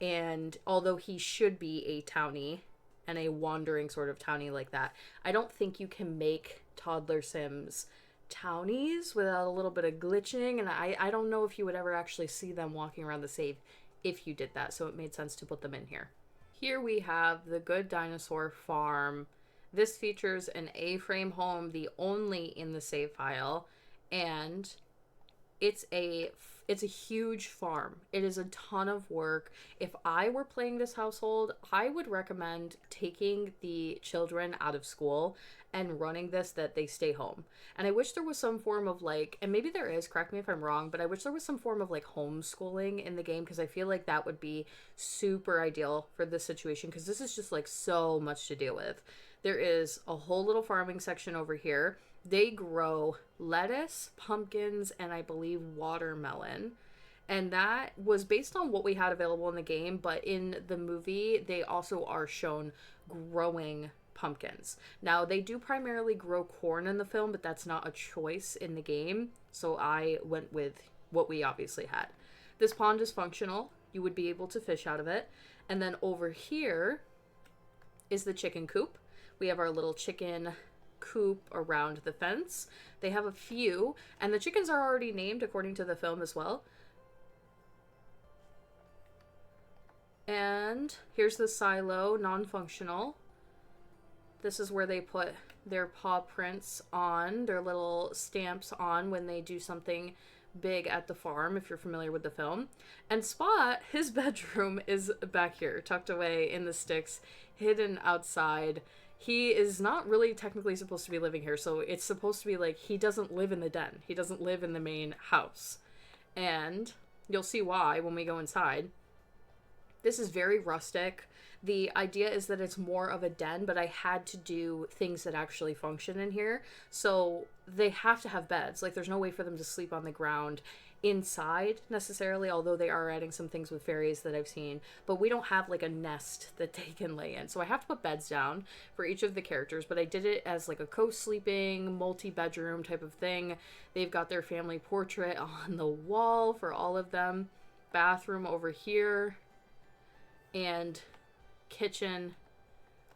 and although he should be a townie and a wandering sort of townie like that, I don't think you can make toddler Sims townies without a little bit of glitching, and I don't know if you would ever actually see them walking around the save if you did that, so it made sense to put them in here. Here we have the Good Dinosaur farm. This features an A-frame home, the only in the save file, and it's a huge farm. It is a ton of work. If I were playing this household, I would recommend taking the children out of school and running this that they stay home. And I wish there was some form of like, and maybe there is, correct me if I'm wrong, but I wish there was some form of like homeschooling in the game, because I feel like that would be super ideal for this situation, because this is just like so much to deal with. There is a whole little farming section over here. They grow lettuce, pumpkins, and I believe watermelon. And that was based on what we had available in the game, but in the movie, they also are shown growing pumpkins. Now, they do primarily grow corn in the film, but that's not a choice in the game, so I went with what we obviously had. This pond is functional. You would be able to fish out of it. And then over here is the chicken coop. We have our little chicken coop around the fence. They have a few, and the chickens are already named according to the film as well. And here's the silo, non-functional. This is where they put their paw prints on, their little stamps on when they do something big at the farm, if you're familiar with the film. And Spot, his bedroom is back here, tucked away in the sticks, hidden outside. He is not really technically supposed to be living here, so it's supposed to be like he doesn't live in the den. He doesn't live in the main house. And you'll see why when we go inside. This is very rustic. The idea is that it's more of a den, but I had to do things that actually function in here. So they have to have beds. Like, there's no way for them to sleep on the ground inside necessarily, although they are adding some things with fairies that I've seen. But we don't have like a nest that they can lay in. So I have to put beds down for each of the characters, but I did it as like a co-sleeping, multi-bedroom type of thing. They've got their family portrait on the wall for all of them. Bathroom over here. And kitchen,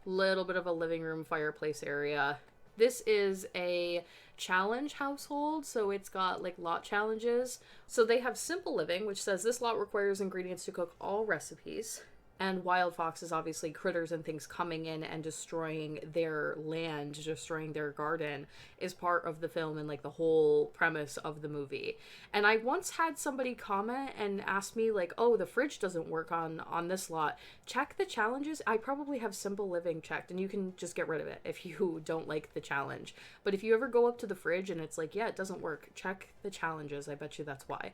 little bit of a living room fireplace area. This is a challenge household, so it's got like lot challenges. So they have simple living, which says this lot requires ingredients to cook all recipes. And wild foxes, obviously critters and things coming in and destroying their land, destroying their garden, is part of the film and like the whole premise of the movie. And I once had somebody comment and ask me like, oh, the fridge doesn't work on this lot. Check the challenges. I probably have simple living checked, and you can just get rid of it if you don't like the challenge. But if you ever go up to the fridge and it's like, yeah, it doesn't work, check the challenges. I bet you that's why.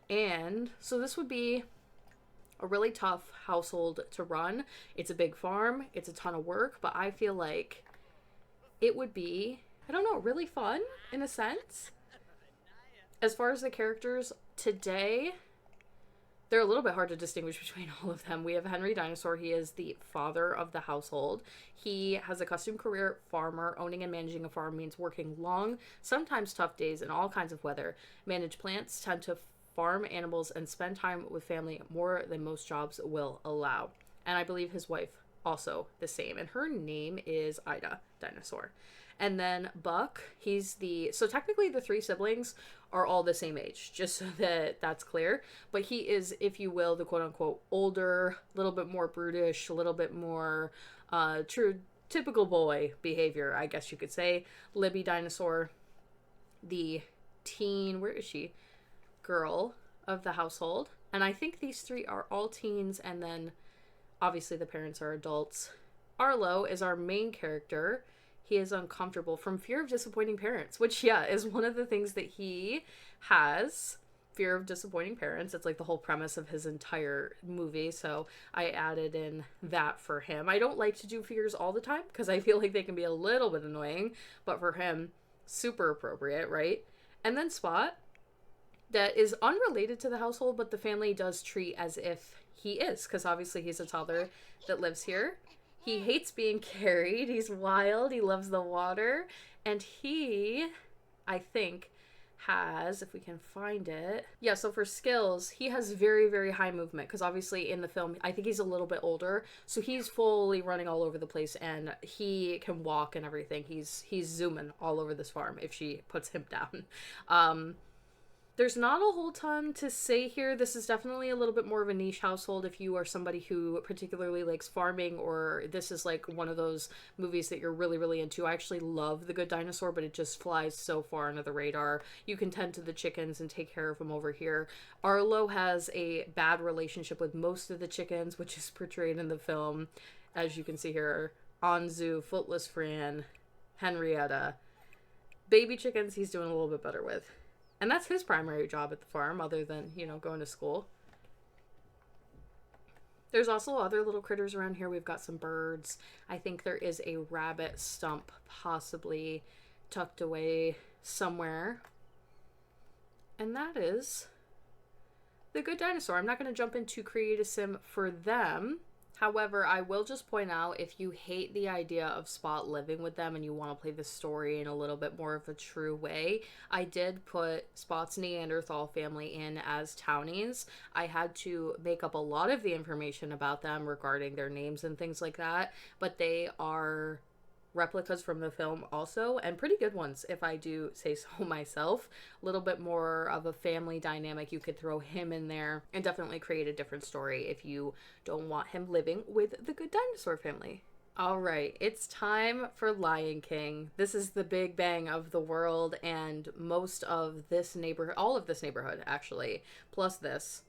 And so this would be a really tough household to run. It's a big farm. It's a ton of work, but I feel like it would be, I don't know, really fun in a sense. As far as the characters today, they're a little bit hard to distinguish between all of them. We have Henry Dinosaur. He is the father of the household. He has a custom career farmer. Owning and managing a farm means working long, sometimes tough days in all kinds of weather. Manage plants, tend to farm animals, and spend time with family more than most jobs will allow. And I believe his wife also the same. And her name is Ida Dinosaur. And then Buck, so technically the three siblings are all the same age, just so that that's clear. But he is, if you will, the quote unquote older, a little bit more brutish, a little bit more true, typical boy behavior, I guess you could say. Libby Dinosaur, the teen, where is she? Girl of the household. And I think these three are all teens, and then obviously the parents are adults. Arlo is our main character. He is uncomfortable from fear of disappointing parents, which, yeah, is one of the things that he has. Fear of disappointing parents. It's like the whole premise of his entire movie, so I added in that for him. I don't like to do fears all the time because I feel like they can be a little bit annoying, but for him, super appropriate, right? And then Spot, that is unrelated to the household, but the family does treat as if he is, because obviously he's a toddler that lives here. He hates being carried. He's wild. He loves the water. And he, I think, has, if we can find it. Yeah, so for skills, he has very, very high movement, because obviously in the film, I think he's a little bit older, so he's fully running all over the place, and he can walk and everything. He's zooming all over this farm if she puts him down. There's not a whole ton to say here. This is definitely a little bit more of a niche household if you are somebody who particularly likes farming, or this is like one of those movies that you're really, really into. I actually love The Good Dinosaur, but it just flies so far under the radar. You can tend to the chickens and take care of them over here. Arlo has a bad relationship with most of the chickens, which is portrayed in the film. As you can see here, Anzu, Footless Fran, Henrietta. Baby chickens he's doing a little bit better with. And that's his primary job at the farm, other than, you know, going to school. There's also other little critters around here. We've got some birds. I think there is a rabbit stump possibly tucked away somewhere. And that is The Good Dinosaur. I'm not going to jump into Create a Sim for them. However, I will just point out, if you hate the idea of Spot living with them and you want to play the story in a little bit more of a true way, I did put Spot's Neanderthal family in as townies. I had to make up a lot of the information about them regarding their names and things like that, but they are replicas from the film also, and pretty good ones if I do say so myself. A little bit more of a family dynamic. You could throw him in there and definitely create a different story if you don't want him living with the Good Dinosaur family. All right, it's time for Lion King. This is the big bang of the world, and most of this neighborhood, all of this neighborhood actually, plus this,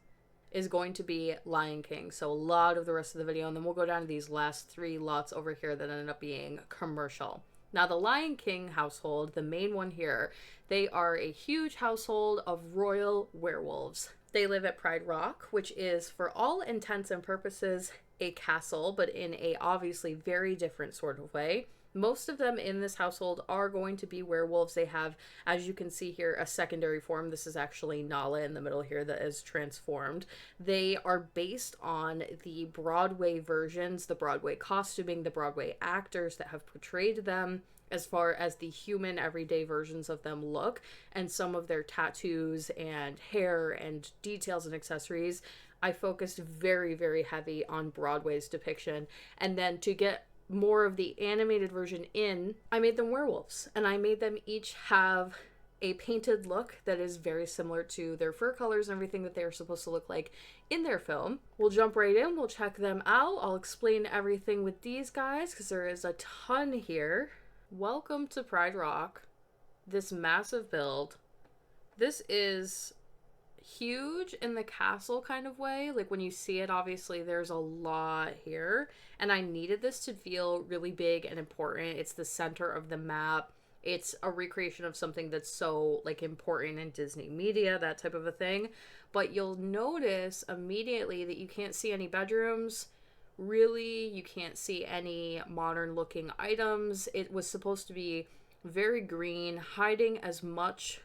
is going to be Lion King. So a lot of the rest of the video, and then we'll go down to these last three lots over here that ended up being commercial. Now, the Lion King household, the main one here, they are a huge household of royal werewolves. They live at Pride Rock, which is, for all intents and purposes, a castle, but in a obviously very different sort of way. Most of them in this household are going to be werewolves. They have, as you can see here, a secondary form. This is actually Nala in the middle here that is transformed. They are based on the Broadway versions, the Broadway costuming, the Broadway actors that have portrayed them, as far as the human everyday versions of them look, and some of their tattoos and hair and details and accessories. I focused very, very heavy on Broadway's depiction. And then to get more of the animated version in, I made them werewolves. And I made them each have a painted look that is very similar to their fur colors and everything that they're supposed to look like in their film. We'll jump right in. We'll check them out. I'll explain everything with these guys because there is a ton here. Welcome to Pride Rock. This massive build. This is huge in the castle kind of way. Like when you see it, obviously there's a lot here, and I needed this to feel really big and important. It's the center of the map. It's a recreation of something that's so like important in Disney media, that type of a thing. But you'll notice immediately that you can't see any bedrooms. Really, you can't see any modern looking items. It was supposed to be very green, hiding as much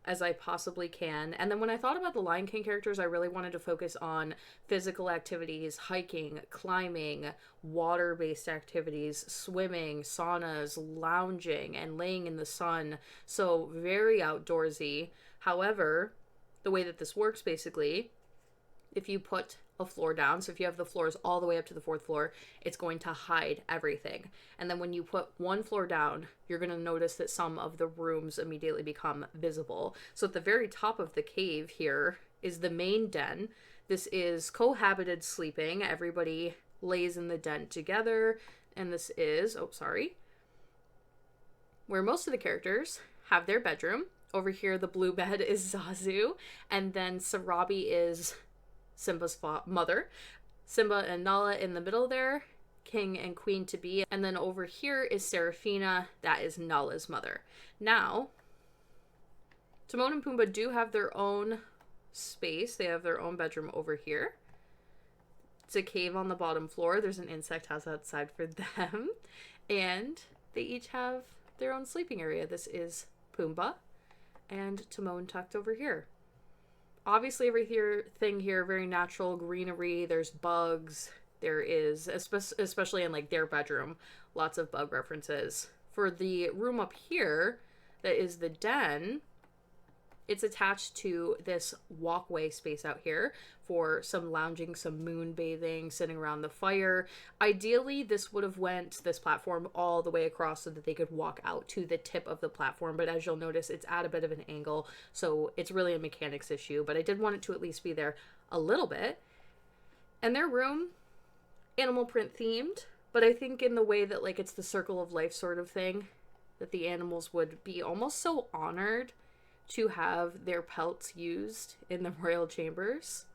as I possibly can. And then when I thought about the Lion King characters, I really wanted to focus on physical activities, hiking, climbing, water-based activities, swimming, saunas, lounging, and laying in the sun. So very outdoorsy. However, the way that this works basically, if you put a floor down, so if you have the floors all the way up to the fourth floor, it's going to hide everything. And then when you put one floor down, you're going to notice that some of the rooms immediately become visible. So at the very top of the cave here is the main den. This is cohabited sleeping. Everybody lays in the den together. And this is, where most of the characters have their bedroom. Over here, the blue bed is Zazu. And then Sarabi is Simba's mother. Simba and Nala in the middle there, king and queen to be. And then over here is Serafina, that is Nala's mother. Now, Timon and Pumbaa do have their own space. They have their own bedroom over here. It's a cave on the bottom floor. There's an insect house outside for them. And they each have their own sleeping area. This is Pumbaa and Timon tucked over here. Obviously, everything here, very natural greenery. There's bugs. There is, especially in like their bedroom, lots of bug references. For the room up here, that is the den, it's attached to this walkway space out here for some lounging, some moon bathing, sitting around the fire. Ideally, this would have went this platform all the way across so that they could walk out to the tip of the platform. But as you'll notice, it's at a bit of an angle, so it's really a mechanics issue. But I did want it to at least be there a little bit. And their room, animal print themed, but I think in the way that like it's the circle of life sort of thing, that the animals would be almost so honored to have their pelts used in the royal chambers.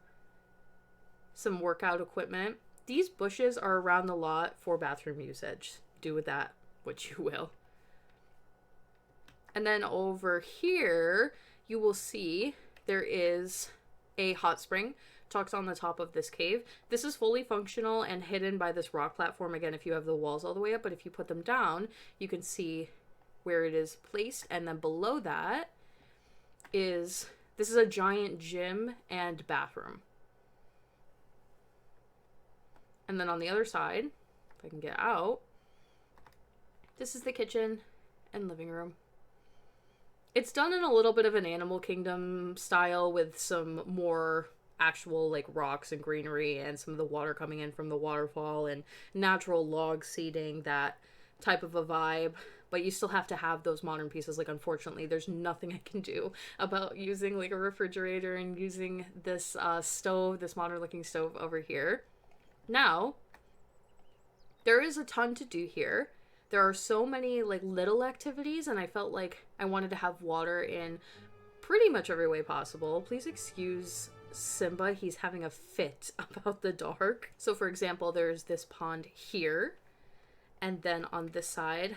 Some workout equipment. These bushes are around the lot for bathroom usage. Do with that what you will. And then over here, you will see there is a hot spring tucked on the top of this cave. This is fully functional and hidden by this rock platform, again, if you have the walls all the way up, but if you put them down, you can see where it is placed. And then below that is, this is a giant gym and bathroom. And then on the other side, if I can get out, this is the kitchen and living room. It's done in a little bit of an Animal Kingdom style with some more actual like rocks and greenery and some of the water coming in from the waterfall and natural log seating, that type of a vibe. But you still have to have those modern pieces. Like, unfortunately, there's nothing I can do about using like a refrigerator and using this stove, this modern looking stove over here. Now, There is a ton to do here. There are so many like little activities, and I felt like I wanted to have water in pretty much every way possible. Please excuse Simba, he's having a fit about the dark. So for example, there's this pond here, and then on this side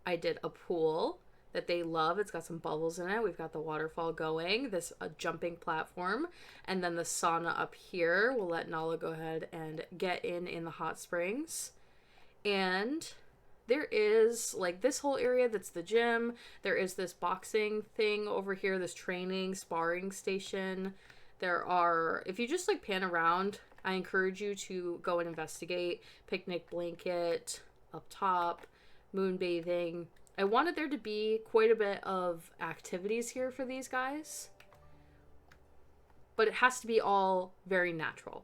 I did a pool that they love. It's got some bubbles in it. We've got the waterfall going, this jumping platform, and then the sauna up here. We'll let Nala go ahead and get in the hot springs. And there is like this whole area that's the gym. There is this boxing thing over here, this training sparring station. There are, if you just like pan around, I encourage you to go and investigate. Picnic blanket up top, moon bathing. I wanted there to be quite a bit of activities here for these guys, but it has to be all very natural.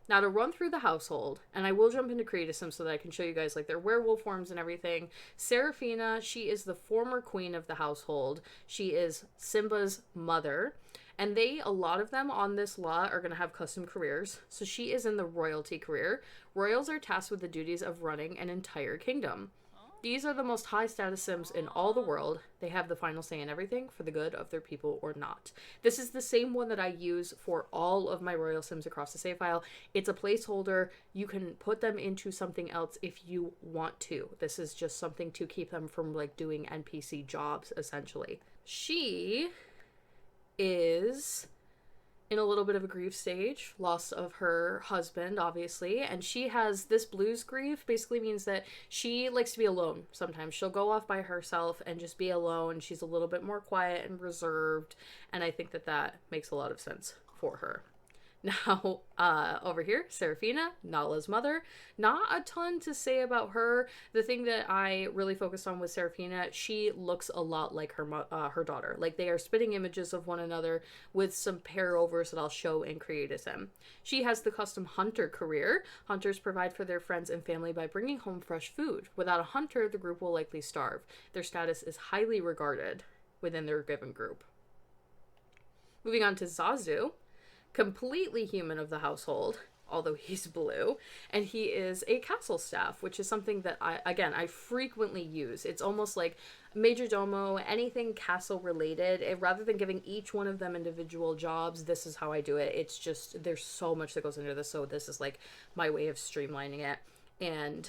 Now, to run through the household, and I will jump into Create a Sim so that I can show you guys like their werewolf forms and everything. Serafina, she is the former queen of the household. She is Simba's mother, and a lot of them on this lot are going to have custom careers. So she is in the royalty career. Royals are tasked with the duties of running an entire kingdom. These are the most high status Sims in all the world. They have the final say in everything for the good of their people or not. This is the same one that I use for all of my Royal Sims across the save file. It's a placeholder. You can put them into something else if you want to. This is just something to keep them from like doing NPC jobs essentially. She is in a little bit of a grief stage, loss of her husband, obviously, and she has this blues grief. Basically means that she likes to be alone. Sometimes she'll go off by herself and just be alone. She's a little bit more quiet and reserved, and I think that that makes a lot of sense for her. Now, over here, Serafina, Nala's mother. Not a ton to say about her. The thing that I really focused on with Serafina, she looks a lot like her daughter. Like, they are spitting images of one another with some pair-overs that I'll show in Create a Sim. She has the custom hunter career. Hunters provide for their friends and family by bringing home fresh food. Without a hunter, the group will likely starve. Their status is highly regarded within their given group. Moving on to Zazu. Completely human of the household, although he's blue, and he is a castle staff, which is something that I frequently use. It's almost like major domo, anything castle related. Rather than giving each one of them individual jobs, this is how I do it. It's just, there's so much that goes into this, so this is like my way of streamlining it, and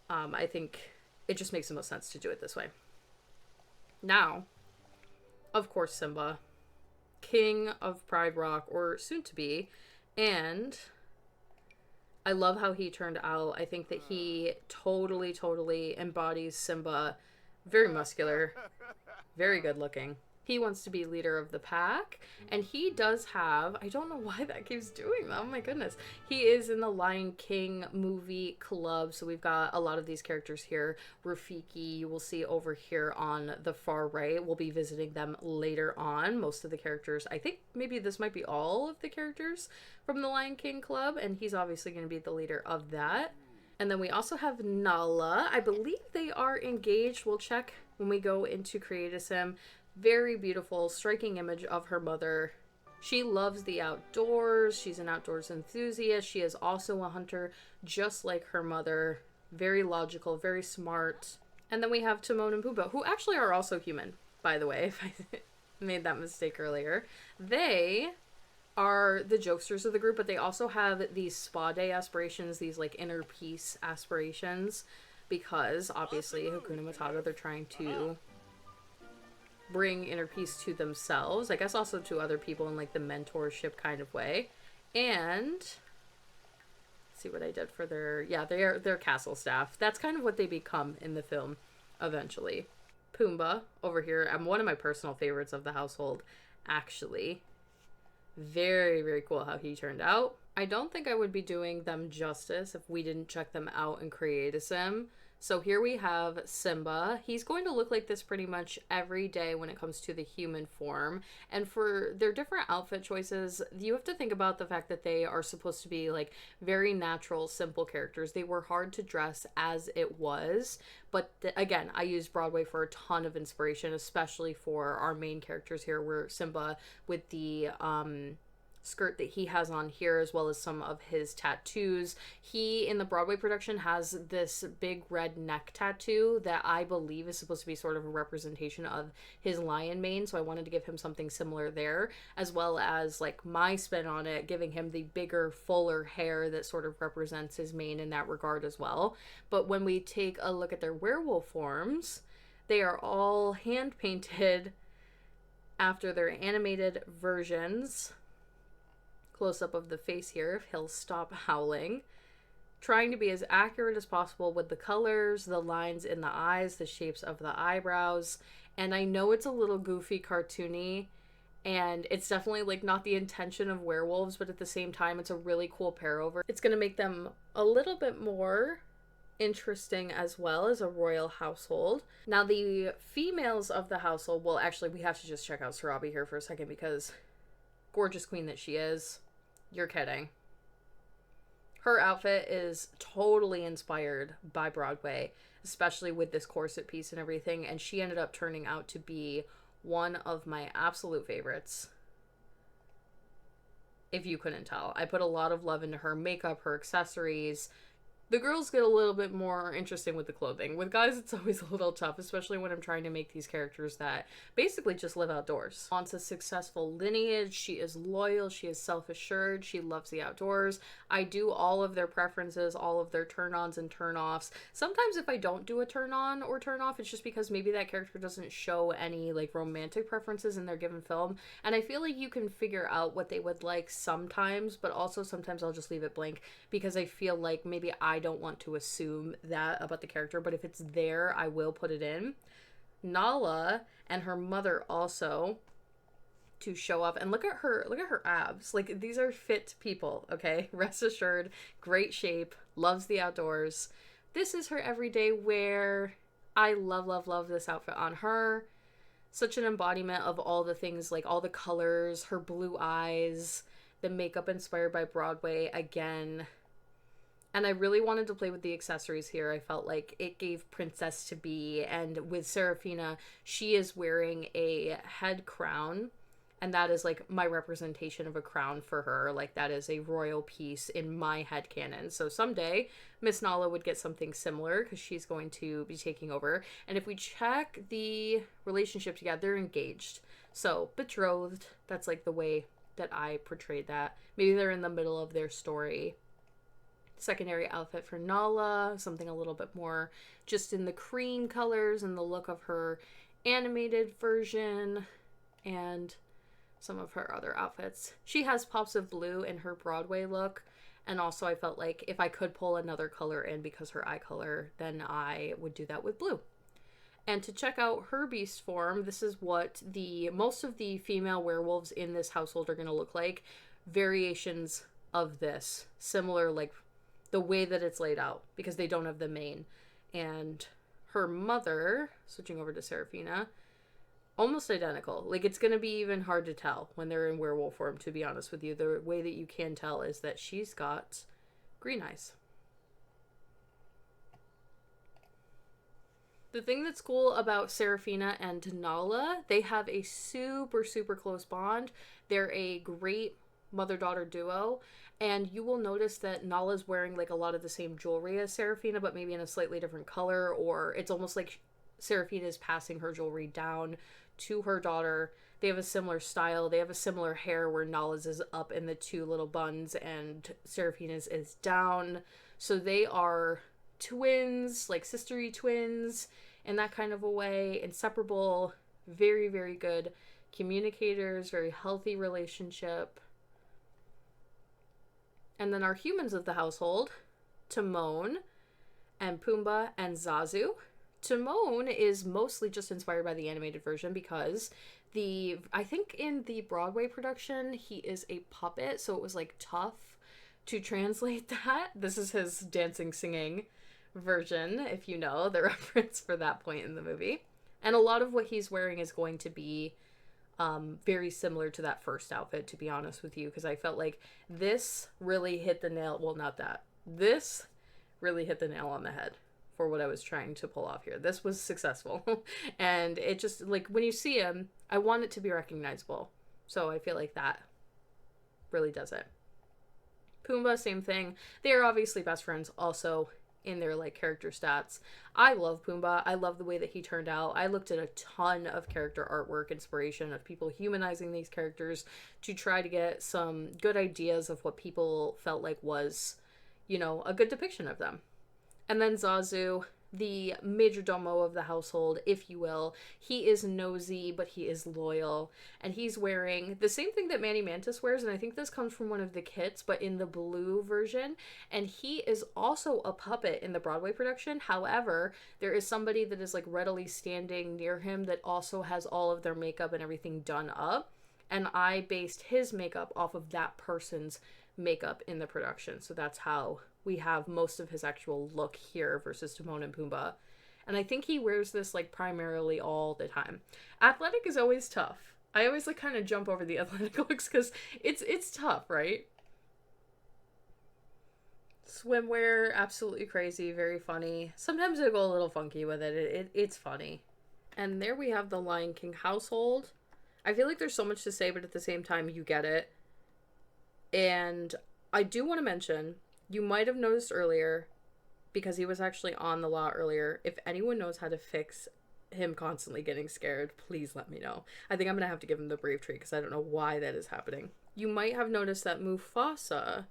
I think it just makes the most sense to do it this way. Now, of course, Simba, King of Pride Rock, or soon to be, and I love how he turned out. I think that he totally embodies Simba. Very muscular, very good looking. He wants to be leader of the pack, and he does have, I don't know why that keeps doing that, oh my goodness. He is in the Lion King movie club, so we've got a lot of these characters here. Rafiki, you will see over here on the far right. We'll be visiting them later on. Most of the characters, I think maybe this might be all of the characters from the Lion King club, and he's obviously going to be the leader of that. And then we also have Nala. I believe they are engaged. We'll check when we go into Create a Sim. Very beautiful, striking image of her mother. She loves the outdoors. She's an outdoors enthusiast. She is also a hunter, just like her mother. Very logical, very smart. And then we have Timon and Pumbaa, who actually are also human, by the way, if I made that mistake earlier. They are the jokesters of the group, but they also have these spa day aspirations, these like inner peace aspirations, because obviously Hakuna Matata, they're trying to bring inner peace to themselves, I guess also to other people in like the mentorship kind of way. And let's see what I did for their castle staff. That's kind of what they become in the film eventually. Pumbaa over here, one of my personal favorites of the household, actually. Very cool how he turned out. I don't think I would be doing them justice if we didn't check them out and Create a Sim. So here we have Simba. He's going to look like this pretty much every day when it comes to the human form. And for their different outfit choices, you have to think about the fact that they are supposed to be like very natural, simple characters. They were hard to dress as it was. But again, I use Broadway for a ton of inspiration, especially for our main characters here, where Simba with the skirt that he has on here, as well as some of his tattoos. He, in the Broadway production, has this big red neck tattoo that I believe is supposed to be sort of a representation of his lion mane, so I wanted to give him something similar there, as well as like my spin on it, giving him the bigger, fuller hair that sort of represents his mane in that regard as well. But when we take a look at their werewolf forms, they are all hand painted after their animated versions. Close up of the face here, if he'll stop howling. Trying to be as accurate as possible with the colors, the lines in the eyes, the shapes of the eyebrows. And I know it's a little goofy, cartoony, and it's definitely like not the intention of werewolves, but at the same time, it's a really cool pair over. It's going to make them a little bit more interesting as well as a royal household. Now the females of the household, well actually we have to just check out Sarabi here for a second, because gorgeous queen that she is, you're kidding. Her outfit is totally inspired by Broadway, especially with this corset piece and everything, and she ended up turning out to be one of my absolute favorites, if you couldn't tell. I put a lot of love into her makeup, her accessories. The girls get a little bit more interesting with the clothing. With guys, it's always a little tough, especially when I'm trying to make these characters that basically just live outdoors. Wants a successful lineage. She is loyal. She is self-assured. She loves the outdoors. I do all of their preferences, all of their turn-ons and turn-offs. Sometimes if I don't do a turn-on or turn-off, it's just because maybe that character doesn't show any like romantic preferences in their given film. And I feel like you can figure out what they would like sometimes, but also sometimes I'll just leave it blank because I feel like maybe I don't want to assume that about the character, but if it's there, I will put it in. Nala and her mother also to show off, and look at her abs. Like, these are fit people, okay? Rest assured, great shape, loves the outdoors. This is her everyday wear. I love this outfit on her. Such an embodiment of all the things, like all the colors, her blue eyes, the makeup inspired by Broadway again. And I really wanted to play with the accessories here. I felt like it gave princess to be. And with Serafina, she is wearing a head crown. And that is like my representation of a crown for her. Like, that is a royal piece in my headcanon. So someday, Miss Nala would get something similar because she's going to be taking over. And if we check the relationship together, they're engaged. So betrothed, that's like the way that I portrayed that. Maybe they're in the middle of their story. Secondary outfit for Nala, something a little bit more just in the cream colors and the look of her animated version, and some of her other outfits. She has pops of blue in her Broadway look, and also I felt like if I could pull another color in because her eye color, then I would do that with blue. And to check out her beast form, this is what most of the female werewolves in this household are going to look like. Variations of this, similar, like the way that it's laid out, because they don't have the mane. And her mother, switching over to Serafina, almost identical. Like, it's going to be even hard to tell when they're in werewolf form, to be honest with you. The way that you can tell is that she's got green eyes. The thing that's cool about Serafina and Nala, they have a super close bond. They're a great mother-daughter duo, and you will notice that Nala's wearing like a lot of the same jewelry as Serafina, but maybe in a slightly different color, or it's almost like Serafina is passing her jewelry down to her daughter. They have a similar style. They have a similar hair, where Nala's is up in the two little buns and Serafina's is down. So they are twins, like sistery twins in that kind of a way, inseparable, very good communicators, very healthy relationship. And then our humans of the household, Timon and Pumbaa and Zazu. Timon is mostly just inspired by the animated version because I think in the Broadway production, he is a puppet, so it was like tough to translate that. This is his dancing, singing version, if you know the reference for that point in the movie. And a lot of what he's wearing is going to be very similar to that first outfit, to be honest with you, because I felt like this really hit the nail. Well, not that. This really hit the nail on the head for what I was trying to pull off here. This was successful. And it just, like, when you see him, I want it to be recognizable. So I feel like that really does it. Pumbaa, same thing. They are obviously best friends also in their like character stats. I love Pumbaa. I love the way that he turned out. I looked at a ton of character artwork inspiration of people humanizing these characters to try to get some good ideas of what people felt like was, you know, a good depiction of them. And then Zazu, the major domo of the household, if you will. He is nosy, but he is loyal. And he's wearing the same thing that Manny Mantis wears, and I think this comes from one of the kits, but in the blue version. And he is also a puppet in the Broadway production. However, there is somebody that is like readily standing near him that also has all of their makeup and everything done up. And I based his makeup off of that person's makeup in the production. So that's how we have most of his actual look here versus Timon and Pumbaa. And I think he wears this like primarily all the time. Athletic is always tough. I always like kind of jump over the athletic looks because it's tough, right? Swimwear, absolutely crazy, very funny. Sometimes I go a little funky with it. It's funny. And there we have the Lion King household. I feel like there's so much to say, but at the same time, you get it. And I do want to mention, you might have noticed earlier, because he was actually on the lot earlier, if anyone knows how to fix him constantly getting scared, please let me know. I think I'm going to have to give him the brave tree because I don't know why that is happening. You might have noticed that Mufasa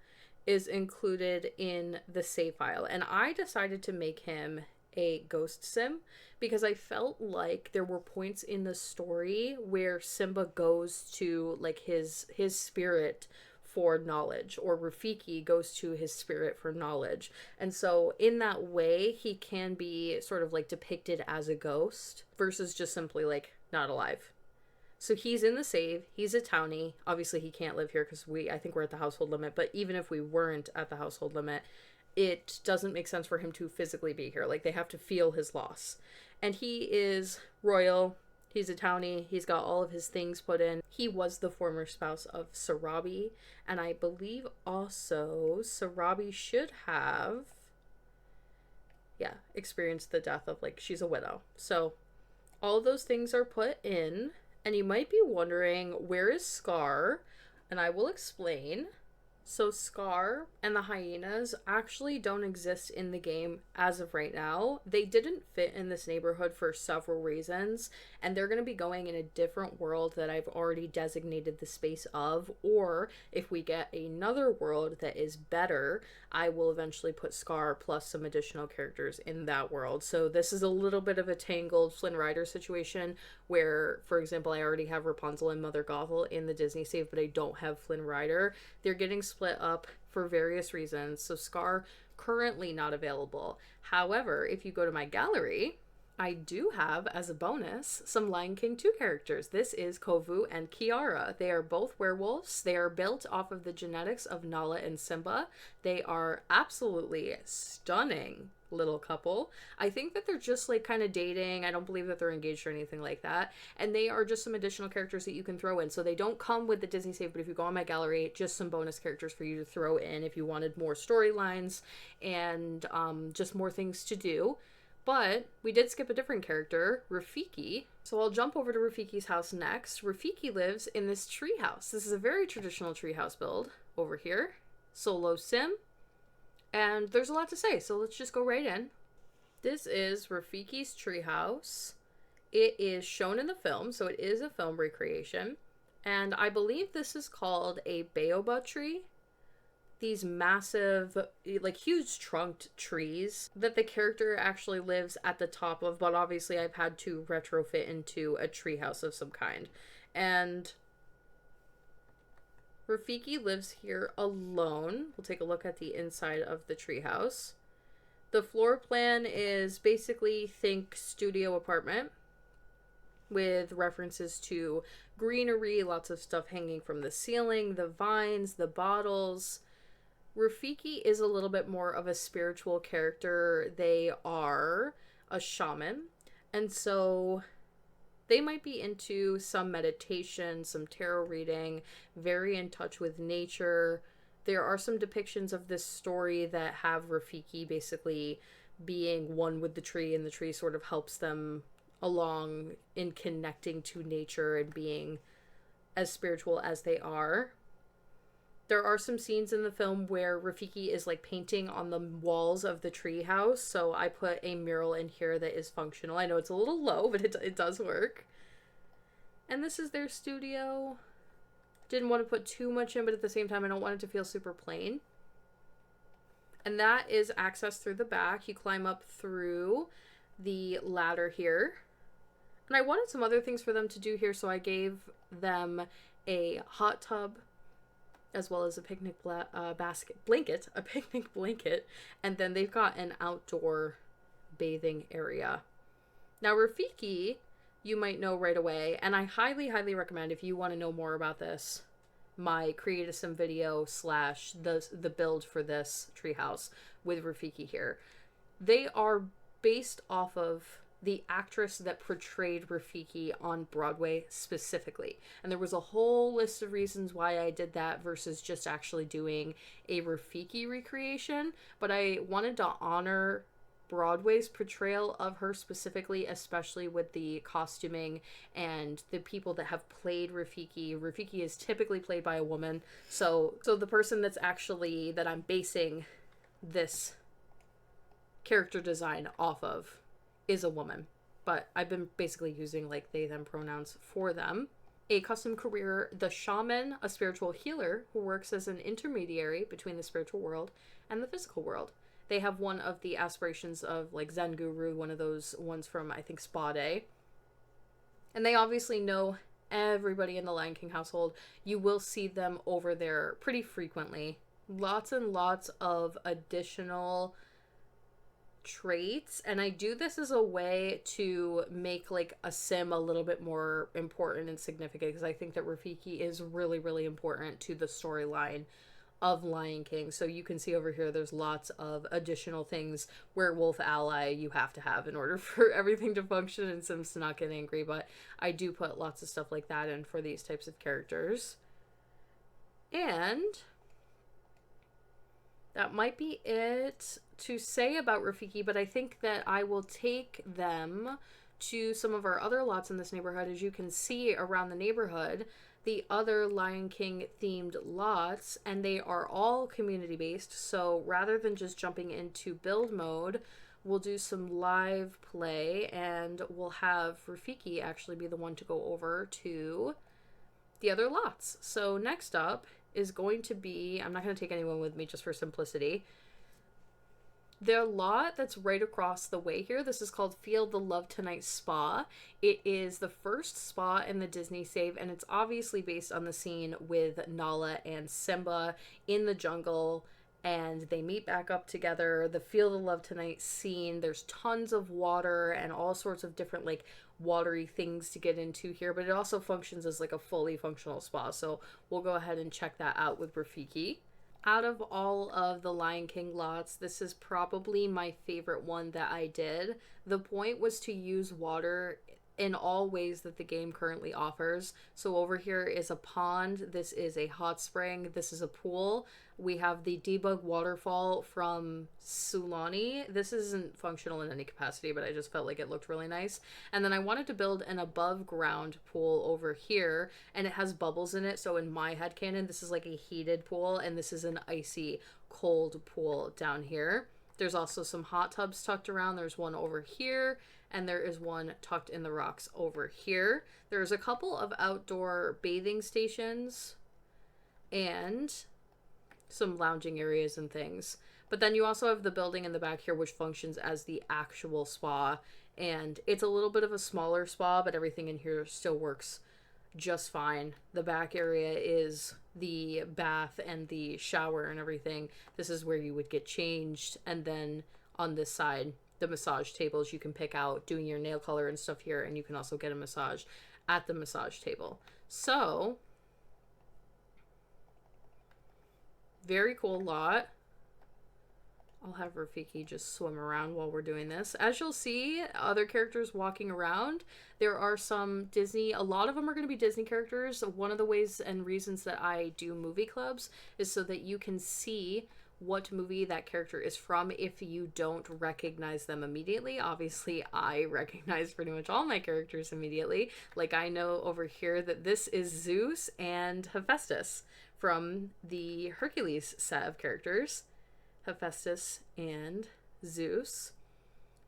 is included in the save file, and I decided to make him a ghost sim because I felt like there were points in the story where Simba goes to like his spirit for knowledge, or Rafiki goes to his spirit for knowledge. And so in that way, he can be sort of like depicted as a ghost versus just simply like not alive. So he's in the save, he's a townie. Obviously he can't live here because I think we're at the household limit, but even if we weren't at the household limit, it doesn't make sense for him to physically be here. Like, they have to feel his loss. And he is royal. He's a townie. He's got all of his things put in. He was the former spouse of Sarabi. And I believe also Sarabi should have, experienced the death of, like, she's a widow. So all of those things are put in. And you might be wondering, where is Scar? And I will explain. So Scar and the hyenas actually don't exist in the game as of right now. They didn't fit in this neighborhood for several reasons, and they're going to be going in a different world that I've already designated the space of, or if we get another world that is better, I will eventually put Scar plus some additional characters in that world. So this is a little bit of a tangled Flynn Rider situation where, for example, I already have Rapunzel and Mother Gothel in the Disney save, but I don't have Flynn Rider. They're getting split up for various reasons, so Scar currently not available. However, if you go to my gallery, I do have, as a bonus, some Lion King 2 characters. This is Kovu and Kiara. They are both werewolves. They are built off of the genetics of Nala and Simba. They are absolutely stunning little couple. I think that they're just like kind of dating. I don't believe that they're engaged or anything like that. And they are just some additional characters that you can throw in. So they don't come with the Disney save, but if you go on my gallery, just some bonus characters for you to throw in if you wanted more storylines and just more things to do. But we did skip a different character, Rafiki. So I'll jump over to Rafiki's house next. Rafiki lives in this treehouse. This is a very traditional treehouse build over here. Solo sim. And there's a lot to say, so let's just go right in. This is Rafiki's treehouse. It is shown in the film, so it is a film recreation. And I believe this is called a baobab tree. These massive, like, huge trunked trees that the character actually lives at the top of, but obviously I've had to retrofit into a treehouse of some kind. And Rafiki lives here alone. We'll take a look at the inside of the treehouse. The floor plan is basically, think studio apartment with references to greenery, lots of stuff hanging from the ceiling, the vines, the bottles. Rafiki is a little bit more of a spiritual character. They are a shaman, and so they might be into some meditation, some tarot reading, very in touch with nature. There are some depictions of this story that have Rafiki basically being one with the tree, and the tree sort of helps them along in connecting to nature and being as spiritual as they are. There are some scenes in the film where Rafiki is like painting on the walls of the treehouse, so I put a mural in here that is functional. I know it's a little low, but it does work. And this is their studio. Didn't want to put too much in, but at the same time, I don't want it to feel super plain. And that is access through the back. You climb up through the ladder here. And I wanted some other things for them to do here, so I gave them a hot tub, as well as a picnic blanket, and then they've got an outdoor bathing area. Now, Rafiki, you might know right away, and I highly, highly recommend, if you want to know more about this, my create a sim video / the build for this treehouse with Rafiki here. They are based off of the actress that portrayed Rafiki on Broadway specifically. And there was a whole list of reasons why I did that versus just actually doing a Rafiki recreation. But I wanted to honor Broadway's portrayal of her specifically, especially with the costuming and the people that have played Rafiki. Rafiki is typically played by a woman. So the person that I'm basing this character design off of is a woman, but I've been basically using like they them pronouns for them. A custom career, the shaman, a spiritual healer who works as an intermediary between the spiritual world and the physical world. They have one of the aspirations of like Zen Guru, one of those ones from I think Spa Day. And they obviously know everybody in the Lion King household. You will see them over there pretty frequently. Lots and lots of additional traits, and I do this as a way to make like a sim a little bit more important and significant, because I think that Rafiki is really, really important to the storyline of Lion King. So you can see over here there's lots of additional things. Werewolf ally you have to have in order for everything to function and Sims to not get angry, but I do put lots of stuff like that in for these types of characters. And that might be it to say about Rafiki, but I think that I will take them to some of our other lots in this neighborhood. As you can see around the neighborhood, the other Lion King themed lots, and they are all community based. So rather than just jumping into build mode, we'll do some live play, and we'll have Rafiki actually be the one to go over to the other lots. So next up is going to be, I'm not going to take anyone with me just for simplicity, their lot that's right across the way here. This is called Feel the Love Tonight Spa. It is the first spa in the Disney save, and it's obviously based on the scene with Nala and Simba in the jungle, and they meet back up together. The Feel the Love Tonight scene, there's tons of water and all sorts of different like watery things to get into here, but it also functions as like a fully functional spa. So we'll go ahead and check that out with Rafiki. Out of all of the Lion King lots, this is probably my favorite one that I did. The point was to use water in all ways that the game currently offers. So over here is a pond, this is a hot spring, this is a pool. We have the debug waterfall from Sulani. This isn't functional in any capacity, but I just felt like it looked really nice. And then I wanted to build an above ground pool over here, and it has bubbles in it. So in my headcanon, this is like a heated pool, and this is an icy cold pool down here. There's also some hot tubs tucked around. There's one over here, and there is one tucked in the rocks over here. There's a couple of outdoor bathing stations and some lounging areas and things. But then you also have the building in the back here, which functions as the actual spa. And it's a little bit of a smaller spa, but everything in here still works just fine. The back area is the bath and the shower and everything. This is where you would get changed. And then on this side, the massage tables, you can pick out doing your nail color and stuff here, and you can also get a massage at the massage table. So very cool lot. I'll have Rafiki just swim around while we're doing this. As you'll see, other characters walking around. There are some Disney, a lot of them are going to be Disney characters. One of the ways and reasons that I do movie clubs is so that you can see what movie that character is from if you don't recognize them immediately. Obviously, I recognize pretty much all my characters immediately. Like, I know over here that this is Zeus and Hephaestus from the Hercules set of characters. Hephaestus and Zeus.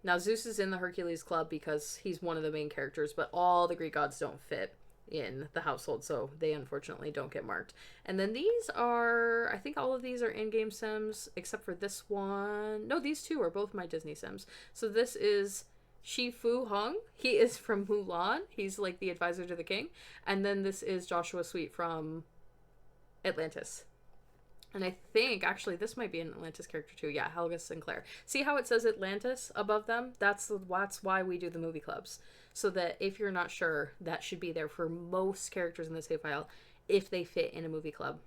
Now, Zeus is in the Hercules Club because he's one of the main characters, but all the Greek gods don't fit in the household, so they unfortunately don't get marked. And then these are, I think all of these are in-game Sims, except for this one. No, these two are both my Disney Sims. So this is Shi Fu Hung. He is from Mulan. He's like the advisor to the king. And then this is Joshua Sweet from Atlantis. And I think, actually, this might be an Atlantis character too. Yeah, Helga Sinclair. See how it says Atlantis above them? That's why we do the movie clubs. So that if you're not sure, that should be there for most characters in the save file if they fit in a movie club.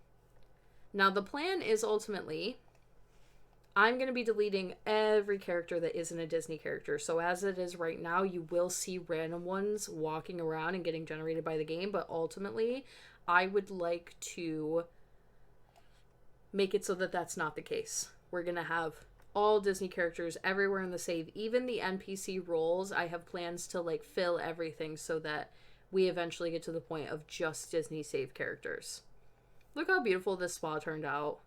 Now, the plan is ultimately, I'm going to be deleting every character that isn't a Disney character. So as it is right now, you will see random ones walking around and getting generated by the game. But ultimately, I would like to make it so that that's not the case. We're going to have all Disney characters everywhere in the save. Even the NPC roles, I have plans to like fill everything so that we eventually get to the point of just Disney save characters. Look how beautiful this spa turned out.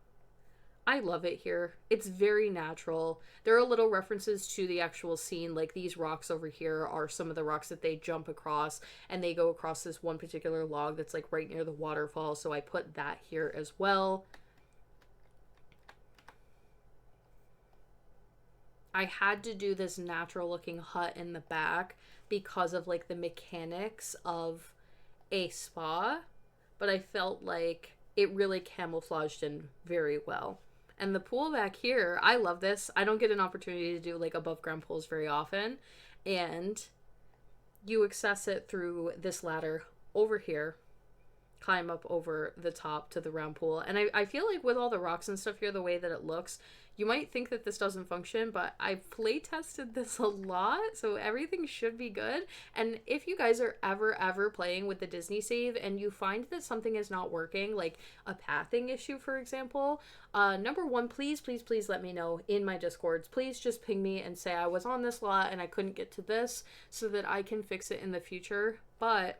I love it here. It's very natural. There are little references to the actual scene, like these rocks over here are some of the rocks that they jump across, and they go across this one particular log that's like right near the waterfall, so I put that here as well. I had to do this natural looking hut in the back because of like the mechanics of a spa, but I felt like it really camouflaged in very well. And the pool back here, I love this. I don't get an opportunity to do like above ground pools very often, and you access it through this ladder over here, climb up over the top to the round pool. And I feel like with all the rocks and stuff here, the way that it looks, you might think that this doesn't function, but I've play tested this a lot, so everything should be good. And if you guys are ever playing with the Disney save and you find that something is not working, like a pathing issue, for example, number one, please let me know in my Discords. Please just ping me and say I was on this lot and I couldn't get to this so that I can fix it in the future. But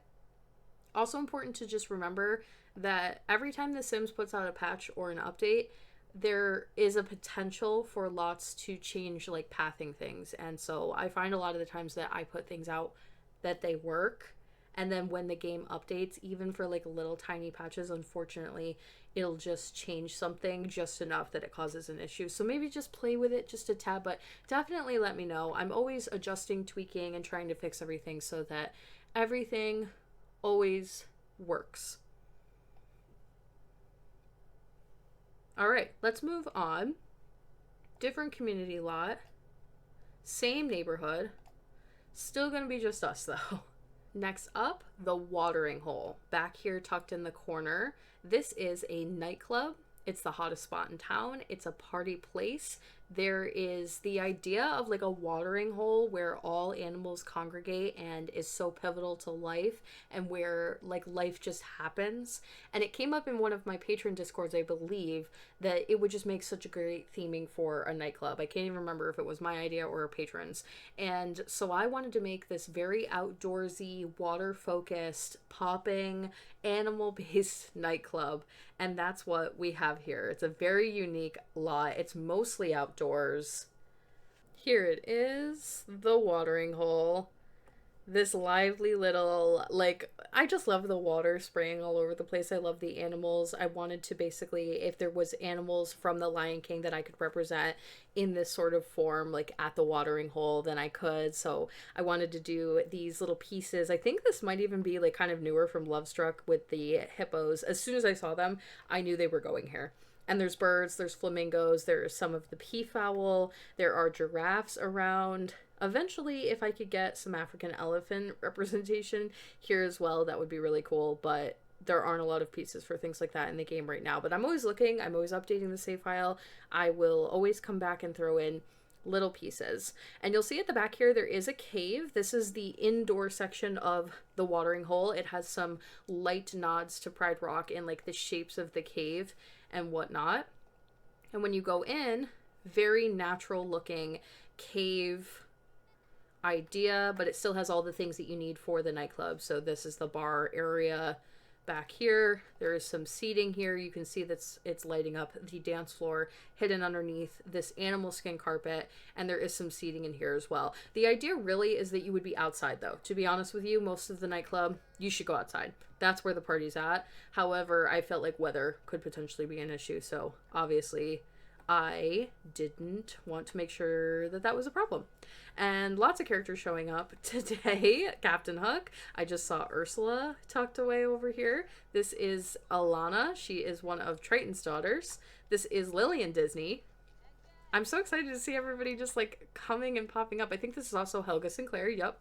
also important to just remember that every time The Sims puts out a patch or an update, there is a potential for lots to change like pathing things. And so I find a lot of the times that I put things out that they work, and then when the game updates, even for like little tiny patches, unfortunately it'll just change something just enough that it causes an issue. So maybe just play with it just a tad, but definitely let me know. I'm always adjusting, tweaking, and trying to fix everything so that everything always works. All right, let's move on. Different community lot. Same neighborhood. Still gonna be just us though. Next up, the watering hole. Back here tucked in the corner. This is a nightclub. It's the hottest spot in town. It's a party place. There is the idea of like a watering hole where all animals congregate and is so pivotal to life, and where like life just happens. And it came up in one of my patron discords, I believe, that it would just make such a great theming for a nightclub. I can't even remember if it was my idea or a patron's. And so I wanted to make this very outdoorsy, water focused, popping, animal based nightclub. And that's what we have here. It's a very unique lot. It's mostly outdoors. Here it is, the watering hole. This lively little, like, I just love the water spraying all over the place. I love the animals. I wanted to basically, if there was animals from the Lion King that I could represent in this sort of form, like at the watering hole, then I could. So I wanted to do these little pieces. I think this might even be like kind of newer from Lovestruck with the hippos. As soon as I saw them, I knew they were going here. And there's birds, there's flamingos, there's some of the peafowl, there are giraffes around. Eventually, if I could get some African elephant representation here as well, that would be really cool, but there aren't a lot of pieces for things like that in the game right now. But I'm always looking, I'm always updating the save file. I will always come back and throw in little pieces. And you'll see at the back here, there is a cave. This is the indoor section of the watering hole. It has some light nods to Pride Rock and like the shapes of the cave and whatnot. And when you go in, very natural looking cave idea, but it still has all the things that you need for the nightclub. So this is the bar area back here. There is some seating here. You can see that's it's lighting up the dance floor hidden underneath this animal skin carpet, and there is some seating in here as well. The idea really is that you would be outside, though. To be honest with you, most of the nightclub, you should go outside. That's where the party's at. However, I felt like weather could potentially be an issue, so obviously I didn't want to make sure that that was a problem. And lots of characters showing up today. Captain Hook. I just saw Ursula tucked away over here. This is Alana. She is one of Triton's daughters. This is Lillian Disney. I'm so excited to see everybody just like coming and popping up. I think this is also Helga Sinclair. Yep.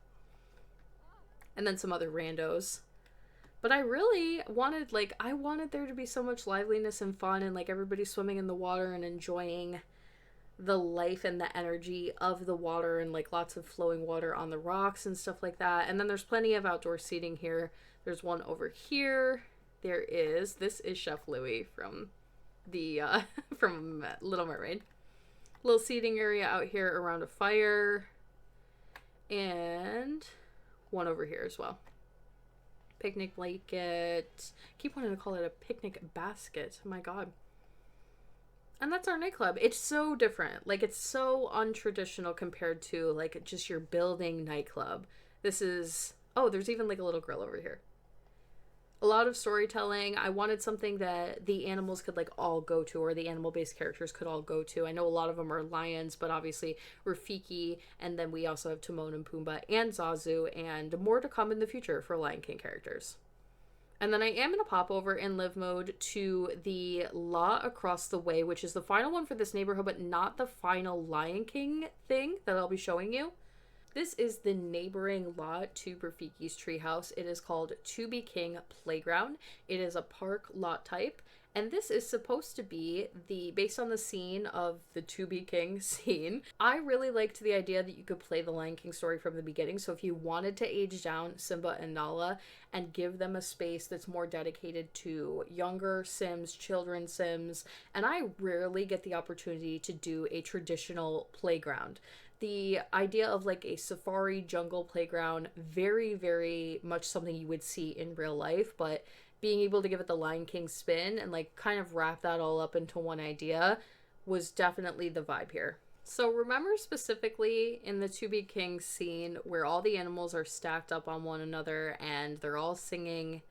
And then some other randos. But I really wanted, like, I wanted there to be so much liveliness and fun and, like, everybody swimming in the water and enjoying the life and the energy of the water and, like, lots of flowing water on the rocks and stuff like that. And then there's plenty of outdoor seating here. There's one over here. This is Chef Louis from the, from Little Mermaid. Little seating area out here around a fire. And one over here as well. Picnic blanket. Keep wanting to call it a picnic basket. Oh my god. And that's our nightclub. It's so different. Like, it's so untraditional compared to, like, just your building nightclub. This is... Oh, there's even, like, a little grill over here. A lot of storytelling. I wanted something that the animals could, like, all go to, or the animal-based characters could all go to. I know a lot of them are lions, but obviously Rafiki, and then we also have Timon and Pumbaa and Zazu, and more to come in the future for Lion King characters. And then I am going to pop over in live mode to the lot across the way, which is the final one for this neighborhood, but not the final Lion King thing that I'll be showing you. This is the neighboring lot to Rafiki's treehouse. It is called To Be King Playground. It is a park lot type, and this is supposed to be based on the scene of the To Be King scene. I really liked the idea that you could play the Lion King story from the beginning, so if you wanted to age down Simba and Nala and give them a space that's more dedicated to younger Sims, children Sims, and I rarely get the opportunity to do a traditional playground. The idea of like a safari jungle playground, very, very much something you would see in real life, but being able to give it the Lion King spin and like kind of wrap that all up into one idea was definitely the vibe here. So remember specifically in the To Be King scene where all the animals are stacked up on one another and they're all singing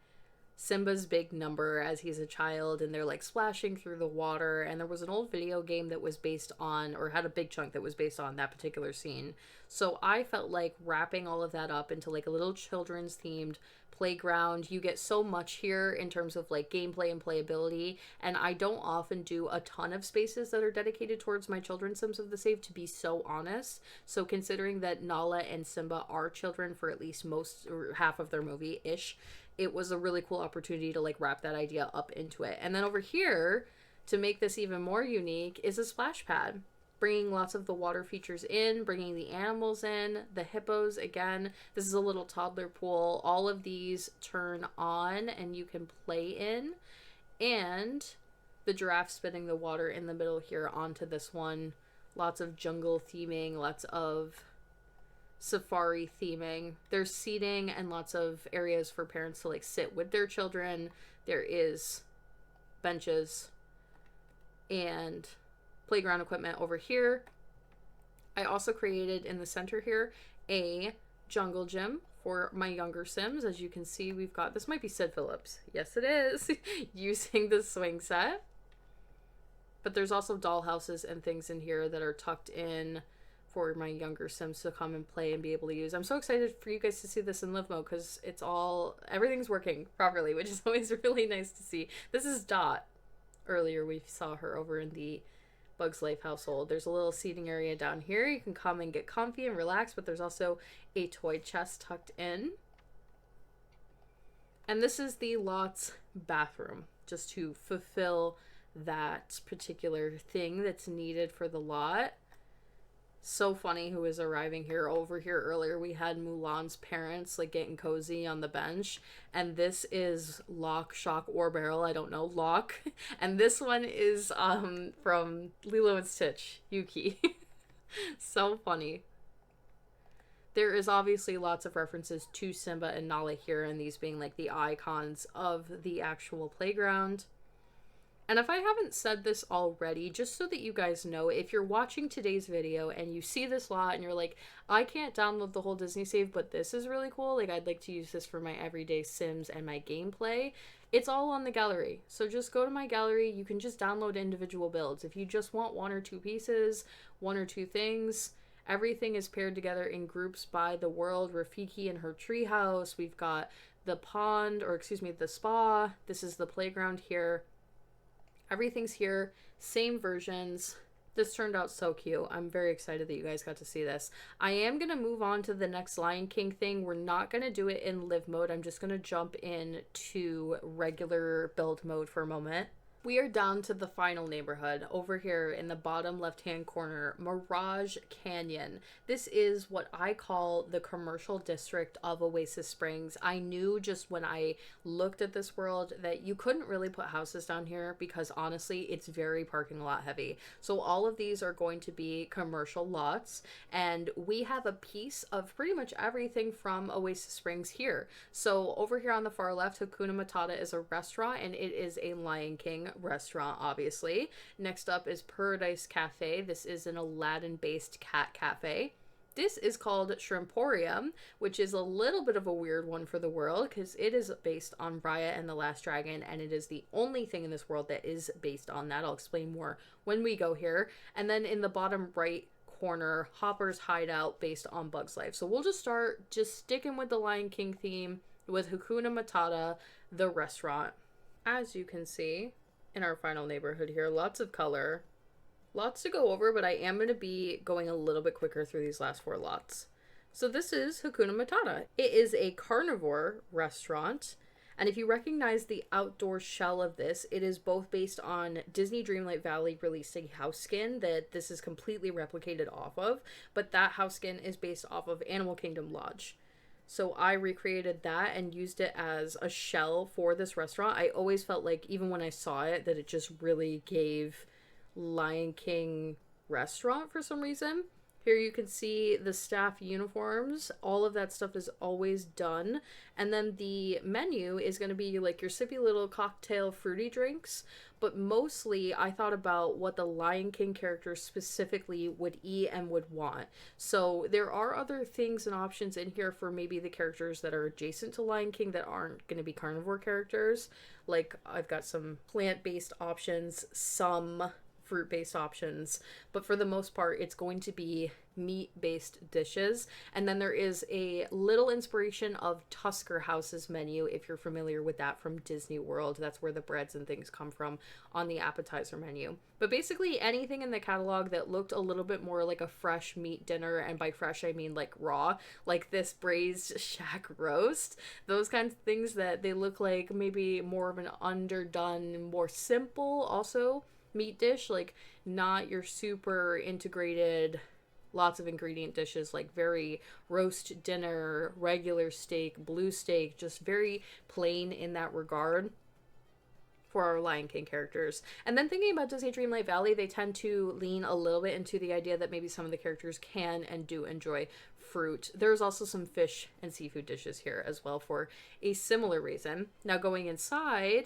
Simba's big number as he's a child, and they're like splashing through the water, and there was an old video game that was based on, or had a big chunk that was based on that particular scene. So I felt like wrapping all of that up into like a little children's themed playground. You get so much here in terms of like gameplay and playability, and I don't often do a ton of spaces that are dedicated towards my children's Sims of the Save, to be so honest. So considering that Nala and Simba are children for at least most or half of their movie-ish, it was a really cool opportunity to like wrap that idea up into it. And then over here, to make this even more unique, is a splash pad, bringing lots of the water features in, bringing the animals in, the hippos again. This is a little toddler pool. All of these turn on and you can play in, and the giraffe spitting the water in the middle here onto this one. Lots of jungle theming, lots of safari theming. There's seating and lots of areas for parents to like sit with their children. There is benches and playground equipment over here. I also created in the center here a jungle gym for my younger Sims. As you can see, we've got, this might be Sid Phillips. Yes, it is. Using the swing set. But there's also doll houses and things in here that are tucked in for my younger Sims to come and play and be able to use. I'm so excited for you guys to see this in live mode because it's all, everything's working properly, which is always really nice to see. This is Dot. Earlier we saw her over in the Bugs Life household. There's a little seating area down here. You can come and get comfy and relax, but there's also a toy chest tucked in. And this is the lot's bathroom, just to fulfill that particular thing that's needed for the lot. So funny who is arriving here. Over here earlier, we had Mulan's parents like getting cozy on the bench, and this is Lock, Shock, or Barrel. I don't know, Lock, and this one is from Lilo and Stitch, Yuki. So funny. There is obviously lots of references to Simba and Nala here, and these being like the icons of the actual playground. And if I haven't said this already, just so that you guys know, if you're watching today's video and you see this lot and you're like, I can't download the whole Disney save, but this is really cool, like I'd like to use this for my everyday Sims and my gameplay, it's all on the gallery. So just go to my gallery, you can just download individual builds. If you just want one or two pieces, one or two things, everything is paired together in groups by the world. Rafiki and her treehouse. We've got the pond, or excuse me, the spa. This is the playground here. Everything's here. Same versions. This turned out so cute. I'm very excited that you guys got to see this. I am going to move on to the next Lion King thing. We're not going to do it in live mode. I'm just going to jump in to regular build mode for a moment. We are down to the final neighborhood. Over here in the bottom left-hand corner, Mirage Canyon. This is what I call the commercial district of Oasis Springs. I knew just when I looked at this world that you couldn't really put houses down here because honestly, it's very parking lot heavy. So all of these are going to be commercial lots, and we have a piece of pretty much everything from Oasis Springs here. So over here on the far left, Hakuna Matata is a restaurant, and it is a Lion King restaurant, obviously. Next up is Paradise Cafe. This is an Aladdin based cat cafe. This is called Shrimporium, which is a little bit of a weird one for the world because it is based on Raya and the Last Dragon, and it is the only thing in this world that is based on that. I'll explain more when we go here. And then in the bottom right corner, Hopper's Hideout, based on Bug's Life. So we'll just start sticking with the Lion King theme with Hakuna Matata, the restaurant. As you can see, in our final neighborhood here, lots of color, lots to go over, but I am going to be going a little bit quicker through these last four lots. So this is Hakuna Matata. It is a carnivore restaurant, and if you recognize the outdoor shell of this, it is both based on Disney Dreamlight Valley released a house skin that this is completely replicated off of, but that house skin is based off of Animal Kingdom Lodge. So I recreated that and used it as a shell for this restaurant. I always felt like, even when I saw it, that it just really gave Lion King restaurant for some reason. Here you can see the staff uniforms. All of that stuff is always done. And then the menu is going to be like your sippy little cocktail fruity drinks. But mostly I thought about what the Lion King characters specifically would eat and would want. So there are other things and options in here for maybe the characters that are adjacent to Lion King that aren't going to be carnivore characters. Like I've got some plant-based options, some fruit-based options, but for the most part it's going to be meat-based dishes. And then there is a little inspiration of Tusker House's menu, if you're familiar with that from Disney World. That's where the breads and things come from on the appetizer menu. But basically anything in the catalog that looked a little bit more like a fresh meat dinner, and by fresh I mean like raw, like this braised shack roast, those kinds of things that they look like maybe more of an underdone, more simple also meat dish, like not your super integrated lots of ingredient dishes, like very roast dinner, regular steak, blue steak, just very plain in that regard for our Lion King characters. And then thinking about Disney Dreamlight Valley, they tend to lean a little bit into the idea that maybe some of the characters can and do enjoy fruit. There's also some fish and seafood dishes here as well for a similar reason. Now going inside,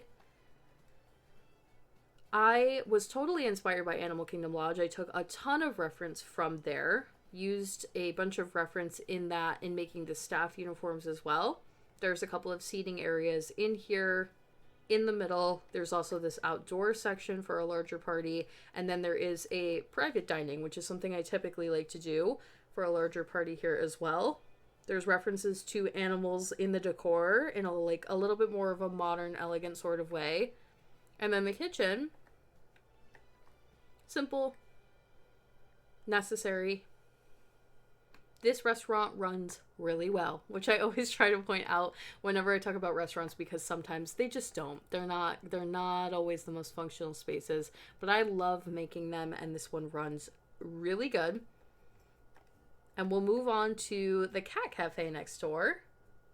I was totally inspired by Animal Kingdom Lodge. I took a ton of reference from there, used a bunch of reference in that in making the staff uniforms as well. There's a couple of seating areas in here. In the middle, there's also this outdoor section for a larger party, and then there is a private dining, which is something I typically like to do for a larger party here as well. There's references to animals in the decor in a little bit more of a modern, elegant sort of way. And then the kitchen, simple, necessary. This restaurant runs really well, which I always try to point out whenever I talk about restaurants, because sometimes they just don't. They're not always the most functional spaces, but I love making them, and this one runs really good. And we'll move on to the cat cafe next door.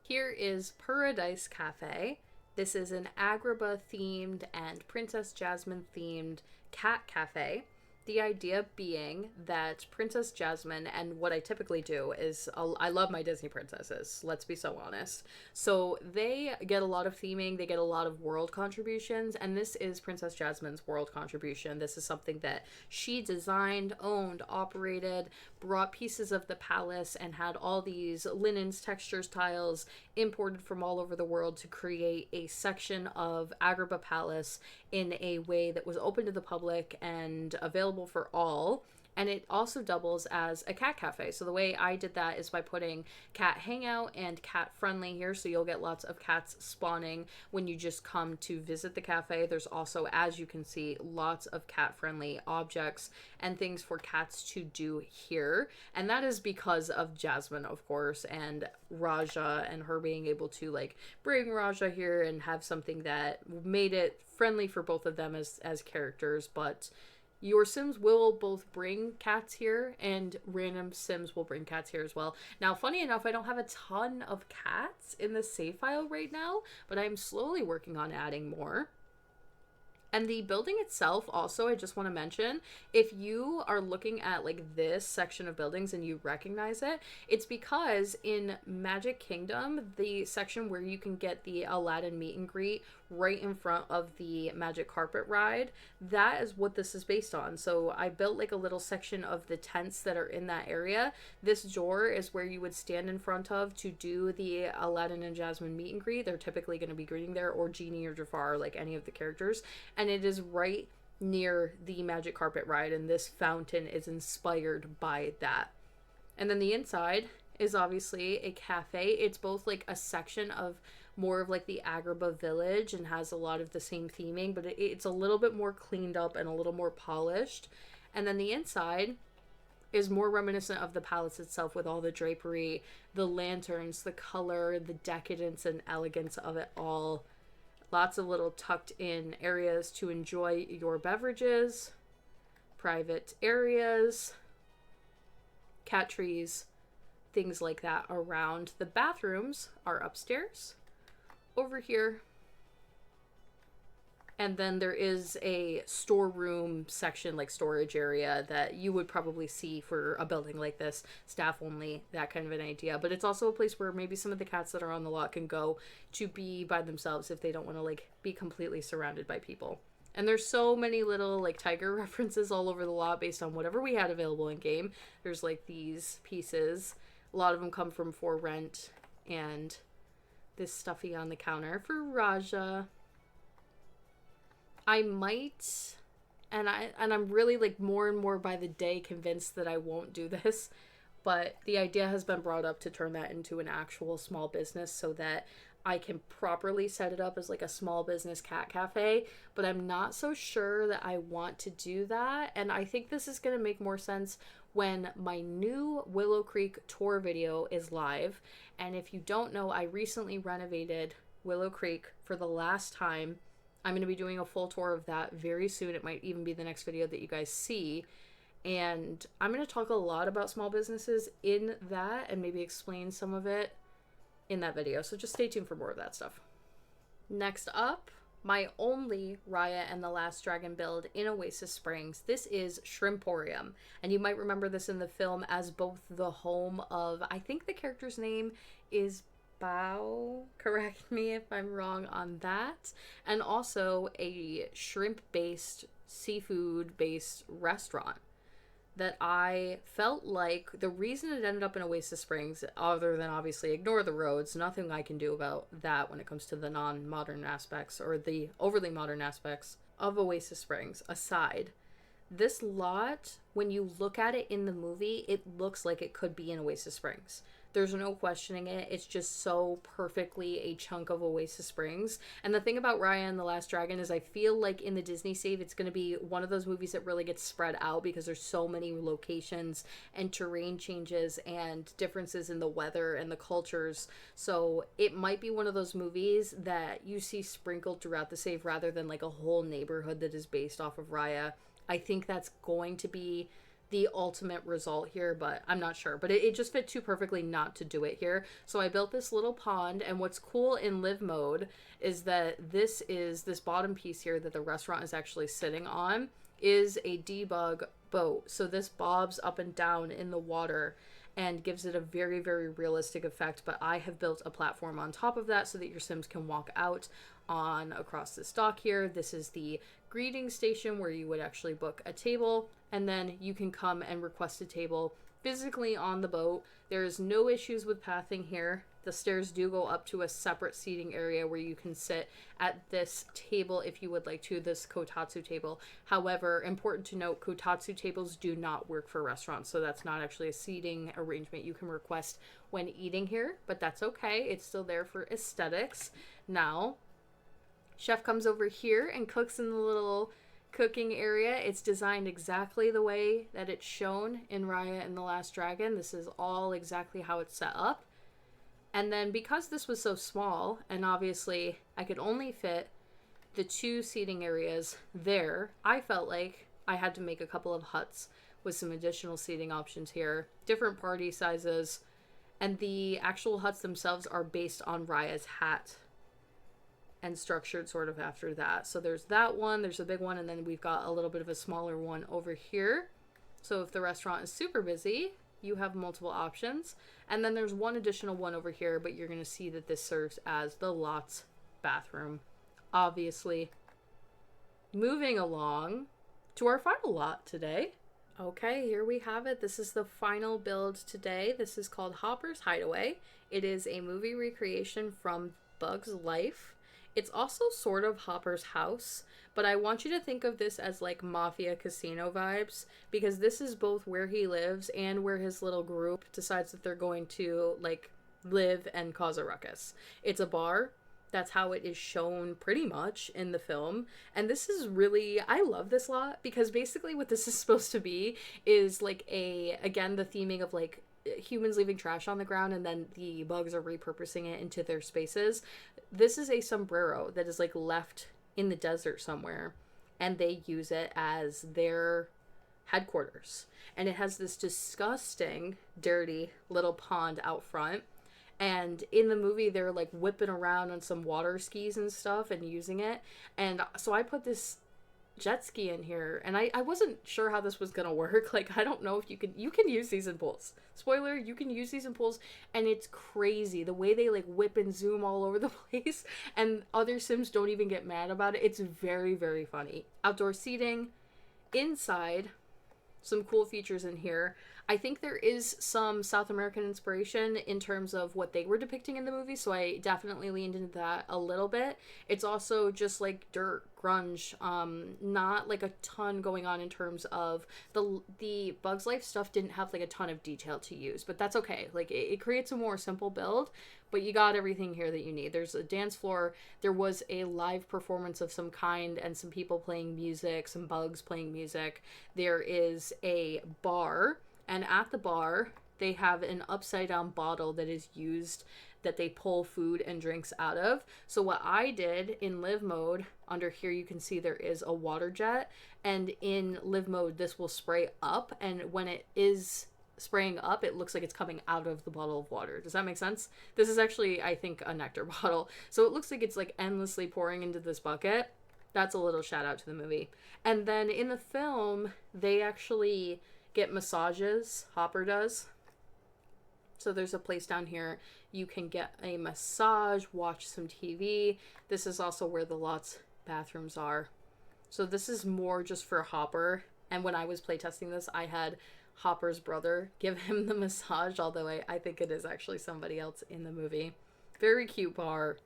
Here is Paradise Cafe. This is an Agrabah themed and Princess Jasmine themed cat cafe. The idea being that Princess Jasmine, and what I typically do is, I love my Disney princesses, let's be so honest. So they get a lot of theming, they get a lot of world contributions, and this is Princess Jasmine's world contribution. This is something that she designed, owned, operated, brought pieces of the palace, and had all these linens, textures, tiles imported from all over the world to create a section of Agrabah Palace in a way that was open to the public and available for all. And it also doubles as a cat cafe. So the way I did that is by putting cat hangout and cat friendly here. So you'll get lots of cats spawning when you just come to visit the cafe. There's also, as you can see, lots of cat friendly objects and things for cats to do here. And that is because of Jasmine, of course, and Raja, and her being able to like bring Raja here and have something that made it friendly for both of them as characters. But your Sims will both bring cats here, and random Sims will bring cats here as well. Now, funny enough, I don't have a ton of cats in the save file right now, but I'm slowly working on adding more. And the building itself also, I just want to mention, if you are looking at like this section of buildings and you recognize it, it's because in Magic Kingdom, the section where you can get the Aladdin meet and greet right in front of the Magic Carpet ride, that is what this is based on. So I built like a little section of the tents that are in that area. This door is where you would stand in front of to do the Aladdin and Jasmine meet and greet. They're typically going to be greeting there, or Genie or Jafar, like any of the characters. And it is right near the Magic Carpet ride, and this fountain is inspired by that. And then the inside is obviously a cafe. It's both like a section of more of like the Agrabah village and has a lot of the same theming, but it's a little bit more cleaned up and a little more polished. And then the inside is more reminiscent of the palace itself, with all the drapery, the lanterns, the color, the decadence and elegance of it all. Lots of little tucked in areas to enjoy your beverages, private areas, cat trees, things like that around. The bathrooms are upstairs over here. And then there is a storeroom section, like storage area, that you would probably see for a building like this, staff only, that kind of an idea. But it's also a place where maybe some of the cats that are on the lot can go to be by themselves if they don't want to like be completely surrounded by people. And there's so many little like tiger references all over the lot based on whatever we had available in game. There's like these pieces. A lot of them come from For Rent, and this stuffy on the counter for Raja. I might, and I'm really like more and more by the day convinced that I won't do this, but the idea has been brought up to turn that into an actual small business so that I can properly set it up as like a small business cat cafe, but I'm not so sure that I want to do that. And I think this is going to make more sense when my new Willow Creek tour video is live. And if you don't know, I recently renovated Willow Creek for the last time. I'm going to be doing a full tour of that very soon. It might even be the next video that you guys see. And I'm going to talk a lot about small businesses in that and maybe explain some of it in that video. So just stay tuned for more of that stuff. Next up, my only Raya and the Last Dragon build in Oasis Springs. This is Shrimporium. And you might remember this in the film as both the home of, I think the character's name is Bao, correct me if I'm wrong on that, and also a shrimp-based, seafood-based restaurant that I felt like the reason it ended up in Oasis Springs, other than obviously ignore the roads, nothing I can do about that when it comes to the non-modern aspects or the overly modern aspects of Oasis Springs aside, this lot, when you look at it in the movie, it looks like it could be in Oasis Springs. There's no questioning it. It's just so perfectly a chunk of Oasis Springs. And the thing about Raya and the Last Dragon is I feel like in the Disney save, it's going to be one of those movies that really gets spread out because there's so many locations and terrain changes and differences in the weather and the cultures. So it might be one of those movies that you see sprinkled throughout the save rather than like a whole neighborhood that is based off of Raya. I think that's going to be the ultimate result here, but I'm not sure. But it just fit too perfectly not to do it here. So I built this little pond, and what's cool in live mode is that this bottom piece here that the restaurant is actually sitting on is a debug boat. So this bobs up and down in the water and gives it a very, very realistic effect. But I have built a platform on top of that so that your Sims can walk out on across this dock here. This is the greeting station where you would actually book a table, and then you can come and request a table physically on the boat. There is no issues with pathing here. The stairs do go up to a separate seating area where you can sit at this table if you would like to, this kotatsu table. However, important to note, kotatsu tables do not work for restaurants, so that's not actually a seating arrangement you can request when eating here, but that's okay. It's still there for aesthetics. Now, chef comes over here and cooks in the little cooking area. It's designed exactly the way that it's shown in Raya and the Last Dragon. This is all exactly how it's set up. And then because this was so small, and obviously I could only fit the 2 seating areas there, I felt like I had to make a couple of huts with some additional seating options here, different party sizes, and the actual huts themselves are based on Raya's hat and structured sort of after that. So there's that one, there's a big one, and then we've got a little bit of a smaller one over here. So if the restaurant is super busy, you have multiple options. And then there's one additional one over here, but you're going to see that this serves as the lot's bathroom, obviously. Moving along to our final lot today. Okay, here we have it. This is the final build today. This is called Hopper's Hideaway. It is a movie recreation from Bug's Life. It's also sort of Hopper's house, but I want you to think of this as like Mafia Casino vibes, because this is both where he lives and where his little group decides that they're going to like live and cause a ruckus. It's a bar. That's how it is shown pretty much in the film. And this is really, I love this lot because basically what this is supposed to be is like again, the theming of like humans leaving trash on the ground and then the bugs are repurposing it into their spaces. This is a sombrero that is like left in the desert somewhere, and they use it as their headquarters. And it has this disgusting, dirty little pond out front. And in the movie, they're like whipping around on some water skis and stuff and using it. And so I put this jet ski in here, and I wasn't sure how this was gonna work. Like, I don't know if you can use these in pools. Spoiler, you can use these in pools, and it's crazy the way they like whip and zoom all over the place, and other Sims don't even get mad about it. It's very, very funny. Outdoor seating, inside, some cool features in here. I think there is some South American inspiration in terms of what they were depicting in the movie, so I definitely leaned into that a little bit. It's also just like dirt, grunge, not like a ton going on in terms of the Bugs Life stuff didn't have like a ton of detail to use, but that's okay. Like it creates a more simple build, but you got everything here that you need. There's a dance floor, there was a live performance of some kind and some people playing music, some bugs playing music. There is a bar, and at the bar, they have an upside down bottle that is used, that they pull food and drinks out of. So what I did in live mode, under here you can see there is a water jet, and in live mode this will spray up, and when it is spraying up, it looks like it's coming out of the bottle of water. Does that make sense? This is actually, I think, a nectar bottle. So it looks like it's like endlessly pouring into this bucket. That's a little shout out to the movie. And then in the film, they actually get massages. Hopper does. So there's a place down here you can get a massage, watch some TV. This is also where the lot's bathrooms are. So this is more just for Hopper. And when I was playtesting this, I had Hopper's brother give him the massage, although I think it is actually somebody else in the movie. Very cute bar.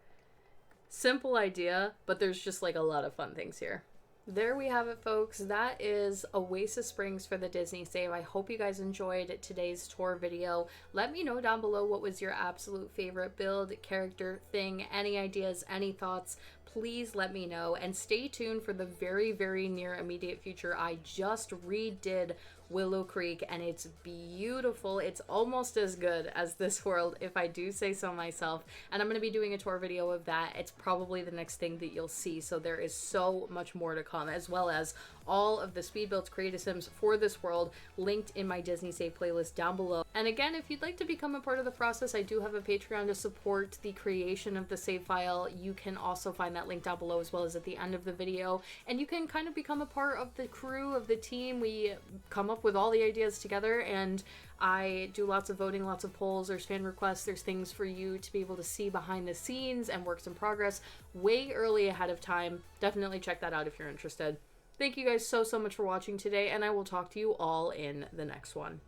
Simple idea, but there's just like a lot of fun things here. There we have it, folks. That is Oasis Springs for the Disney Save. I hope you guys enjoyed today's tour video. Let me know down below what was your absolute favorite build, character, thing, any ideas, any thoughts. Please let me know, and stay tuned for the very, very near immediate future. I just redid Willow Creek, and it's beautiful. It's almost as good as this world, if I do say so myself, and I'm going to be doing a tour video of that. It's probably the next thing that you'll see, so there is so much more to come, as well as all of the speed builds, create a sims for this world linked in my Disney Save playlist down below. And again, if you'd like to become a part of the process, I do have a Patreon to support the creation of the save file. You can also find that link down below, as well as at the end of the video, and you can kind of become a part of the crew, of the team. We come up with all the ideas together, and I do lots of voting, lots of polls, there's fan requests, there's things for you to be able to see behind the scenes and works in progress way early ahead of time. Definitely check that out if you're interested. Thank you guys so much for watching today, and I will talk to you all in the next one.